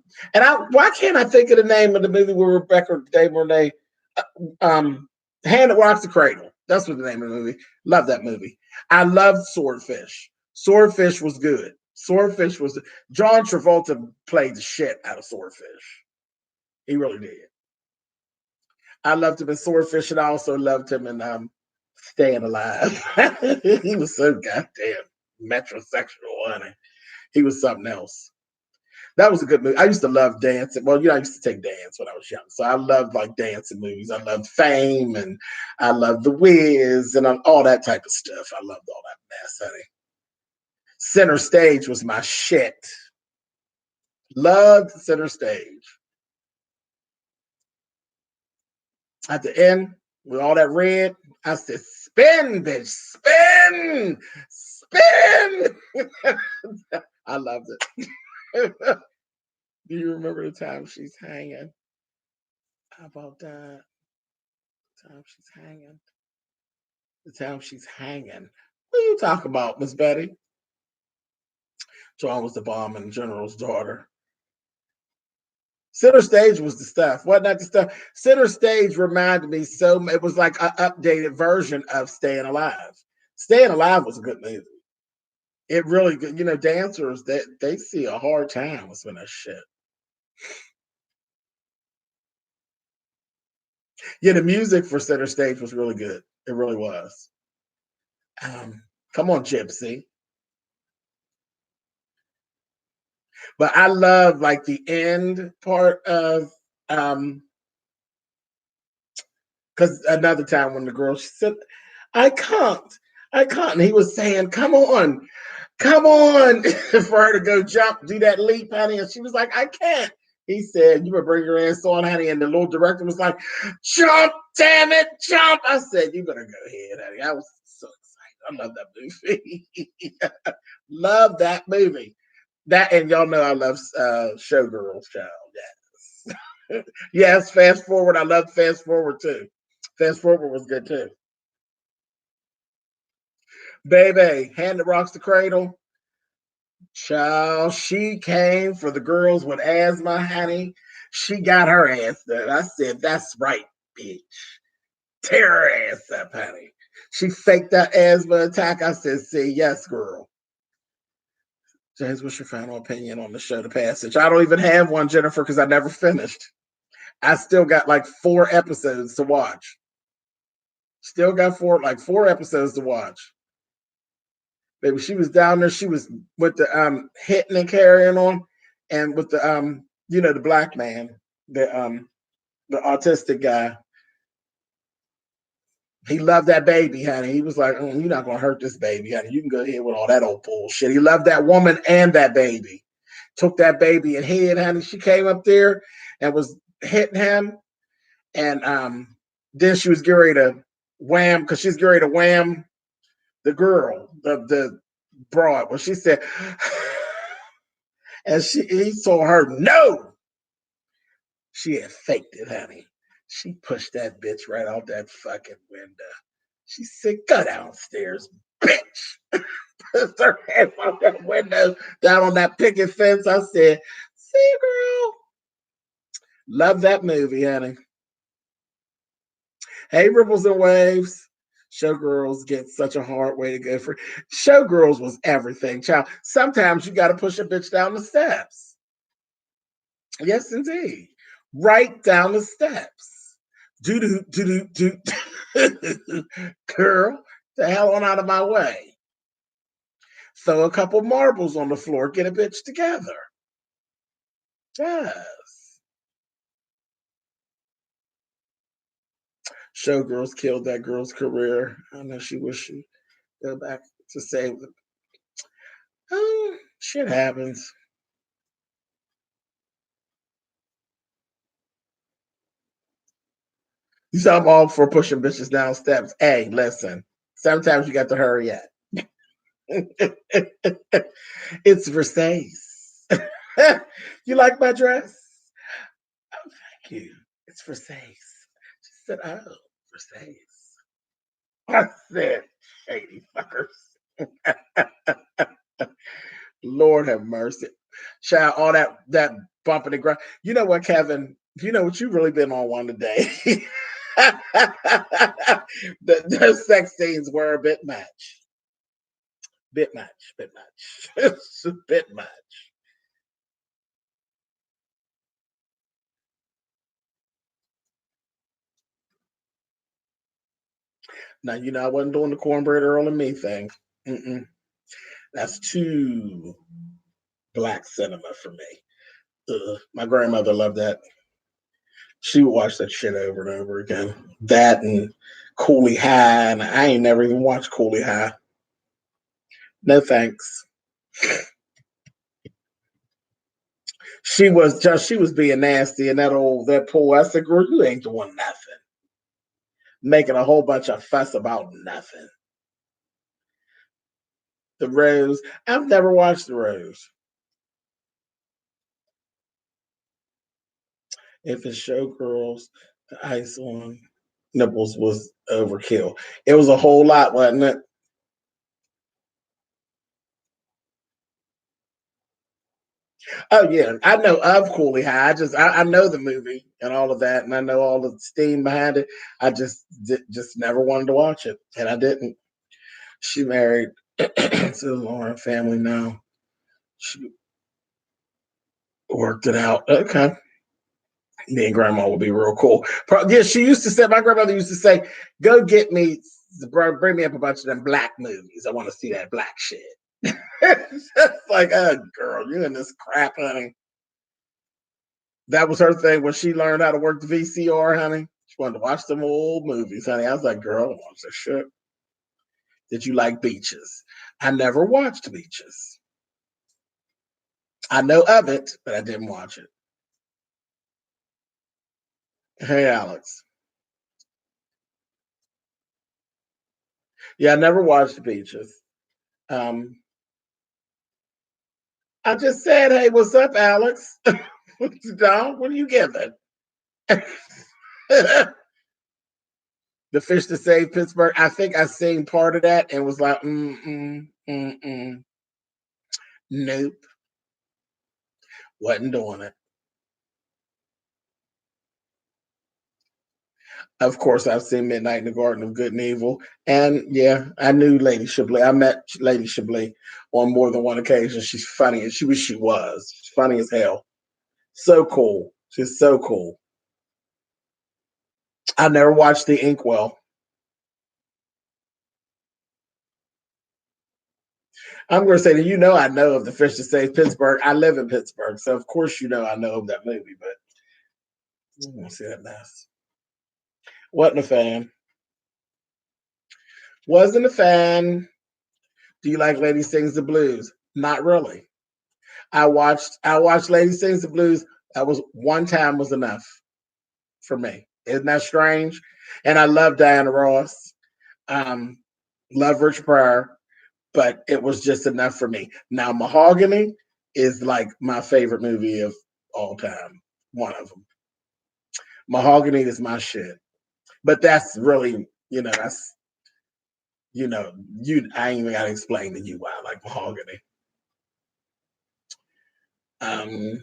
why can't I think of the name of the movie with Rebecca De Mornay? Um, Hand That Rocks the Cradle. That's what the name of the movie. Love that movie. I loved Swordfish. Swordfish was good. Swordfish was John Travolta played the shit out of Swordfish. He really did. I loved him in Swordfish, and I also loved him in Staying Alive. He was so goddamn metrosexual, honey. He was something else. That was a good movie. I used to love dancing. Well, I used to take dance when I was young, so I loved like dancing movies. I loved Fame, and I loved The Wiz, and all that type of stuff. I loved all that mess, honey. Center Stage was my shit. Loved Center Stage. At the end, with all that red, I said, "Spin, bitch, spin, spin." I loved it. Do you remember the time she's hanging? How about that? The time she's hanging. The time she's hanging. What are you talking about, Miss Betty? John was the bomb and the general's daughter. Center Stage was the stuff. Wasn't that the stuff? Center Stage reminded me so. It was like an updated version of Staying Alive. Staying Alive was a good movie. It really good. Dancers they see a hard time with some of that shit. Yeah, the music for Center Stage was really good. It really was. Um, Come on, Gypsy. But I love like the end part of um because another time when the girl she said, I can't, I can't. And he was saying, come on, for her to go jump, do that leap, honey. And she was like, I can't. He said, you better bring your ass on, honey. And the little director was like, jump, damn it, jump. I said, you better go ahead, honey. I was so excited. I love that movie. Love that movie. That and y'all know I love Showgirls, child. Yes. Yes, Fast Forward. I love Fast Forward too. Fast Forward was good too. Baby, Hand That Rocks the Cradle. Child, she came for the girls with asthma, honey. She got her ass done. I said, that's right, bitch. Tear her ass up, honey. She faked that asthma attack. I said, see, yes, girl. James, what's your final opinion on the show, The Passage? I don't even have one, Jennifer, because I never finished. I still got like 4 episodes to watch. Still got four episodes to watch. Baby, she was down there. She was with the hitting and carrying on, and with the the black man, the autistic guy. He loved that baby, honey. He was like, you're not gonna hurt this baby, honey. You can go ahead with all that old bullshit. He loved that woman and that baby. Took that baby and hid, honey. She came up there and was hitting him, and then she was getting ready to wham, because she's getting ready to wham the girl, the broad. Well, she said, and he told her no. She had faked it, honey. She pushed that bitch right out that fucking window. She said, go downstairs, bitch. Pushed her head out that window, down on that picket fence. I said, see, girl. Love that movie, honey. Hey, Ripples and Waves. Showgirls get such a hard way to go for. Showgirls was everything, child. Sometimes you got to push a bitch down the steps. Yes, indeed. Right down the steps. Do. Girl, the hell on out of my way. Throw a couple marbles on the floor. Get a bitch together. Yes. Showgirls killed that girl's career. I know she wished she'd go back to save them. Oh, shit happens. So I'm all for pushing bitches down steps. Hey, listen. Sometimes you got to hurry up. It's Versace. You like my dress? Oh, thank you. It's Versace. She said, oh, Versace. I said, shady fuckers. Lord have mercy. Child, all that bumping the ground. You know what, Kevin? You know what you really been on one today. Those sex scenes were a bit much. Bit much. It's a bit much. Now, I wasn't doing the cornbread Earl and me thing. Mm-mm. That's too black cinema for me. My grandmother loved that. She would watch that shit over and over again. That and Cooley High, and I ain't never even watched Cooley High. No thanks. She was being nasty, and that pool. I said, girl, you ain't doing nothing. Making a whole bunch of fuss about nothing. The Rose. I've never watched The Rose. If it's Showgirls, the ice on nipples was overkill. It was a whole lot, wasn't it? Oh yeah, I know of Cooley High. I know the movie and all of that, and I know all the steam behind it. I just never wanted to watch it, and I didn't. She married to the Lauren family now. She worked it out. Okay, me and Grandma would be real cool. Yeah, she used to say. My grandmother used to say, "Go get me, bring me up a bunch of them black movies. I want to see that black shit." It's just like, oh, girl, you in this crap, honey. That was her thing when she learned how to work the VCR, honey. She wanted to watch them old movies, honey. I was like, girl, I don't watch that shit. Did you like Beaches? I never watched Beaches. I know of it, but I didn't watch it. Hey, Alex. Yeah, I never watched Beaches. Um, I just said, hey, what's up, Alex? Don, what are you giving? The Fish to Save Pittsburgh. I think I seen part of that and was like, nope, wasn't doing it. Of course, I've seen Midnight in the Garden of Good and Evil. And yeah, I knew Lady Chablis. I met Lady Chablis on more than one occasion. She's funny, and she was. She's funny as hell. So cool. She's so cool. I never watched The Inkwell. I'm going to say that I know of The Fish That Saved Pittsburgh. I live in Pittsburgh, so of course I know of that movie, but I don't want to see that mess. Wasn't a fan. Wasn't a fan. Do you like Lady Sings the Blues? Not really. I watched Lady Sings the Blues. That was one time was enough for me. Isn't that strange? And I love Diana Ross. Um, love Rich Pryor, but it was just enough for me. Now Mahogany is like my favorite movie of all time. One of them. Mahogany is my shit. But that's really, that's I ain't even gotta explain to you why I like Mahogany. Um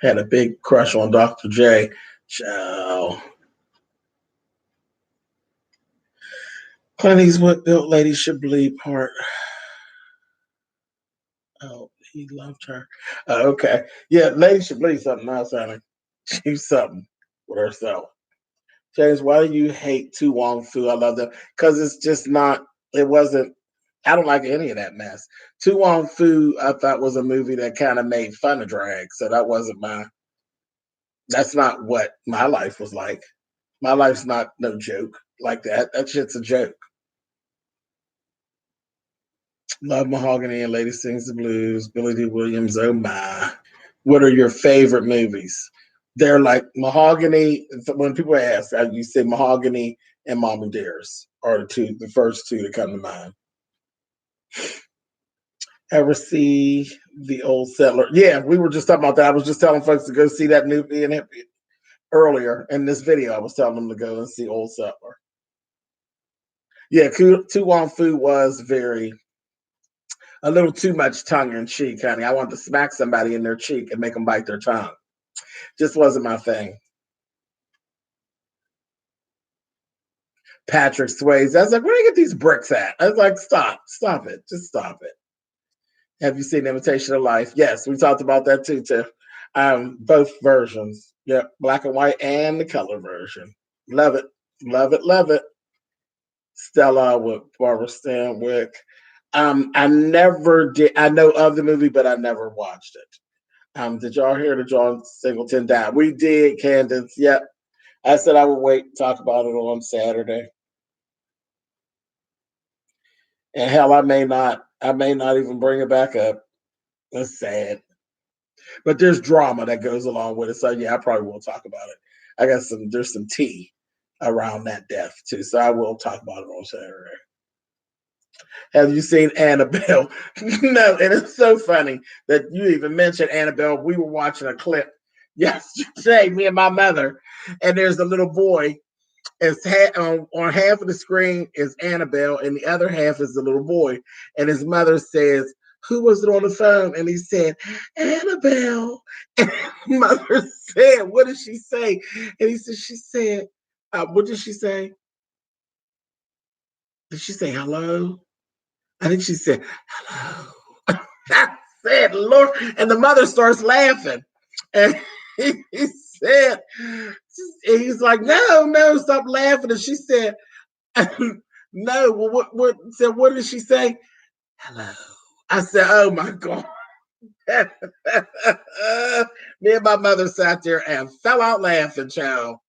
Had a big crush on Dr. J. Ciao. Clint Eastwood built Lady Chablis part. Oh, he loved her. Okay. Yeah, Lady Chablis something else, honey. She's something with herself. James, why do you hate Tu Wong Fu? I love them. Because it's just not, it wasn't, I don't like any of that mess. Tu Wong Fu, I thought was a movie that kind of made fun of drag. So that's not what my life was like. My life's not no joke like that. That shit's a joke. Love Mahogany and Lady Sings the Blues. Billy D. Williams. Oh my! What are your favorite movies? They're like Mahogany. When people ask, you say Mahogany and Mom and Dearest are the first two that come to mind. Ever see The Old Settler? Yeah, we were just talking about that. I was just telling folks to go see that new being earlier in this video. I was telling them to go and see Old Settler. Yeah, Tu Wong Fu was a little too much tongue in cheek, honey. I wanted to smack somebody in their cheek and make them bite their tongue. Just wasn't my thing. Patrick Swayze. I was like, where do you get these bricks at? I was like, stop it. Just stop it. Have you seen Imitation of Life? Yes, we talked about that too. Both versions. Yep, black and white and the color version. Love it. Love it. Love it. Stella with Barbara Stanwyck. I never did. I know of the movie, but I never watched it. Did y'all hear that John Singleton died? We did, Candace. Yep. I said I would wait and talk about it on Saturday. And hell, I may not. I may not even bring it back up. That's sad. But there's drama that goes along with it. So yeah, I probably will talk about it. There's some tea around that death too. So I will talk about it on Saturday. Have you seen Annabelle? No, and it's so funny that you even mentioned Annabelle. We were watching a clip yesterday, me and my mother, and there's a little boy. On half of the screen is Annabelle, and the other half is the little boy. And his mother says, "Who was it on the phone?" And he said, "Annabelle." And mother said, "What did she say?" And he said, "She said, what did she say? Did she say hello?" I think she said, "Hello." I said, "Lord," and the mother starts laughing. And he said, he's like, "No, no, stop laughing." And she said, "No, well, what did she say?" "Hello." I said, "Oh my God." Me and my mother sat there and fell out laughing, child.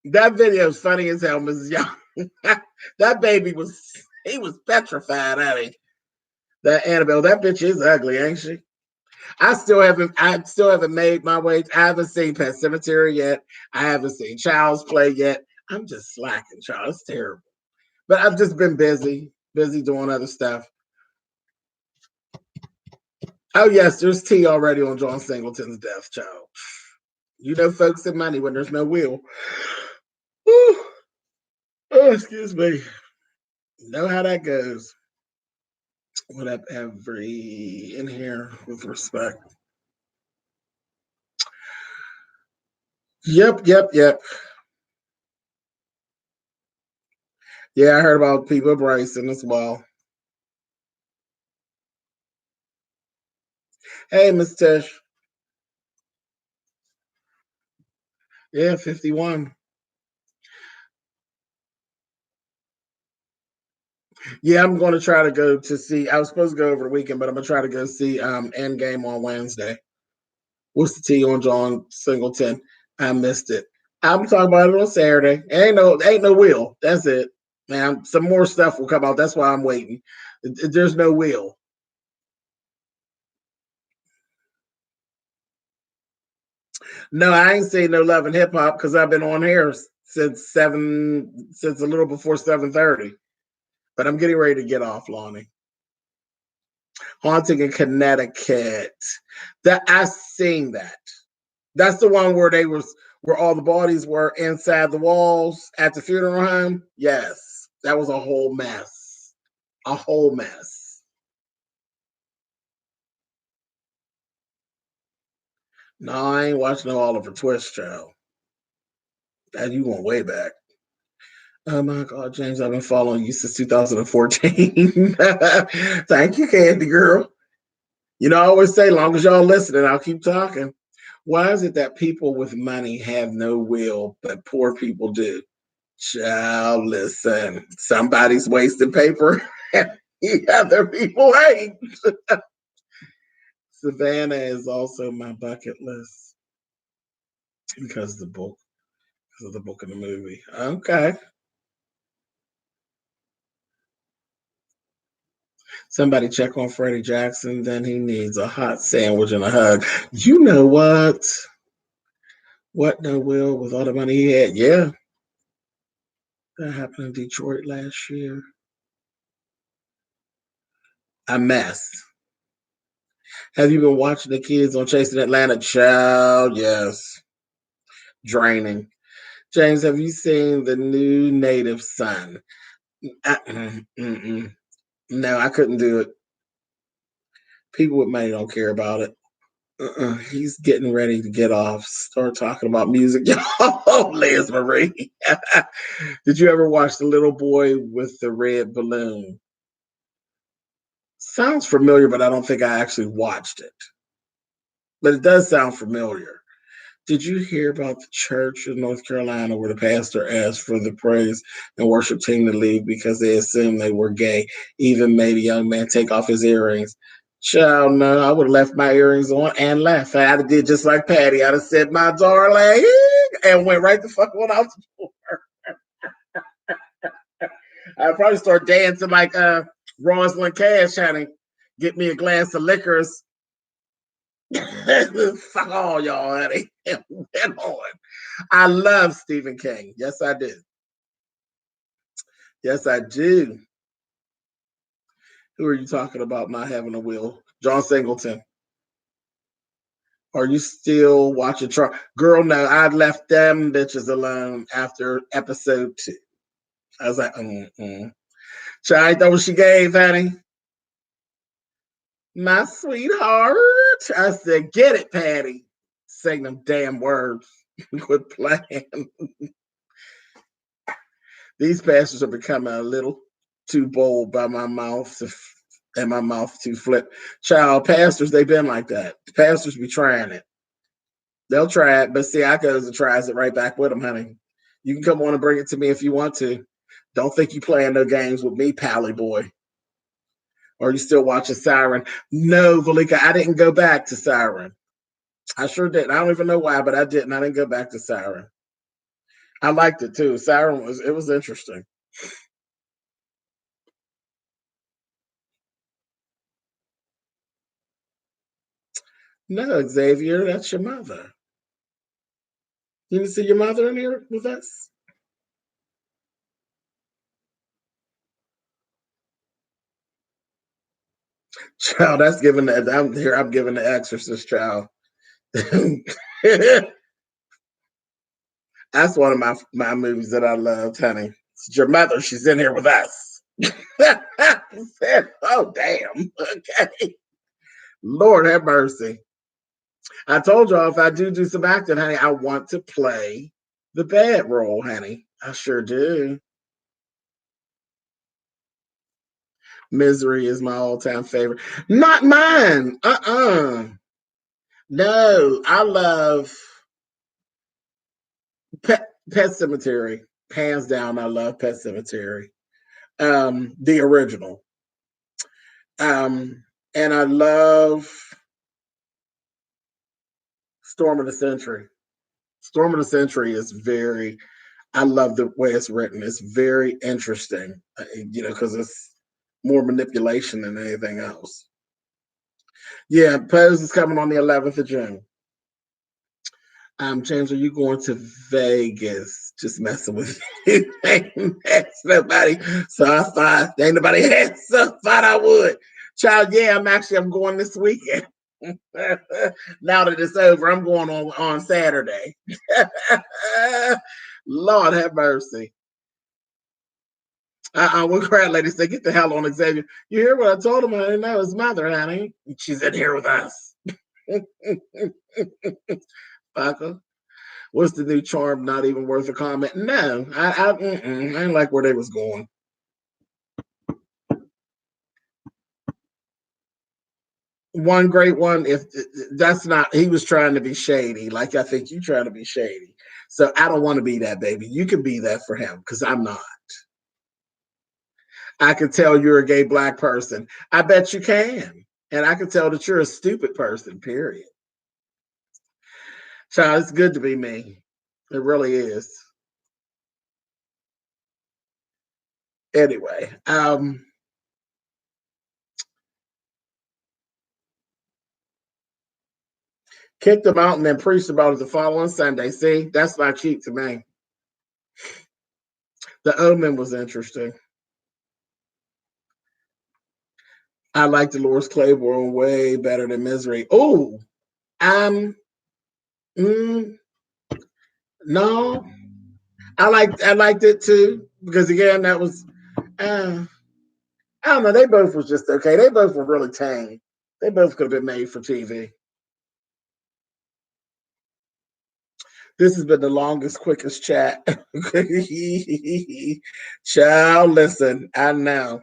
That video is funny as hell, Mrs. Young. That baby he was petrified, honey. That Annabelle, that bitch is ugly, ain't she? I still haven't made my way. I haven't seen Pet Cemetery yet. I haven't seen Child's Play yet. I'm just slacking, child. It's terrible. But I've just been busy doing other stuff. Oh yes, there's tea already on John Singleton's death, child. You know, folks and money when there's no will. Oh, excuse me. You know how that goes. whatever in here with respect. Yep. Yeah, I heard about people Bryson as well. Hey, Miss Tish. Yeah, 51. Yeah, I'm going to try to go to see. I was supposed to go over the weekend, but I'm going to try to go see Endgame on Wednesday. What's the T on John Singleton? I missed it. I'm talking about it on Saturday. Ain't no will. That's it. Man, some more stuff will come out. That's why I'm waiting. There's no will. No, I ain't seen no Love and Hip Hop because I've been on here since a little before 7:30. But I'm getting ready to get off, Lonnie. Haunting in Connecticut. That I seen that. That's the one where all the bodies were inside the walls at the funeral home. Yes, that was a whole mess. A whole mess. No, I ain't watching no Oliver Twist show. That you going way back. Oh my God, James, I've been following you since 2014. Thank you, Candy Girl. You know, I always say, long as y'all listening, I'll keep talking. Why is it that people with money have no will, but poor people do? Child, listen, somebody's wasting paper. Other people ain't. Savannah is also my bucket list because of the book, because of the book and the movie. Okay. Somebody check on Freddie Jackson, then he needs a hot sandwich and a hug. You know what? What no will with all the money he had? Yeah, that happened in Detroit last year. A mess. Have you been watching the kids on Chasing Atlanta? Child, yes. Draining. James, have you seen the new Native Son? Mm-mm. No, I couldn't do it. People with money don't care about it. He's getting ready to get off. Start talking about music. Oh, Liz Marie. Did you ever watch The Little Boy with the Red Balloon? Sounds familiar, but I don't think I actually watched it. But it does sound familiar. Did you hear about the church in North Carolina where the pastor asked for the praise and worship team to leave because they assumed they were gay, even made a young man take off his earrings? Child, no, I would have left my earrings on and left. I'd have did just like Patty. I'd have said, my darling, and went right the fuck on out the door. I'd probably start dancing like Rosalind Cash trying to get me a glass of liquors. Fuck all y'all, honey. And went on. I love Stephen King. Yes, I do. Yes, I do. Who are you talking about not having a will? John Singleton. Are you still watching Girl, no, I left them bitches alone after episode 2. I was like, Try thought what she gave, honey. My sweetheart. I said, get it, Patty. Saying them damn words. Quit playing. These pastors are becoming a little too bold by my mouth and my mouth too flip. Child, pastors, they've been like that. Pastors be trying it. They'll try it, but see, I goes and tries it right back with them, honey. You can come on and bring it to me if you want to. Don't think you playing no games with me, pally boy. Or you still watching Siren? No, Valika, I didn't go back to Siren. I sure didn't. I don't even know why, but I didn't. I didn't go back to Siren. I liked it too. Siren was interesting. No, Xavier, that's your mother. You didn't see your mother in here with us? Child, that's giving the I'm here. I'm giving the Exorcist, child. That's one of my movies that I loved, honey. It's your mother. She's in here with us. Said, oh damn. Okay. Lord have mercy. I told y'all if I do some acting, honey, I want to play the bad role, honey. I sure do. Misery is my all-time favorite. Not mine. No, I love Pet Cemetery. Hands down, I love Pet Cemetery. The original. And I love Storm of the Century. Storm of the Century is very, I love the way it's written. It's very interesting, because it's more manipulation than anything else. Yeah, Pose is coming on the 11th of June. James, are you going to Vegas? Just messing with you. Ain't asked nobody. So I thought ain't nobody asked, so I thought I would. Child, yeah, I'm going this weekend. Now that it's over, I'm going on Saturday. Lord have mercy. What crowd lady said, get the hell on, Xavier. You hear what I told him? I didn't know his mother, honey. She's in here with us. Fucker. What's the new charm? Not even worth a comment. No, I didn't like where they was going. One great one. If that's not, he was trying to be shady. Like I think you trying to be shady. So I don't want to be that, baby. You can be that for him because I'm not. I can tell you're a gay black person. I bet you can. And I can tell that you're a stupid person, period. Child, it's good to be me. It really is. Anyway, kicked them out and then preached about it the following Sunday. See, that's not cheap to me. The Omen was interesting. I like Dolores Claiborne way better than Misery. Oh, um, mm, no, I liked it too because again that was I don't know. They both was just okay. They both were really tame. They both could have been made for TV. This has been the longest, quickest chat. Child, listen, I know.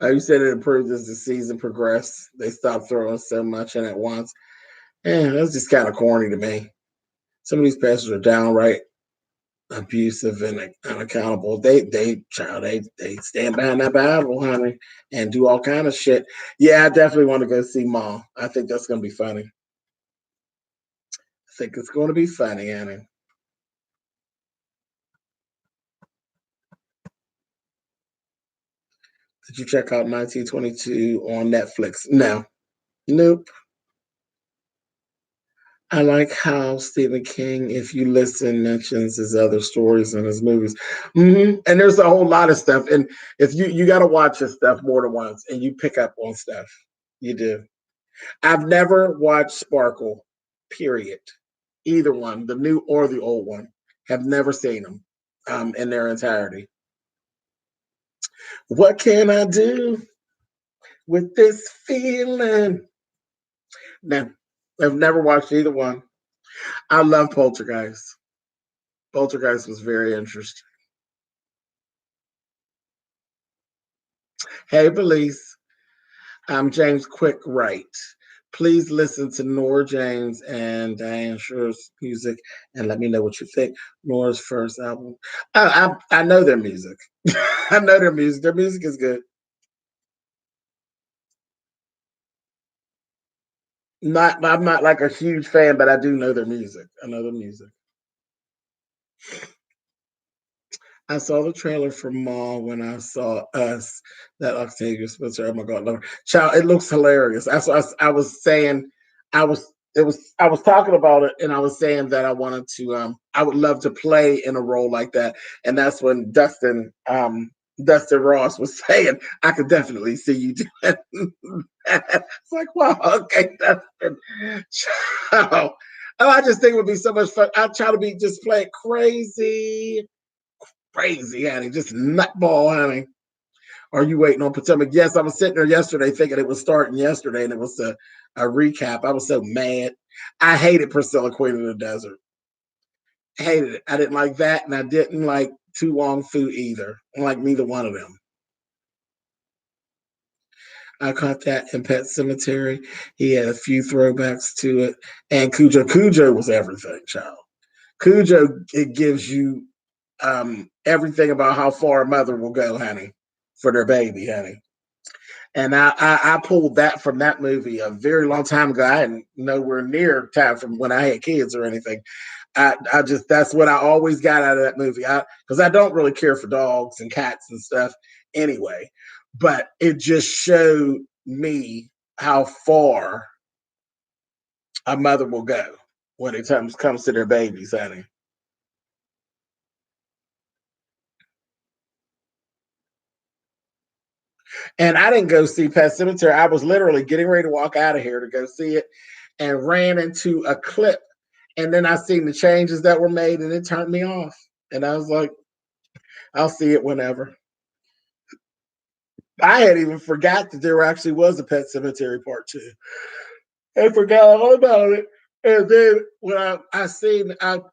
You said it improved as the season progressed. They stopped throwing so much in at once. That's just kind of corny to me. Some of these pastors are downright abusive and unaccountable. They stand behind that Bible, honey, and do all kind of shit. Yeah, I definitely want to go see Ma. I think that's gonna be funny. I think it's gonna be funny, honey. Did you check out 1922 on Netflix? No. Nope. I like how Stephen King, if you listen, mentions his other stories and his movies. And there's a whole lot of stuff. And if you got to watch his stuff more than once and you pick up on stuff. You do. I've never watched Sparkle, period. Either one, the new or the old one. Have never seen them in their entirety. What can I do with this feeling? No, I've never watched either one. I love Poltergeist. Poltergeist was very interesting. Hey, police. I'm James Quick Wright. Please listen to Nora James and Diane Schure's music and let me know what you think. Nora's first album. I know their music. I know their music. Their music is good. I'm not like a huge fan, but I do know their music. I know their music. I saw the trailer for Mall when I saw Us, that Octavia Spencer. Oh my God, love her. Child, it looks hilarious. I was saying, I was talking about it, and I was saying that I wanted to, I would love to play in a role like that. And that's when Dustin Dustin Ross was saying, I could definitely see you doing that. It's like, wow, okay, Dustin. So, oh, I just think it would be so much fun. I try to be just playing crazy, crazy, honey, just nutball, honey. Are you waiting on Potomac? Yes, I was sitting there yesterday thinking it was starting yesterday and it was a recap. I was so mad. I hated Priscilla, Queen of the Desert. Hated it. I didn't like that, and I didn't like Tu Wong Fu either. I like neither one of them. I caught that in Pet Cemetery. He had a few throwbacks to it. And Cujo. Cujo was everything, child. Cujo, it gives you everything about how far a mother will go, honey, for their baby, honey. And I pulled that from that movie a very long time ago. I hadn't nowhere near time from when I had kids or anything. I just that's what I always got out of that movie. Because I don't really care for dogs and cats and stuff anyway. But it just showed me how far a mother will go when it comes to their babies, honey. And I didn't go see Pet Cemetery. I was literally getting ready to walk out of here to go see it and ran into a clip. And then I seen the changes that were made and it turned me off. And I was like, I'll see it whenever. I had even forgot that there actually was a Pet Cemetery Part 2. I forgot all about it. And then when I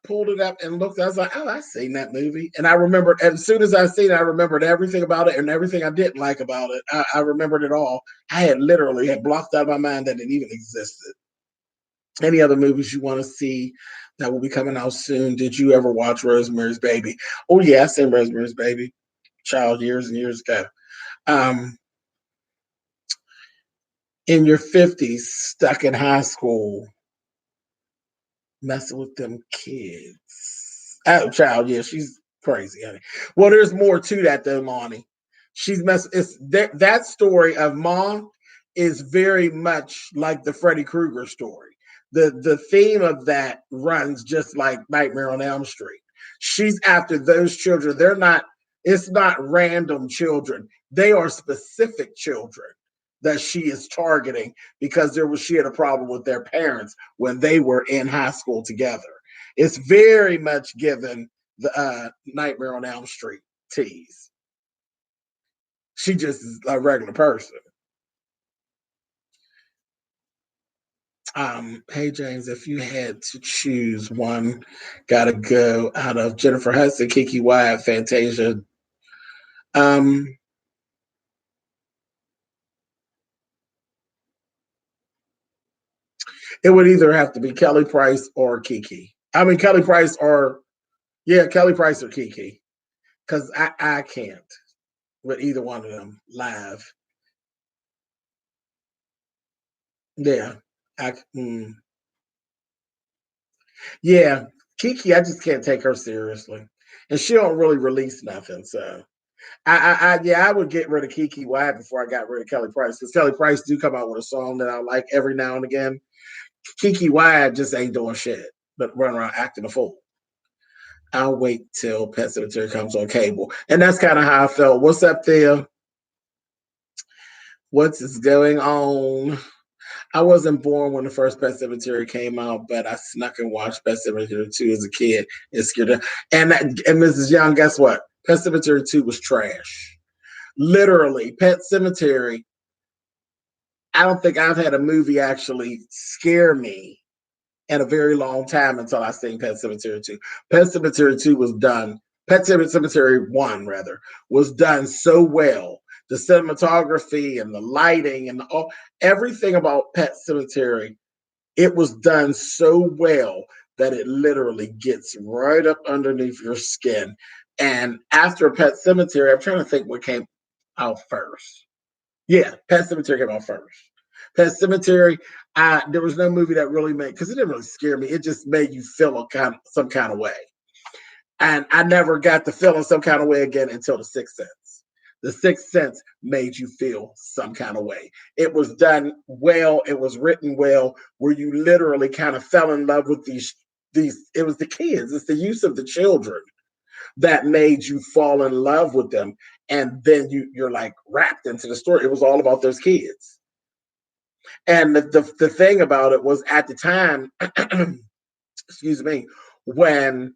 pulled it up and looked, I was like, oh, I seen that movie. And I remembered, as soon as I seen it, I remembered everything about it and everything I didn't like about it. I remembered it all. I had literally had blocked out of my mind that it even existed. Any other movies you want to see that will be coming out soon? Did you ever watch Rosemary's Baby? Oh, yeah, I seen Rosemary's Baby, child, years and years ago. Um, in your 50s, stuck in high school, messing with them kids. Oh, child, yeah, she's crazy, honey. Well, there's more to that though, Monty. She's mess. It's that story of Mom is very much like the Freddy Krueger story. The theme of that runs just like Nightmare on Elm Street. She's after those children. They're not. It's not random children. They are specific children that she is targeting because she had a problem with their parents when they were in high school together. It's very much given the Nightmare on Elm Street tease. She just is a regular person. Hey James, if you had to choose one, gotta go out of Jennifer Hudson, Kiki Wyatt, Fantasia. Um, it would either have to be Kelly Price or Kiki. I mean Kelly Price or yeah, Kelly Price or Kiki. Because I can't with either one of them live. Yeah. I, mm, yeah. Kiki, I just can't take her seriously. And she don't really release nothing. So yeah, I would get rid of Kiki Wyatt before I got rid of Kelly Price. Because Kelly Price do come out with a song that I like every now and again. Kiki Wyatt just ain't doing shit, but run around acting a fool. I'll wait till Pet Cemetery comes on cable. And that's kind of how I felt. What's up there? What's going on? I wasn't born when the first Pet Cemetery came out, but I snuck and watched Pet Cemetery 2 as a kid. It scared her. And Mrs. Young, guess what? Pet Cemetery 2 was trash. Literally, Pet Cemetery. I don't think I've had a movie actually scare me in a very long time until I seen Pet Cemetery 2. Pet Cemetery 2 was done. Pet Cemetery 1, rather, was done so well. The cinematography and the lighting and everything about Pet Cemetery, it was done so well that it literally gets right up underneath your skin. And after Pet Cemetery, I'm trying to think what came out first. Yeah, Pet Cemetery came out first. Pet Cemetery, there was no movie that really made because it didn't really scare me. It just made you feel some kind of way. And I never got to feeling some kind of way again until The Sixth Sense. The Sixth Sense made you feel some kind of way. It was done well. It was written well, where you literally kind of fell in love with these. It was the kids. It's the use of the children that made you fall in love with them. and then you're like wrapped into the story. It was all about those kids. And the thing about it was at the time, excuse me, when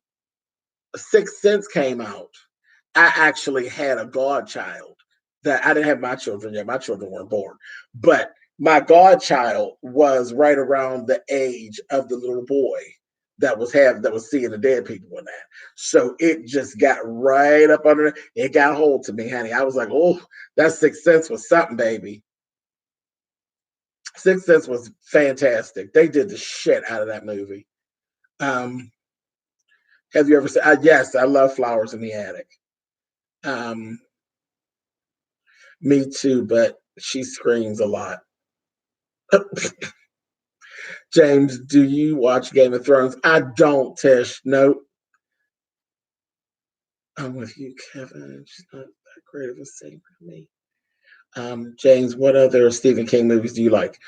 Sixth Sense came out, I actually had a godchild that I didn't have my children yet. My children weren't born, but my godchild was right around the age of the little boy that was seeing the dead people in that. So it just got right up under it. It got hold to me, honey. I was like, oh, that Sixth Sense was something, baby. Sixth Sense was fantastic. They did the shit out of that movie. Um, have you ever seen? Yes, I love Flowers in the Attic. Um, Me too, but she screams a lot. James, do you watch Game of Thrones? I don't, Tish. No. I'm with you, Kevin. She's not that great of a singer for me. James, what other Stephen King movies do you like?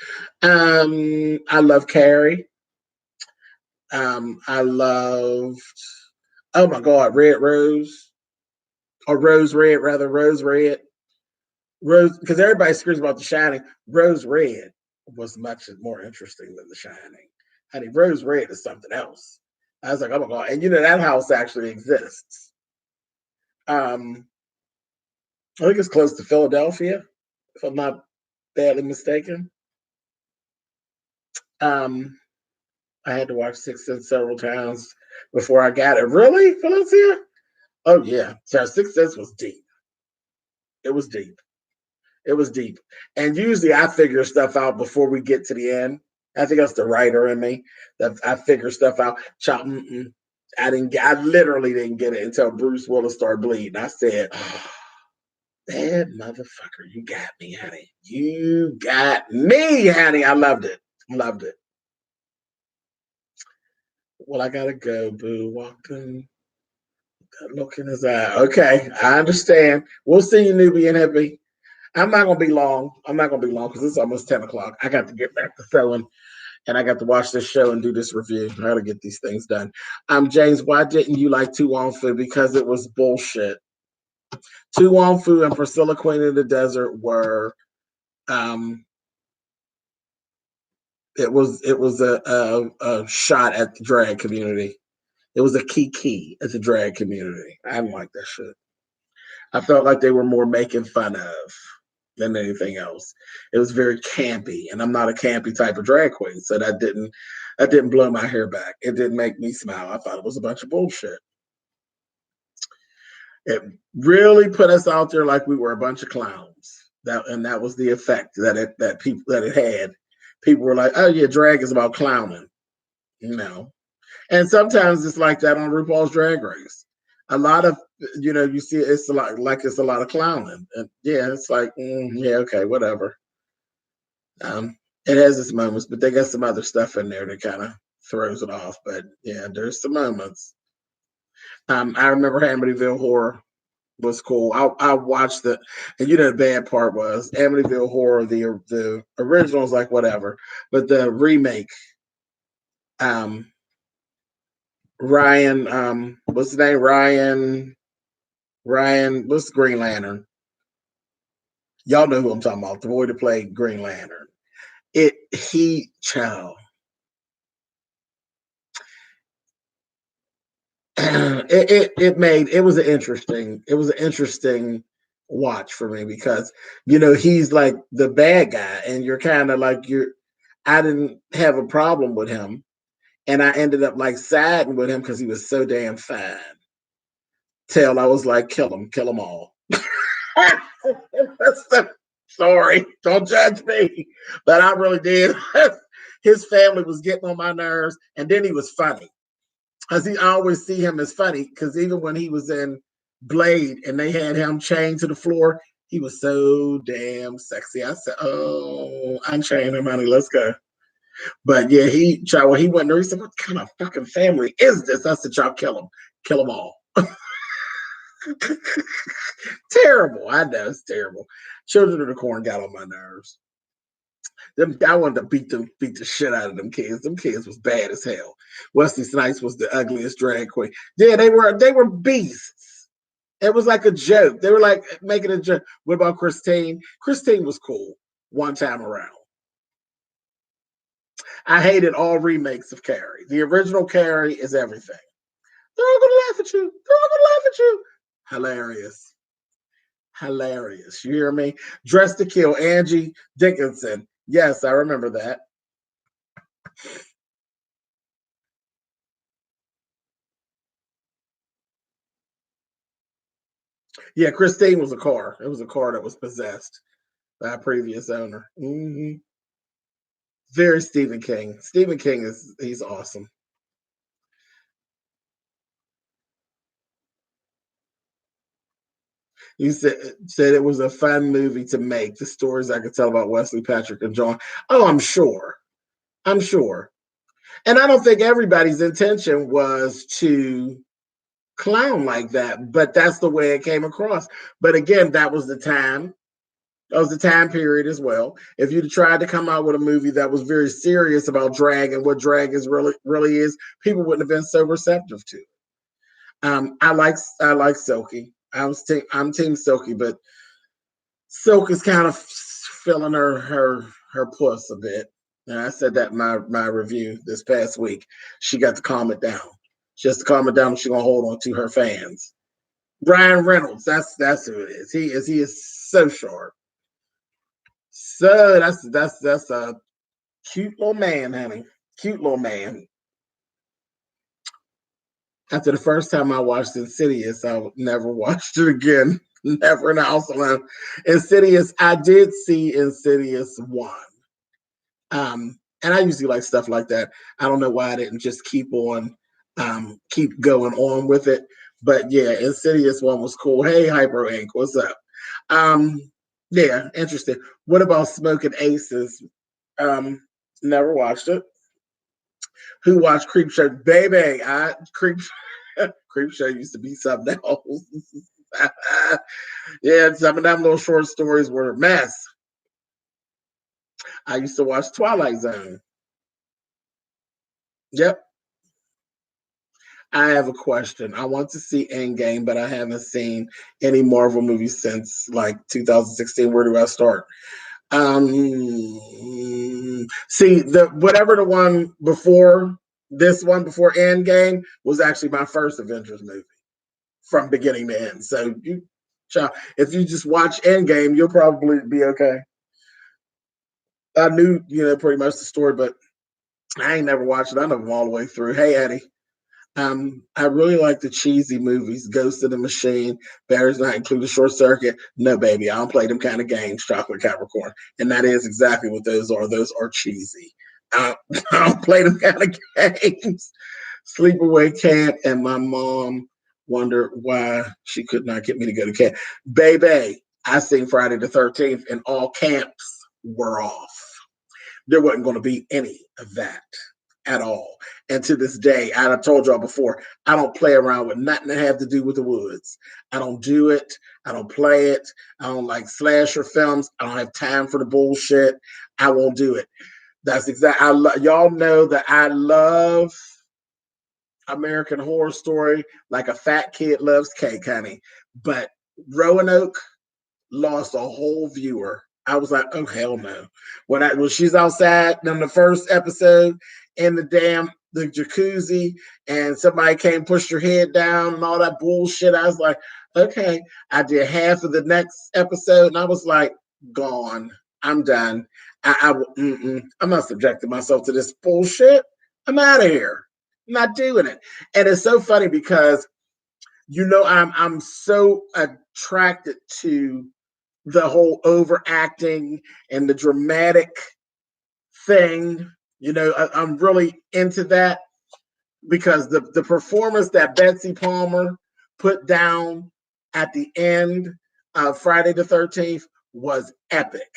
I love Carrie. I loved, oh my God, Red Rose, or Rose Red, rather, Rose Red. Rose, because everybody screams about The Shining. Rose Red was much more interesting than The Shining. Honey, Rose Red is something else. I was like, oh my God. And that house actually exists. I think it's close to Philadelphia, if I'm not badly mistaken. Um, I had to watch Sixth Sense several times before I got it. Really, Philadelphia? Oh yeah. So Sixth Sense was deep. It was deep. It was deep. And usually I figure stuff out before we get to the end. I think that's the writer in me that I figure stuff out. I literally didn't get it until Bruce Willis started bleeding. I said, oh, that motherfucker, you got me, honey. You got me, honey. I loved it. Loved it. Well, I gotta go, boo. Walked in, look in his eye. Okay, I understand. We'll see you, newbie and hippie. I'm not gonna be long. I'm not gonna be long because it's almost 10 o'clock. I got to get back to sewing and I got to watch this show and do this review. I gotta get these things done. James, why didn't you like Tu Wong Fu? Because it was bullshit. Tu Wong Fu and Priscilla Queen of the Desert were it was a shot at the drag community. It was a key at the drag community. I didn't like that shit. I felt like they were more making fun of than anything else. It was very campy, and I'm not a campy type of drag queen, so that didn't blow my hair back. It didn't make me smile. I thought it was a bunch of bullshit. It really put us out there like we were a bunch of clowns. That was the effect that it had. People were like, "Oh yeah, drag is about clowning," you know. And sometimes it's like that on RuPaul's Drag Race. A lot of you see it's a lot of clowning, and yeah, it's like yeah, okay, whatever. It has its moments, but they got some other stuff in there that kind of throws it off. But yeah, there's some moments. I remember Amityville Horror was cool. I watched it, and the bad part was Amityville Horror. The original was like whatever, but the remake, um, Ryan, what's his name? Ryan, what's Green Lantern? Y'all know who I'm talking about. The boy to play Green Lantern. Child. It was an interesting watch for me because he's like the bad guy and you're kind of like I didn't have a problem with him and I ended up like siding with him because he was so damn fine till I was like kill him all. Sorry, don't judge me, but I really did. His family was getting on my nerves and then he was funny. Because I always see him as funny. Because even when he was in Blade and they had him chained to the floor, he was so damn sexy. I said, "Oh, unchain him, honey. Let's go." But yeah, when he went there, he said, "What kind of fucking family is this?" I said, "Y'all kill them all." Terrible. I know it's terrible. Children of the Corn got on my nerves. I wanted to beat the shit out of them kids. Them kids was bad as hell. Wesley Snipes was the ugliest drag queen. Yeah, they were beasts. It was like a joke. They were like making a joke. What about Christine? Christine was cool one time around. I hated all remakes of Carrie. The original Carrie is everything. They're all gonna laugh at you. They're all gonna laugh at you. Hilarious. Hilarious. You hear me? Dress to Kill, Angie Dickinson. Yes, I remember that. Yeah, Christine was a car. It was a car that was possessed by a previous owner. Very Stephen King. Stephen King he's awesome. You said it was a fun movie to make. The stories I could tell about Wesley, Patrick, and John. Oh, I'm sure. I'm sure. And I don't think everybody's intention was to clown like that, but that's the way it came across. But again, that was the time. That was the time period as well. If you'd tried to come out with a movie that was very serious about drag and what drag is really is, people wouldn't have been so receptive to it. I like Silky. I'm Team Silky, but Silk is kind of feeling her puss a bit. And I said that in my review this past week. She got to calm it down. She has to calm it down. She's gonna hold on to her fans. Brian Reynolds, that's who it is. He is so sharp. So that's a cute little man, honey. Cute little man. After the first time I watched Insidious, I never watched it again. Never in the house alone. Insidious, I did see Insidious 1. And I usually like stuff like that. I don't know why I didn't just keep going on with it. But yeah, Insidious 1 was cool. Hey, Hyper Inc., what's up? Um, yeah, interesting. What about Smoking Aces? Um, Never watched it. Who watched Creep Show? Baby, I Creep Show used to be something else. Yeah, some of them little short stories were a mess. I used to watch Twilight Zone. Yep. I have a question. I want to see Endgame, but I haven't seen any Marvel movies since like 2016. Where do I start? Um, See, the whatever the one before this one before Endgame was actually my first Avengers movie from beginning to end. So if you just watch Endgame, you'll probably be okay. I knew, pretty much the story, but I ain't never watched it. I know them all the way through. Hey, Eddie. I really like the cheesy movies, Ghost in the Machine, Barry's Not Included, Short Circuit. No, baby, I don't play them kind of games, Chocolate Capricorn. And that is exactly what those are. Those are cheesy. I don't play them kind of games. Sleepaway Camp, and my mom wondered why she could not get me to go to camp. Baby, I seen Friday the 13th, and all camps were off. There wasn't going to be any of that at all. And to this day, I told y'all before, I don't play around with nothing that have to do with the woods. I don't do it. I don't play it. I don't like slasher films. I don't have time for the bullshit. I won't do it. That's exactly. Y'all know that I love American Horror Story like a fat kid loves cake, honey. But Roanoke lost a whole viewer. I was like, oh hell no. When she's outside in the first episode in the jacuzzi and somebody came pushed her head down and all that bullshit, I was like, okay. I did half of the next episode and I was like, gone. I'm done. I'm not subjecting myself to this bullshit. I'm out of here. I'm not doing it. And it's so funny because I'm so attracted to the whole overacting and the dramatic thing. I'm really into that because the performance that Betsy Palmer put down at the end of Friday the 13th was epic.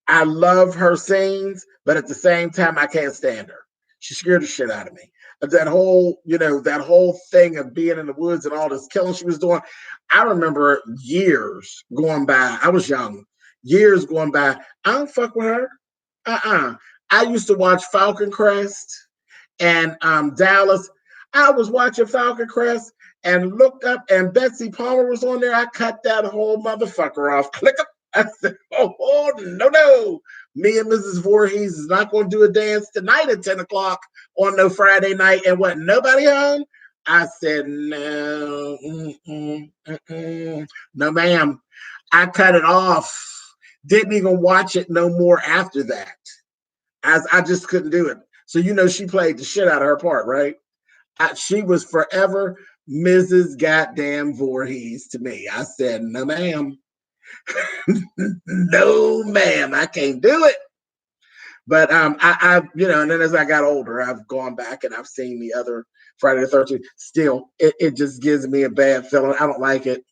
I love her scenes, but at the same time, I can't stand her. She scared the shit out of me. That whole thing of being in the woods and all this killing she was doing. I remember years going by. I was young. Years going by. I don't fuck with her. I used to watch Falcon Crest and Dallas. I was watching Falcon Crest and looked up, and Betsy Palmer was on there. I cut that whole motherfucker off. Click up. I said, oh, no, no. Me and Mrs. Voorhees is not going to do a dance tonight at 10 o'clock on no Friday night and wasn't nobody home. I said, no, no, ma'am. I cut it off. Didn't even watch it no more after that. As I just couldn't do it. So, she played the shit out of her part, right? She was forever Mrs. Goddamn Voorhees to me. I said, no, ma'am. No, ma'am. I can't do it. But I and then as I got older, I've gone back and I've seen the other Friday the 13th. Still, it just gives me a bad feeling. I don't like it.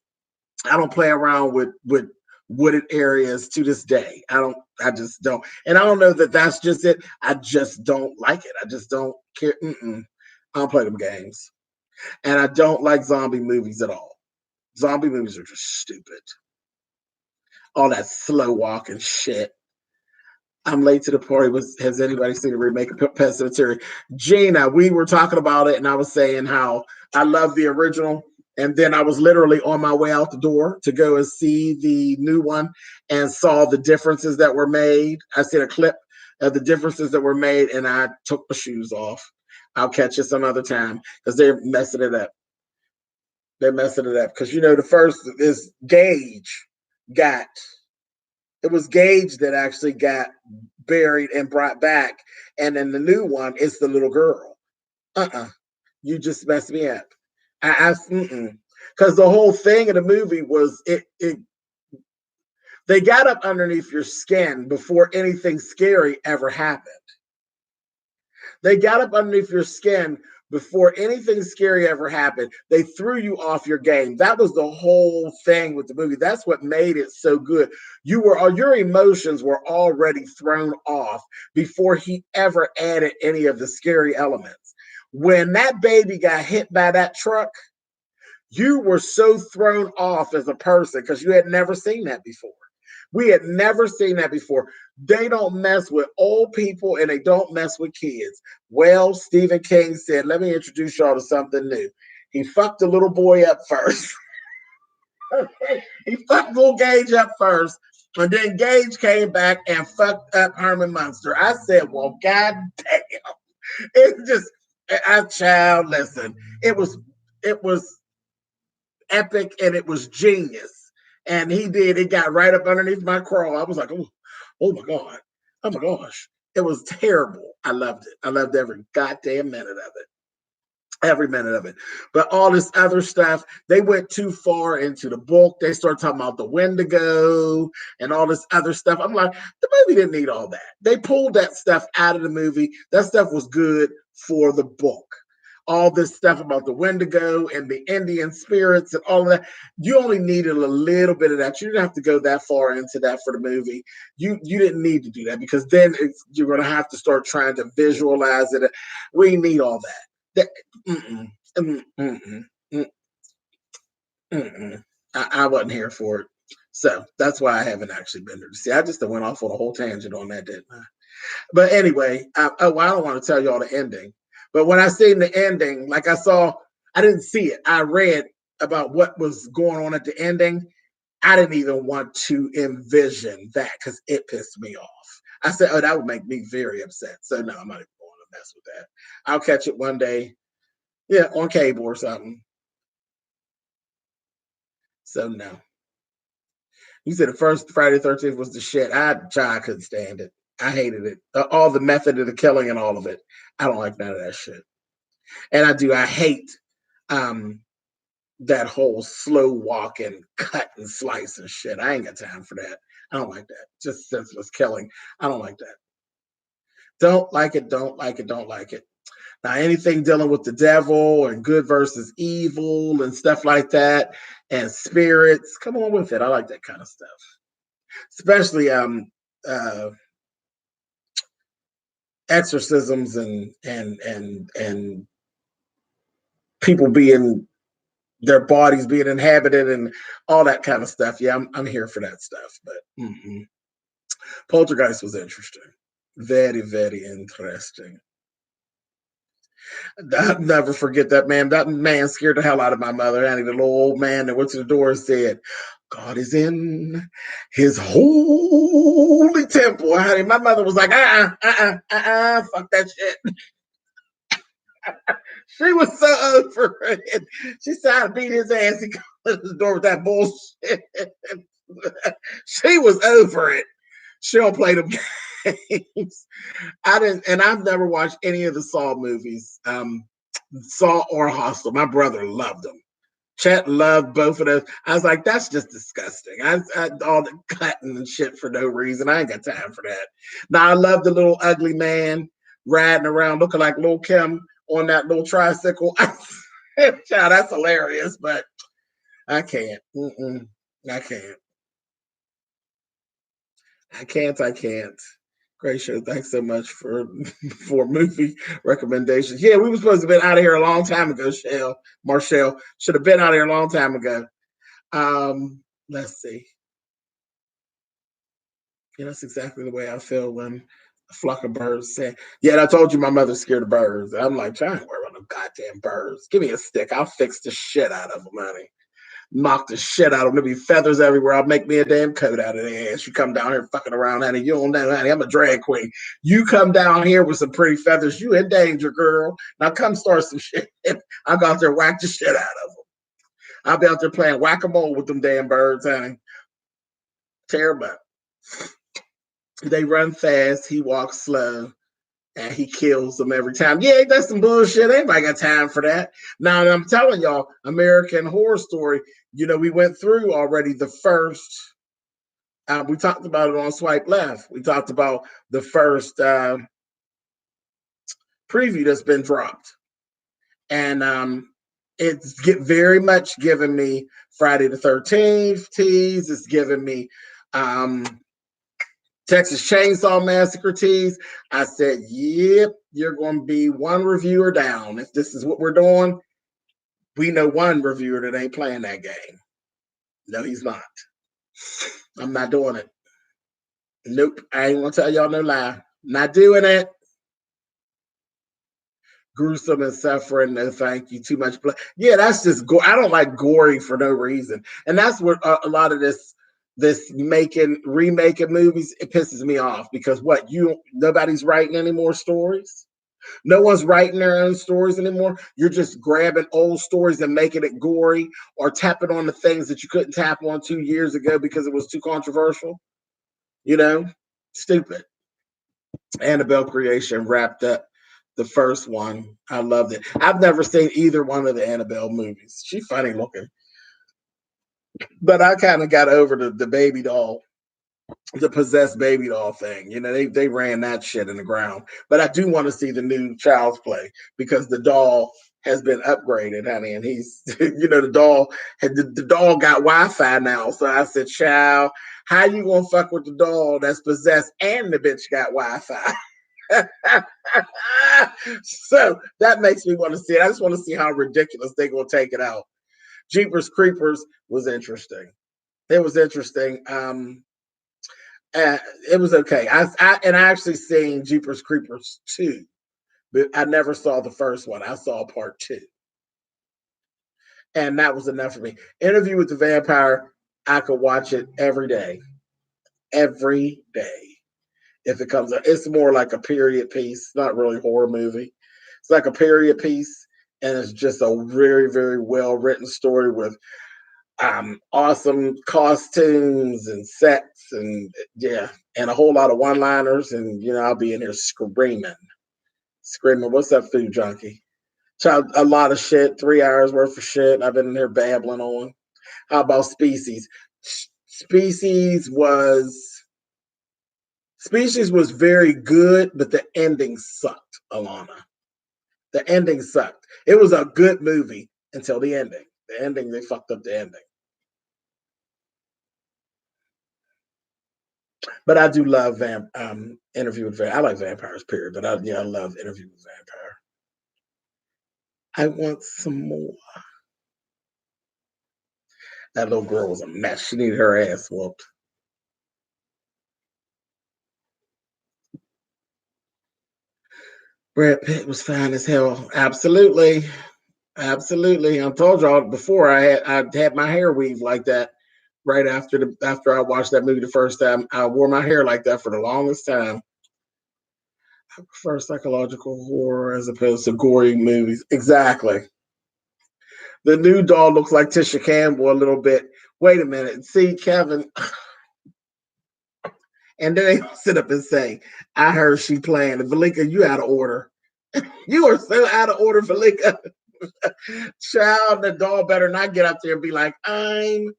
I don't play around with wooded areas to this day. I just don't. And I don't know that that's just it. I just don't like it. I just don't care. I don't play them games. And I don't like zombie movies at all. Zombie movies are just stupid. All that slow walking shit. I'm late to the party. Has anybody seen the remake of Pet Sematary? Gina, we were talking about it, and I was saying how I love the original. And then I was literally on my way out the door to go and see the new one and saw the differences that were made. I seen a clip of the differences that were made, and I took my shoes off. I'll catch you some other time because they're messing it up. They're messing it up because, the first is Gage got. It was Gage that actually got buried and brought back. And then the new one is the little girl. You just messed me up. Because the whole thing of the movie was they got up underneath your skin before anything scary ever happened. They got up underneath your skin before anything scary ever happened. They threw you off your game. That was the whole thing with the movie. That's what made it so good. Your emotions were already thrown off before he ever added any of the scary elements. When that baby got hit by that truck, you were so thrown off as a person because you had never seen that before. We had never seen that before. They don't mess with old people and they don't mess with kids. Well, Stephen King said, let me introduce y'all to something new. He fucked the little boy up first. He fucked little Gage up first. And then Gage came back and fucked up Herman Munster. I said, well, God damn. It's just, child, listen. It was epic and it was genius. And it got right up underneath my crawl. I was like, oh my God. Oh my gosh. It was terrible. I loved it. I loved every goddamn minute of it. Every minute of it. But all this other stuff, they went too far into the book. They started talking about the Wendigo and all this other stuff. I'm like, the movie didn't need all that. They pulled that stuff out of the movie. That stuff was good for the book. All this stuff about the Wendigo and the Indian spirits and all of that. You only needed a little bit of that. You didn't have to go that far into that for the movie. You didn't need to do that because then you're going to have to start trying to visualize it. We need all that. I wasn't here for it. So that's why I haven't actually been there to see. I just went off on a whole tangent on that, didn't I? But anyway, I don't want to tell y'all the ending. But when I seen the ending, like I didn't see it. I read about what was going on at the ending. I didn't even want to envision that because it pissed me off. I said, oh, that would make me very upset. So no, I'm not even going to mess with that. I'll catch it one day. Yeah, on cable or something. So no. You said the first Friday the 13th was the shit. I couldn't stand it. I hated it. All the method of the killing and all of it. I don't like none of that shit. And I hate that whole slow walk and cut and slice and shit. I ain't got time for that. I don't like that. Just senseless killing. I don't like that. Don't like it, don't like it, don't like it. Now, anything dealing with the devil and good versus evil and stuff like that and spirits, come on with it. I like that kind of stuff. Especially exorcisms and people being their bodies being inhabited and all that kind of stuff. Yeah, I'm here for that stuff. But Poltergeist was interesting. Very, very interesting. I'll never forget that man. That man scared the hell out of my mother. And the little old man that went to the door and said, God is in his holy temple. Honey, my mother was like, fuck that shit. She was so over it. She said, I'd beat his ass. He closed his door with that bullshit. She was over it. She don't play them games. I didn't, and I've never watched any of the Saw movies, Saw or Hostel. My brother loved them. Chet loved both of those. I was like, that's just disgusting. All the cutting and shit for no reason. I ain't got time for that. Now I love the little ugly man riding around looking like Lil Kim on that little tricycle. Child, that's hilarious, but I can't. I can't. I can't. Great show. Thanks so much for movie recommendations. Yeah, we were supposed to have been out of here a long time ago, Marshall. Should have been out of here a long time ago. Let's see. Yeah, that's exactly the way I feel when a flock of birds say, yeah, I told you my mother's scared of birds. I'm like, trying to worry about them goddamn birds. Give me a stick. I'll fix the shit out of them, honey. Knock the shit out of them. There'll be feathers everywhere. I'll make me a damn coat out of their ass. You come down here fucking around, honey. You don't know, honey. I'm a drag queen. You come down here with some pretty feathers. You in danger, girl. Now come start some shit. I'll go out there and whack the shit out of them. I'll be out there playing whack-a-mole with them damn birds, honey. Tear them up. They run fast. He walks slow. And he kills them every time. Yeah, that's some bullshit. Anybody got time for that? Now, I'm telling y'all, American Horror Story, we went through already the first, we talked about it on Swipe Left. We talked about the first preview that's been dropped. And it's very much giving me Friday the 13th tease. It's giving me Texas Chainsaw Massacre tease. I said, yep, you're going to be one reviewer down. If this is what we're doing, we know one reviewer that ain't playing that game. No, he's not. I'm not doing it. Nope. I ain't going to tell y'all no lie. Not doing it. Gruesome and suffering. No, thank you. Too much blood. Yeah, that's just gore. I don't like gory for no reason. And that's what a lot of this remaking movies, it pisses me off because nobody's writing any more stories. No one's writing their own stories anymore. You're just grabbing old stories and making it gory or tapping on the things that you couldn't tap on 2 years ago because it was too controversial. Stupid. Annabelle Creation wrapped up the first one. I loved it. I've never seen either one of the Annabelle movies. She's funny looking. But I kind of got over the baby doll, the possessed baby doll thing. They ran that shit in the ground. But I do want to see the new Child's Play because the doll has been upgraded, honey. And he's, the doll got Wi-Fi now. So I said, child, how you gonna fuck with the doll that's possessed and the bitch got Wi-Fi? So that makes me want to see it. I just want to see how ridiculous they're gonna take it out. Jeepers Creepers was interesting. It was interesting. It was okay. I actually seen Jeepers Creepers 2, but I never saw the first one. I saw part 2. And that was enough for me. Interview with the Vampire, I could watch it every day. Every day. If it comes out. It's more like a period piece, not really a horror movie. It's like a period piece, and it's just a very, very well written story with awesome costumes and sets and and a whole lot of one-liners, and I'll be in here screaming. What's up, food junkie? Child, a lot of shit, 3 hours worth of shit. I've been in here babbling on. How about Species? Species was very good, but the ending sucked, Alana. The ending sucked. It was a good movie until the ending. The ending, they fucked up the ending. But I do love Interview with Vampire. I like vampires, period. But I love Interview with Vampire. I want some more. That little girl was a mess. She needed her ass whooped. Brad Pitt was fine as hell. Absolutely. Absolutely. I told y'all before I had my hair weaved like that right after I watched that movie the first time. I wore my hair like that for the longest time. I prefer psychological horror as opposed to gory movies. Exactly. The new doll looks like Tisha Campbell a little bit. Wait a minute. See, Kevin, and then they sit up and say, I heard she playing. Valika, you out of order. You are so out of order, Valika. Child, the doll better not get up there and be like, I'm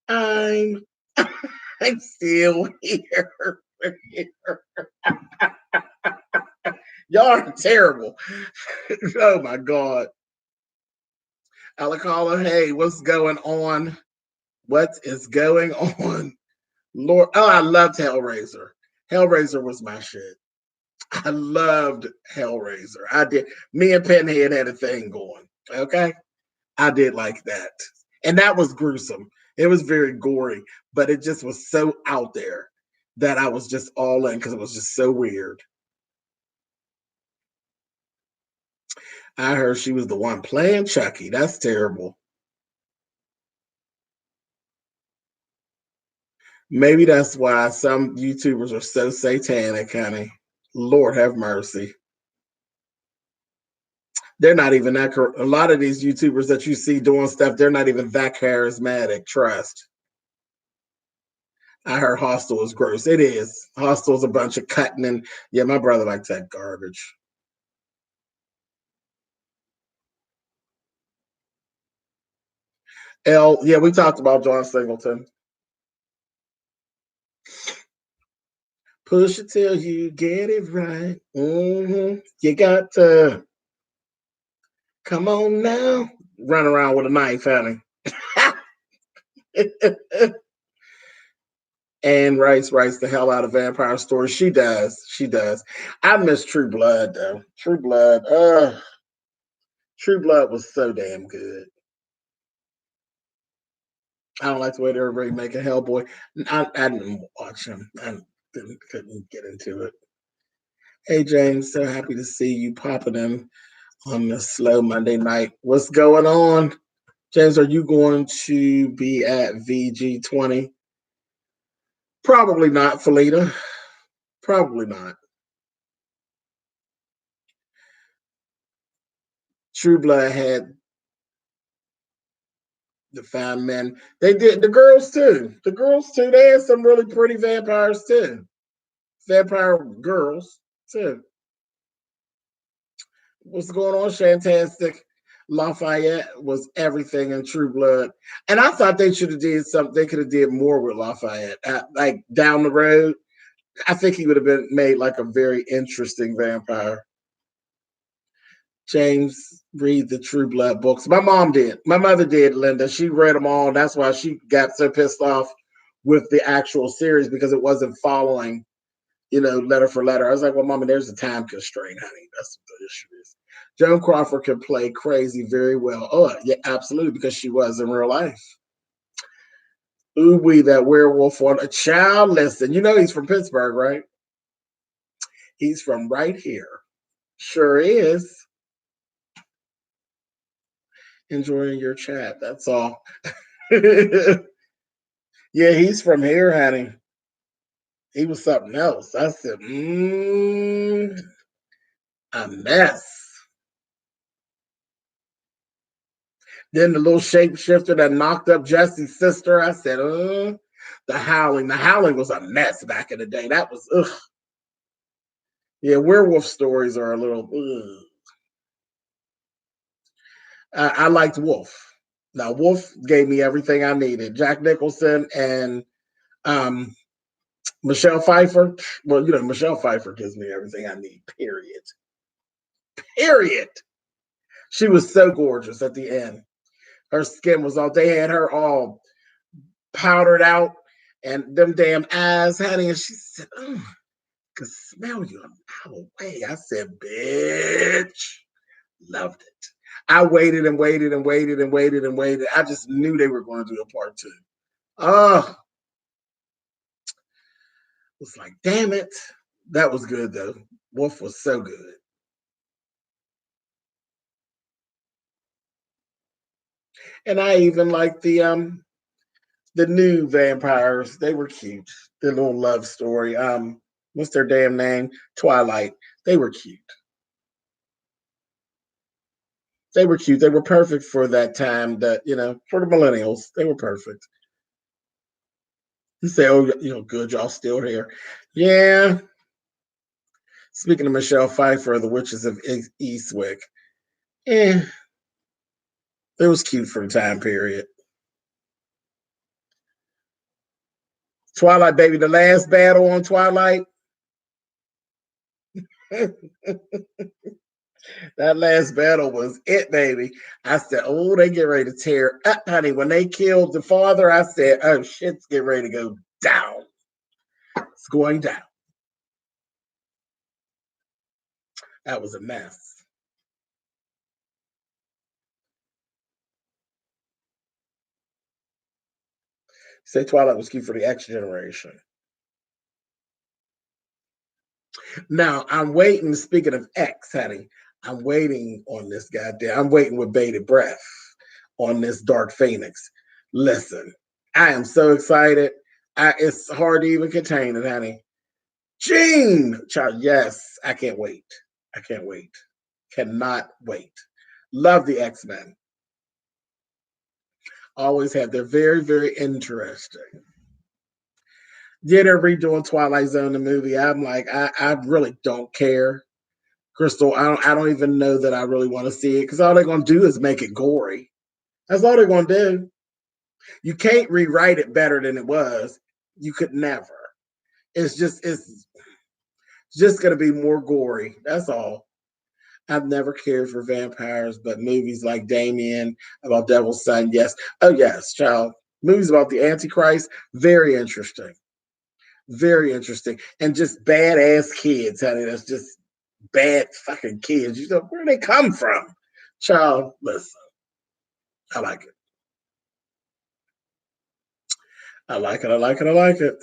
I'm still here. Y'all are terrible. Oh my God. Alakala, hey, what's going on? What is going on? Lord, oh, I loved Hellraiser. Hellraiser was my shit. I loved Hellraiser. I did. Me and Pinhead had a thing going. Okay. I did like that. And that was gruesome. It was very gory, but it just was so out there that I was just all in because it was just so weird. I heard she was the one playing Chucky. That's terrible. Maybe that's why some YouTubers are so satanic, honey. Lord have mercy. They're not even that. A lot of these YouTubers that you see doing stuff, they're not even that charismatic. Trust. I heard Hostel is gross. It is. Hostel's a bunch of cutting and yeah, my brother likes that garbage. Yeah, we talked about John Singleton. Push it till you get it right. You got to come on now. Run around with a knife, honey. And writes the hell out of vampire stories. She does. She does. I miss True Blood though. True Blood. True Blood was so damn good. I don't like the way they're everybody making Hellboy. I didn't watch him. Couldn't get into it. Hey James, so happy to see you popping in on the slow Monday night. What's going on? James, are you going to be at VG20? Probably not, Felita. Probably not. True Blood had the fine men. They did the girls too. The girls too. They had some really pretty vampires too. Vampire girls too. What's going on, Shantastic? Lafayette was everything in True Blood, and I thought they should have did something. They could have did more with Lafayette, like down the road. I think he would have been made like a very interesting vampire. James, read the True Blood books. My mom did. My mother did, Linda. She read them all. That's why she got so pissed off with the actual series because it wasn't following, letter for letter. I was like, well, Mama, there's a time constraint, honey. That's what the issue is. Joan Crawford can play crazy very well. Oh, yeah, absolutely, because she was in real life. Ooh, we that werewolf on a child. Listen, he's from Pittsburgh, right? He's from right here. Sure is. Enjoying your chat. That's all. Yeah, he's from here, honey. He was something else. I said, a mess. Then the little shapeshifter that knocked up Jesse's sister. I said, the Howling. The Howling was a mess back in the day. That was, ugh. Yeah, werewolf stories are a little, ugh. I liked Wolf. Now, Wolf gave me everything I needed. Jack Nicholson and um, Michelle Pfeiffer. Well, Michelle Pfeiffer gives me everything I need, period. Period. She was so gorgeous at the end. Her skin was all, they had her all powdered out and them damn eyes, honey. And she said, oh, I could smell you a mile away. I said, bitch, loved it. I waited and waited and waited and waited and waited. I just knew they were going to do a part two. Oh, was like, damn it. That was good though. Wolf was so good. And I even like the new vampires. They were cute. The little love story. What's their damn name? Twilight. They were cute. They were cute. They were perfect for that time. That for the millennials, they were perfect. You say, oh, good, y'all still here. Yeah. Speaking of Michelle Pfeiffer, The Witches of Eastwick, eh, it was cute for the time period. Twilight, baby, the last battle on Twilight. That last battle was it, baby. I said, oh, they get ready to tear up, honey. When they killed the father, I said, oh, shit's getting ready to go down. It's going down. That was a mess. Say Twilight was cute for the X generation. Now I'm waiting. Speaking of X, honey, I'm waiting on this goddamn. I'm waiting with bated breath on this Dark Phoenix. Listen, I am so excited. It's hard to even contain it, honey. Gene, child, yes, I can't wait. I can't wait. Cannot wait. Love the X Men. Always have. They're very, very interesting. Yeah, they're redoing Twilight Zone the movie. I'm like, I really don't care. Crystal, I don't even know that I really want to see it because all they're gonna do is make it gory. That's all they're gonna do. You can't rewrite it better than it was. You could never. It's just gonna be more gory. That's all. I've never cared for vampires, but movies like Damien about Devil's Son, yes. Oh yes, child. Movies about the Antichrist, very interesting. Very interesting. And just badass kids, honey. That's just bad fucking kids. You know, where do they come from? Child, listen. I like it. I like it. I like it. I like it.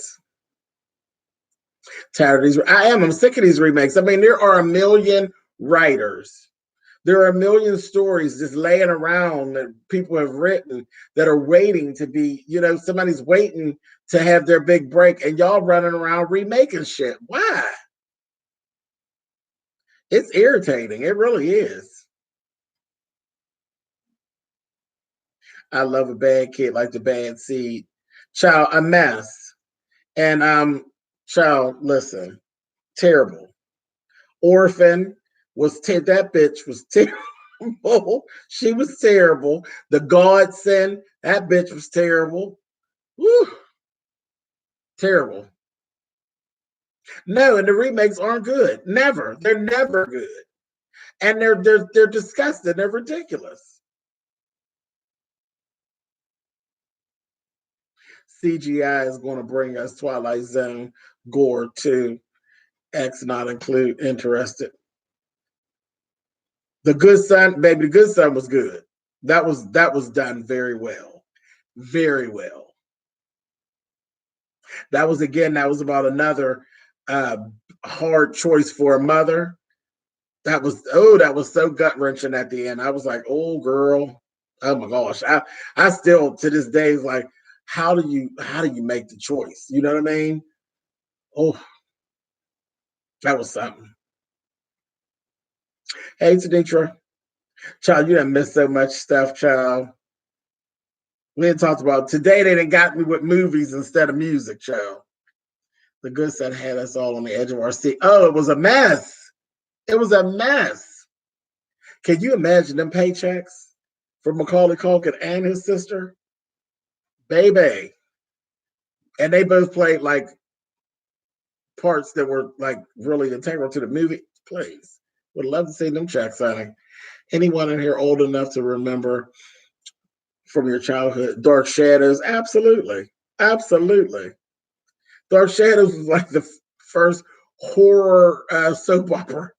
Tired of these. I am. I'm sick of these remakes. I mean, there are a million writers. There are a million stories just laying around that people have written that are waiting to be, somebody's waiting to have their big break, and y'all running around remaking shit. Why? It's irritating. It really is. I love a bad kid like the bad seed. Child, a mess. And child, listen, terrible. Orphan that bitch was terrible. She was terrible. The Godson, that bitch was terrible. Woo, terrible. No, and the remakes aren't good. Never. They're never good. And they're disgusting. They're ridiculous. CGI is going to bring us Twilight Zone gore too. X not include interested. The Good Son, baby, the Good Son was good. That was done very well. Very well. That was about another uh hard choice for a mother. That was so gut wrenching at the end. I was like, oh girl, oh my gosh. I still to this day is like, how do you make the choice? You know what I mean? Oh, that was something. Hey Tanisha, child, you done missed so much stuff, child. We had talked about today. They done got me with movies instead of music, child. The good son had us all on the edge of our seat. Oh, it was a mess. It was a mess. Can you imagine them paychecks for Macaulay Culkin and his sister? Baby. And they both played like parts that were like really integral to the movie. Please. Would love to see them checks, honey. Anyone in here old enough to remember from your childhood Dark Shadows? Absolutely. Absolutely. Dark Shadows was like the first horror soap opera.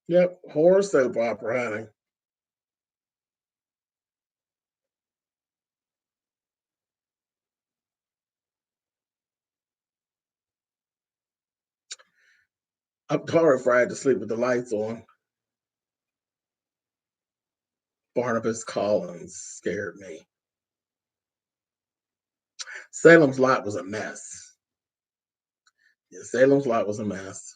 Yep, horror soap opera, honey. I'm horrified to sleep with the lights on. Barnabas Collins scared me. Salem's Lot was a mess. Yeah, Salem's Lot was a mess.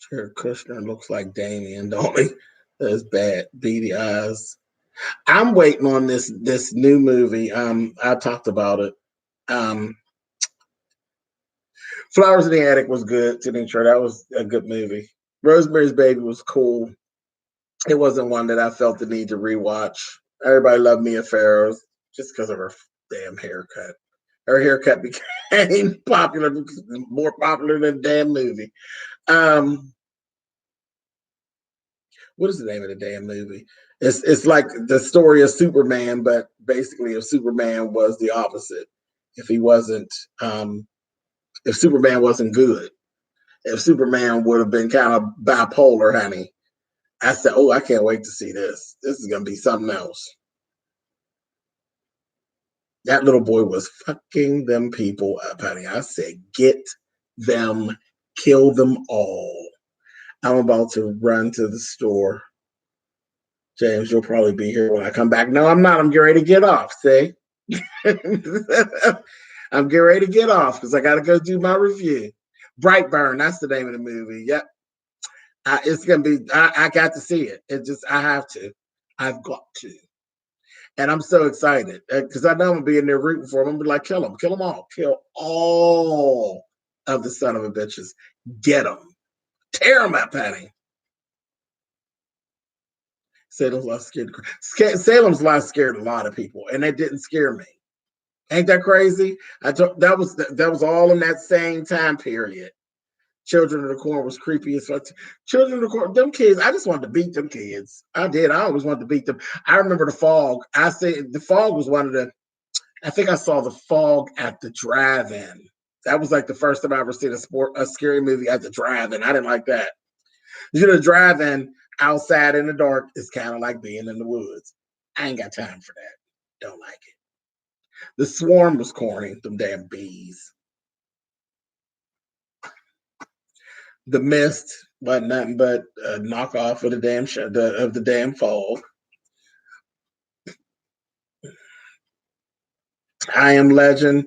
Jared Kushner looks like Damien, don't he? That's bad. Beady eyes. I'm waiting on this new movie. I talked about it. Um, Flowers in the Attic was good. To sure that was a good movie. Rosemary's Baby was cool. It wasn't one that I felt the need to rewatch. Everybody loved Mia Farrow just because of her damn haircut. Her haircut became popular, more popular than the damn movie. Um, what is the name of the damn movie? It's like the story of Superman, but basically, if Superman was the opposite, if he wasn't, if Superman wasn't good, if Superman would have been kind of bipolar, honey. I said, "Oh, I can't wait to see this. This is gonna be something else." That little boy was fucking them people up, honey. I said, "Get them, kill them all." I'm about to run to the store. James, you'll probably be here when I come back. No, I'm not. I'm getting ready to get off. See, I'm getting ready to get off because I got to go do my review. Brightburn, that's the name of the movie. Yep, it's gonna be. I got to see it. It just I have to. I've got to, and I'm so excited because I know I'm gonna be in there rooting for them. I'm gonna be like, kill them all, kill all of the son of a bitches, get them, tear them up, Patty. Salem's Lot Salem's Lot scared a lot of people, and that didn't scare me. Ain't that crazy? That was all in that same time period. Children of the Corn was creepy as fuck. Children of the Corn, them kids, I just wanted to beat them kids. I did. I always wanted to beat them. I remember The Fog. I say The Fog was one of the. I think I saw The Fog at the drive-in. That was like the first time I ever seen a scary movie at the drive-in. I didn't like that. The drive-in outside in the dark is kind of like being in the woods. I ain't got time for that. Don't like it. The Swarm was corny. Them damn bees. The Mist wasn't nothing but a knockoff of the damn of the damn Fog. I Am Legend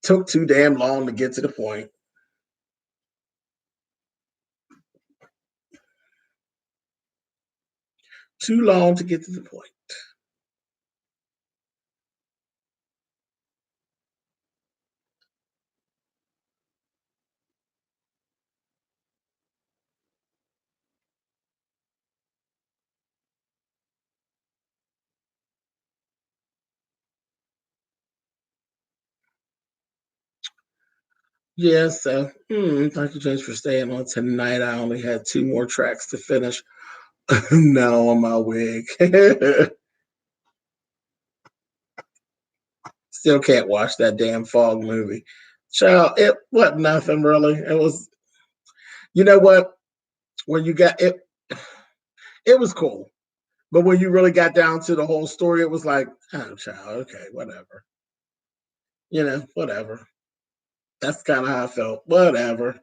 took too damn long to get to the point. Too long to get to the point. Yeah, so thank you, James, for staying on tonight. I only had two more tracks to finish. Now on my wig. Still can't watch that damn Fog movie. Child, it wasn't nothing really. It was, you know what? When you got it, it was cool. But when you really got down to the whole story, it was like, oh, child, okay, whatever. Whatever. That's kind of how I felt. Whatever.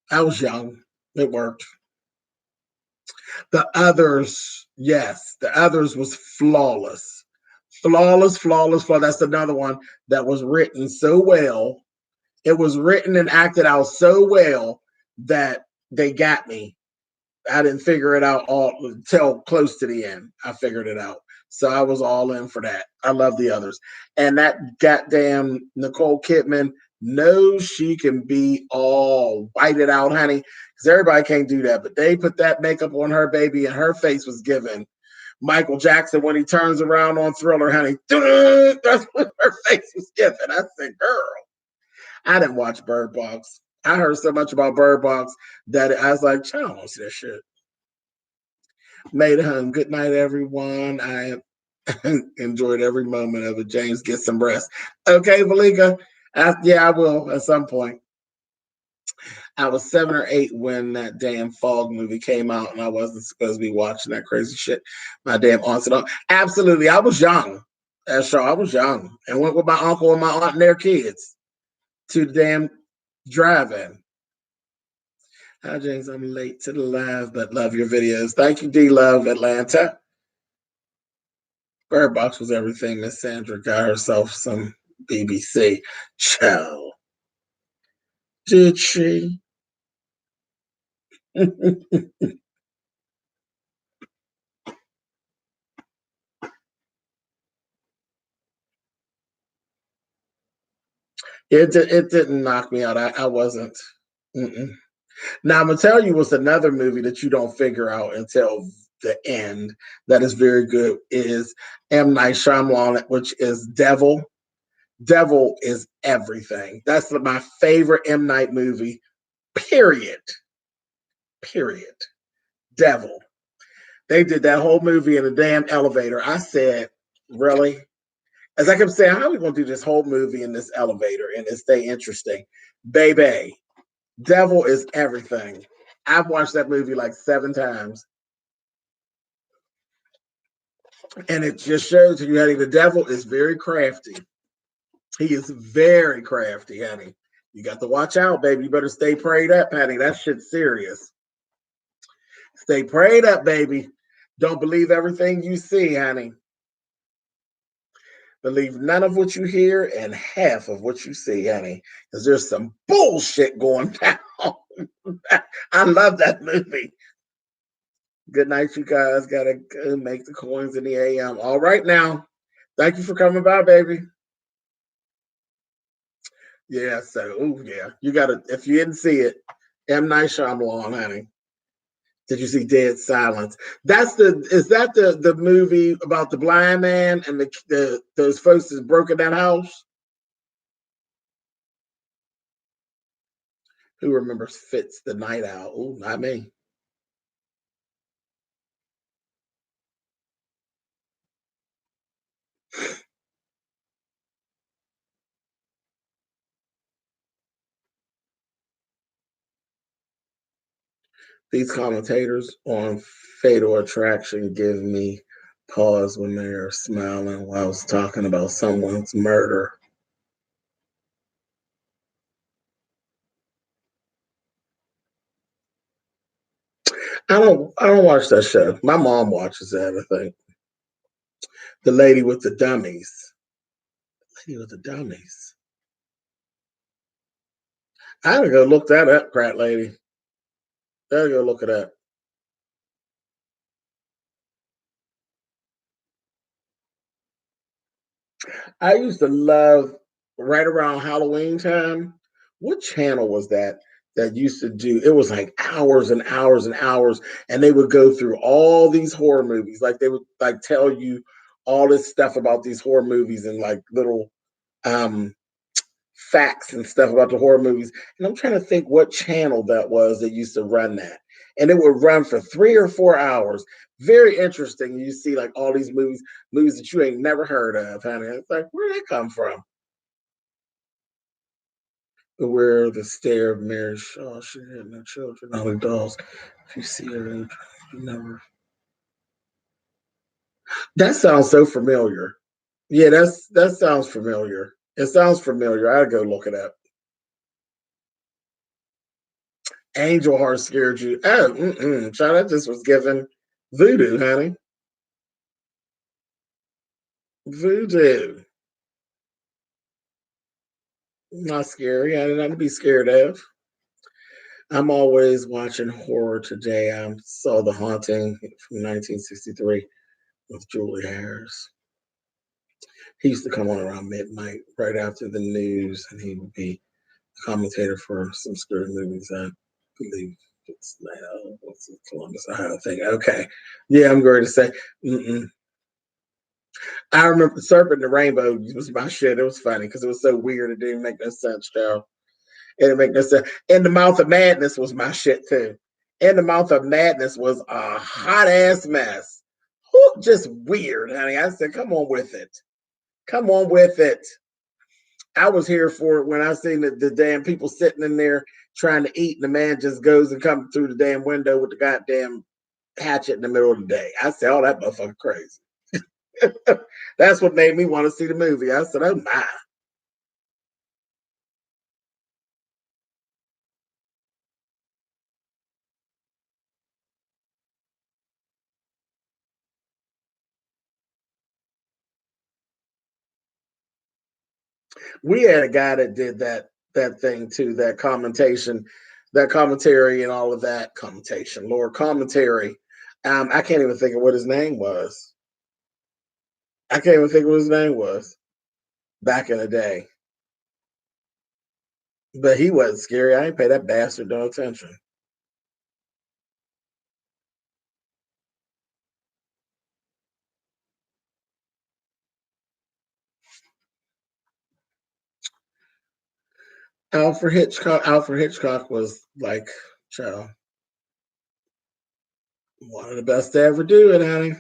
I was young. It worked. The Others, yes, The Others was flawless. Flawless, flawless, flawless. That's another one that was written so well. It was written and acted out so well that they got me. I didn't figure it out all till close to the end. I figured it out. So I was all in for that. I love The Others. And that goddamn Nicole Kidman knows she can be all whited out, honey. Because everybody can't do that. But they put that makeup on her, baby, and her face was given Michael Jackson when he turns around on Thriller, honey. That's what her face was given. I said, girl, I didn't watch Bird Box. I heard so much about Bird Box that I was like, I don't see that shit. Made it home. Good night, everyone. Enjoyed every moment of it. James, get some rest. Okay, Valika. Yeah, I will at some point. I was 7 or 8 when that damn Fog movie came out, and I wasn't supposed to be watching that crazy shit. My damn aunts and all. Absolutely, I was young. That's sure I was young, and went with my uncle and my aunt and their kids to the damn drive-in. Hi, James. I'm late to the live, but love your videos. Thank you, D Love Atlanta. Bird Box was everything. Miss Sandra got herself some BBC. Chow. Did she? It didn't knock me out. I wasn't. Mm-mm. Now I'm gonna tell you what's another movie that you don't figure out until the end. That is very good. Is M Night Shyamalan, which is Devil. Devil is everything. That's my favorite M Night movie. Period. Period. Devil. They did that whole movie in a damn elevator. I said, really? As I kept saying, how are we going to do this whole movie in this elevator and it stay interesting? Baby, Devil is everything. I've watched that movie like 7 times. And it just shows you, honey, the devil is very crafty. He is very crafty, honey. You got to watch out, baby. You better stay prayed up, honey. That shit's serious. Stay prayed up, baby. Don't believe everything you see, honey. Believe none of what you hear and half of what you see, honey. Because there's some bullshit going down. I love that movie. Good night, you guys. Gotta go make the coins in the AM. All right now. Thank you for coming by, baby. Yeah, so yeah. You gotta, if you didn't see it, M. Night Shyamalan, honey. Did you see Dead Silence? Is that the movie about the blind man and the those folks that broke in that house? Who remembers Fitz the Night Owl? Oh, not me. These commentators on Fatal Attraction give me pause when they are smiling while I was talking about someone's murder. I don't watch that show. My mom watches that, I think. The lady with the dummies. Lady with the dummies. I gotta go look that up, Pratt lady. Gotta go look it up. I used to love right around Halloween time. What channel was that used to do? It was like hours and hours and hours, and they would go through all these horror movies. Like they would like tell you all this stuff about these horror movies and like little um facts and stuff about the horror movies. And I'm trying to think what channel that was that used to run that. And it would run for 3 or 4 hours. Very interesting. You see like all these movies that you ain't never heard of, honey. It's like, where did that come from? Beware the stare of Mary Shaw. She had no children, only dolls. If you see her, you never. That sounds so familiar. Yeah, that sounds familiar. It sounds familiar. I'd go look it up. Angel Heart scared you. Oh, child, that just was given voodoo, honey. Voodoo. Not scary. I didn't have to be scared of. I'm always watching horror today. I saw The Haunting from 1963 with Julie Harris. He used to come on around midnight, right after the news, and he would be a commentator for some scary movies. I believe it's now, what's it, Columbus, Ohio thing. Okay. Yeah, I'm going to say, mm-mm. I remember Serpent and the Rainbow was my shit. It was funny because it was so weird. It didn't make no sense, Joe. It didn't make no sense. In the Mouth of Madness was my shit too. In the Mouth of Madness was a hot ass mess. just weird, honey. I said, come on with it. Come on with it. I was here for it when I seen the damn people sitting in there trying to eat, and the man just goes and comes through the damn window with the goddamn hatchet in the middle of the day. I said, oh, that motherfucker crazy. That's what made me want to see the movie. I said, oh my. We had a guy that did that thing too, that commentary and all of that commentation, Lord commentary. I can't even think of what his name was. I can't even think of what his name was back in the day. But he wasn't scary. I ain't pay that bastard no attention. Alfred Hitchcock was like, child, one of the best to ever do it, honey.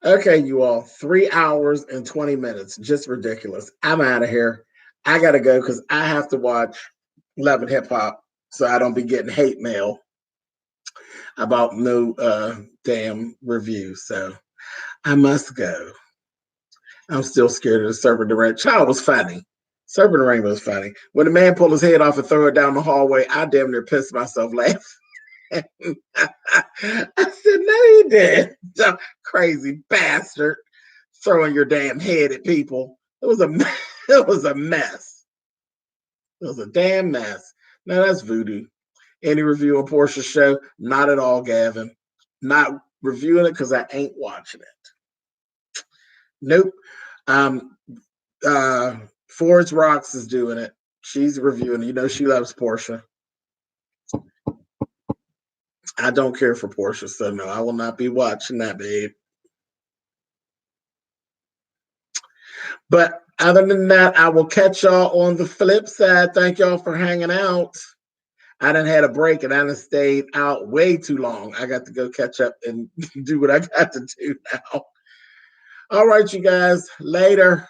Okay, you all, 3 hours and 20 minutes. Just ridiculous. I'm out of here. I gotta go because I have to watch Love and Hip Hop so I don't be getting hate mail about no damn review. So I must go. I'm still scared of the Serpent the Ring. Child was funny. Serpent the Ring was funny. When the man pulled his head off and threw it down the hallway, I damn near pissed myself laughing. I said, no, he did. Crazy bastard. Throwing your damn head at people. It was a mess. It was a damn mess. Now that's voodoo. Any review on Portia's show? Not at all, Gavin. Not reviewing it because I ain't watching it. Nope. Um, Forge Rocks is doing it. She's reviewing it. You know she loves Portia. I don't care for Portia, so no, I will not be watching that, babe. But other than that, I will catch y'all on the flip side. Thank y'all for hanging out. I done had a break and I done stayed out way too long. I got to go catch up and do what I got to do now. All right, you guys. Later.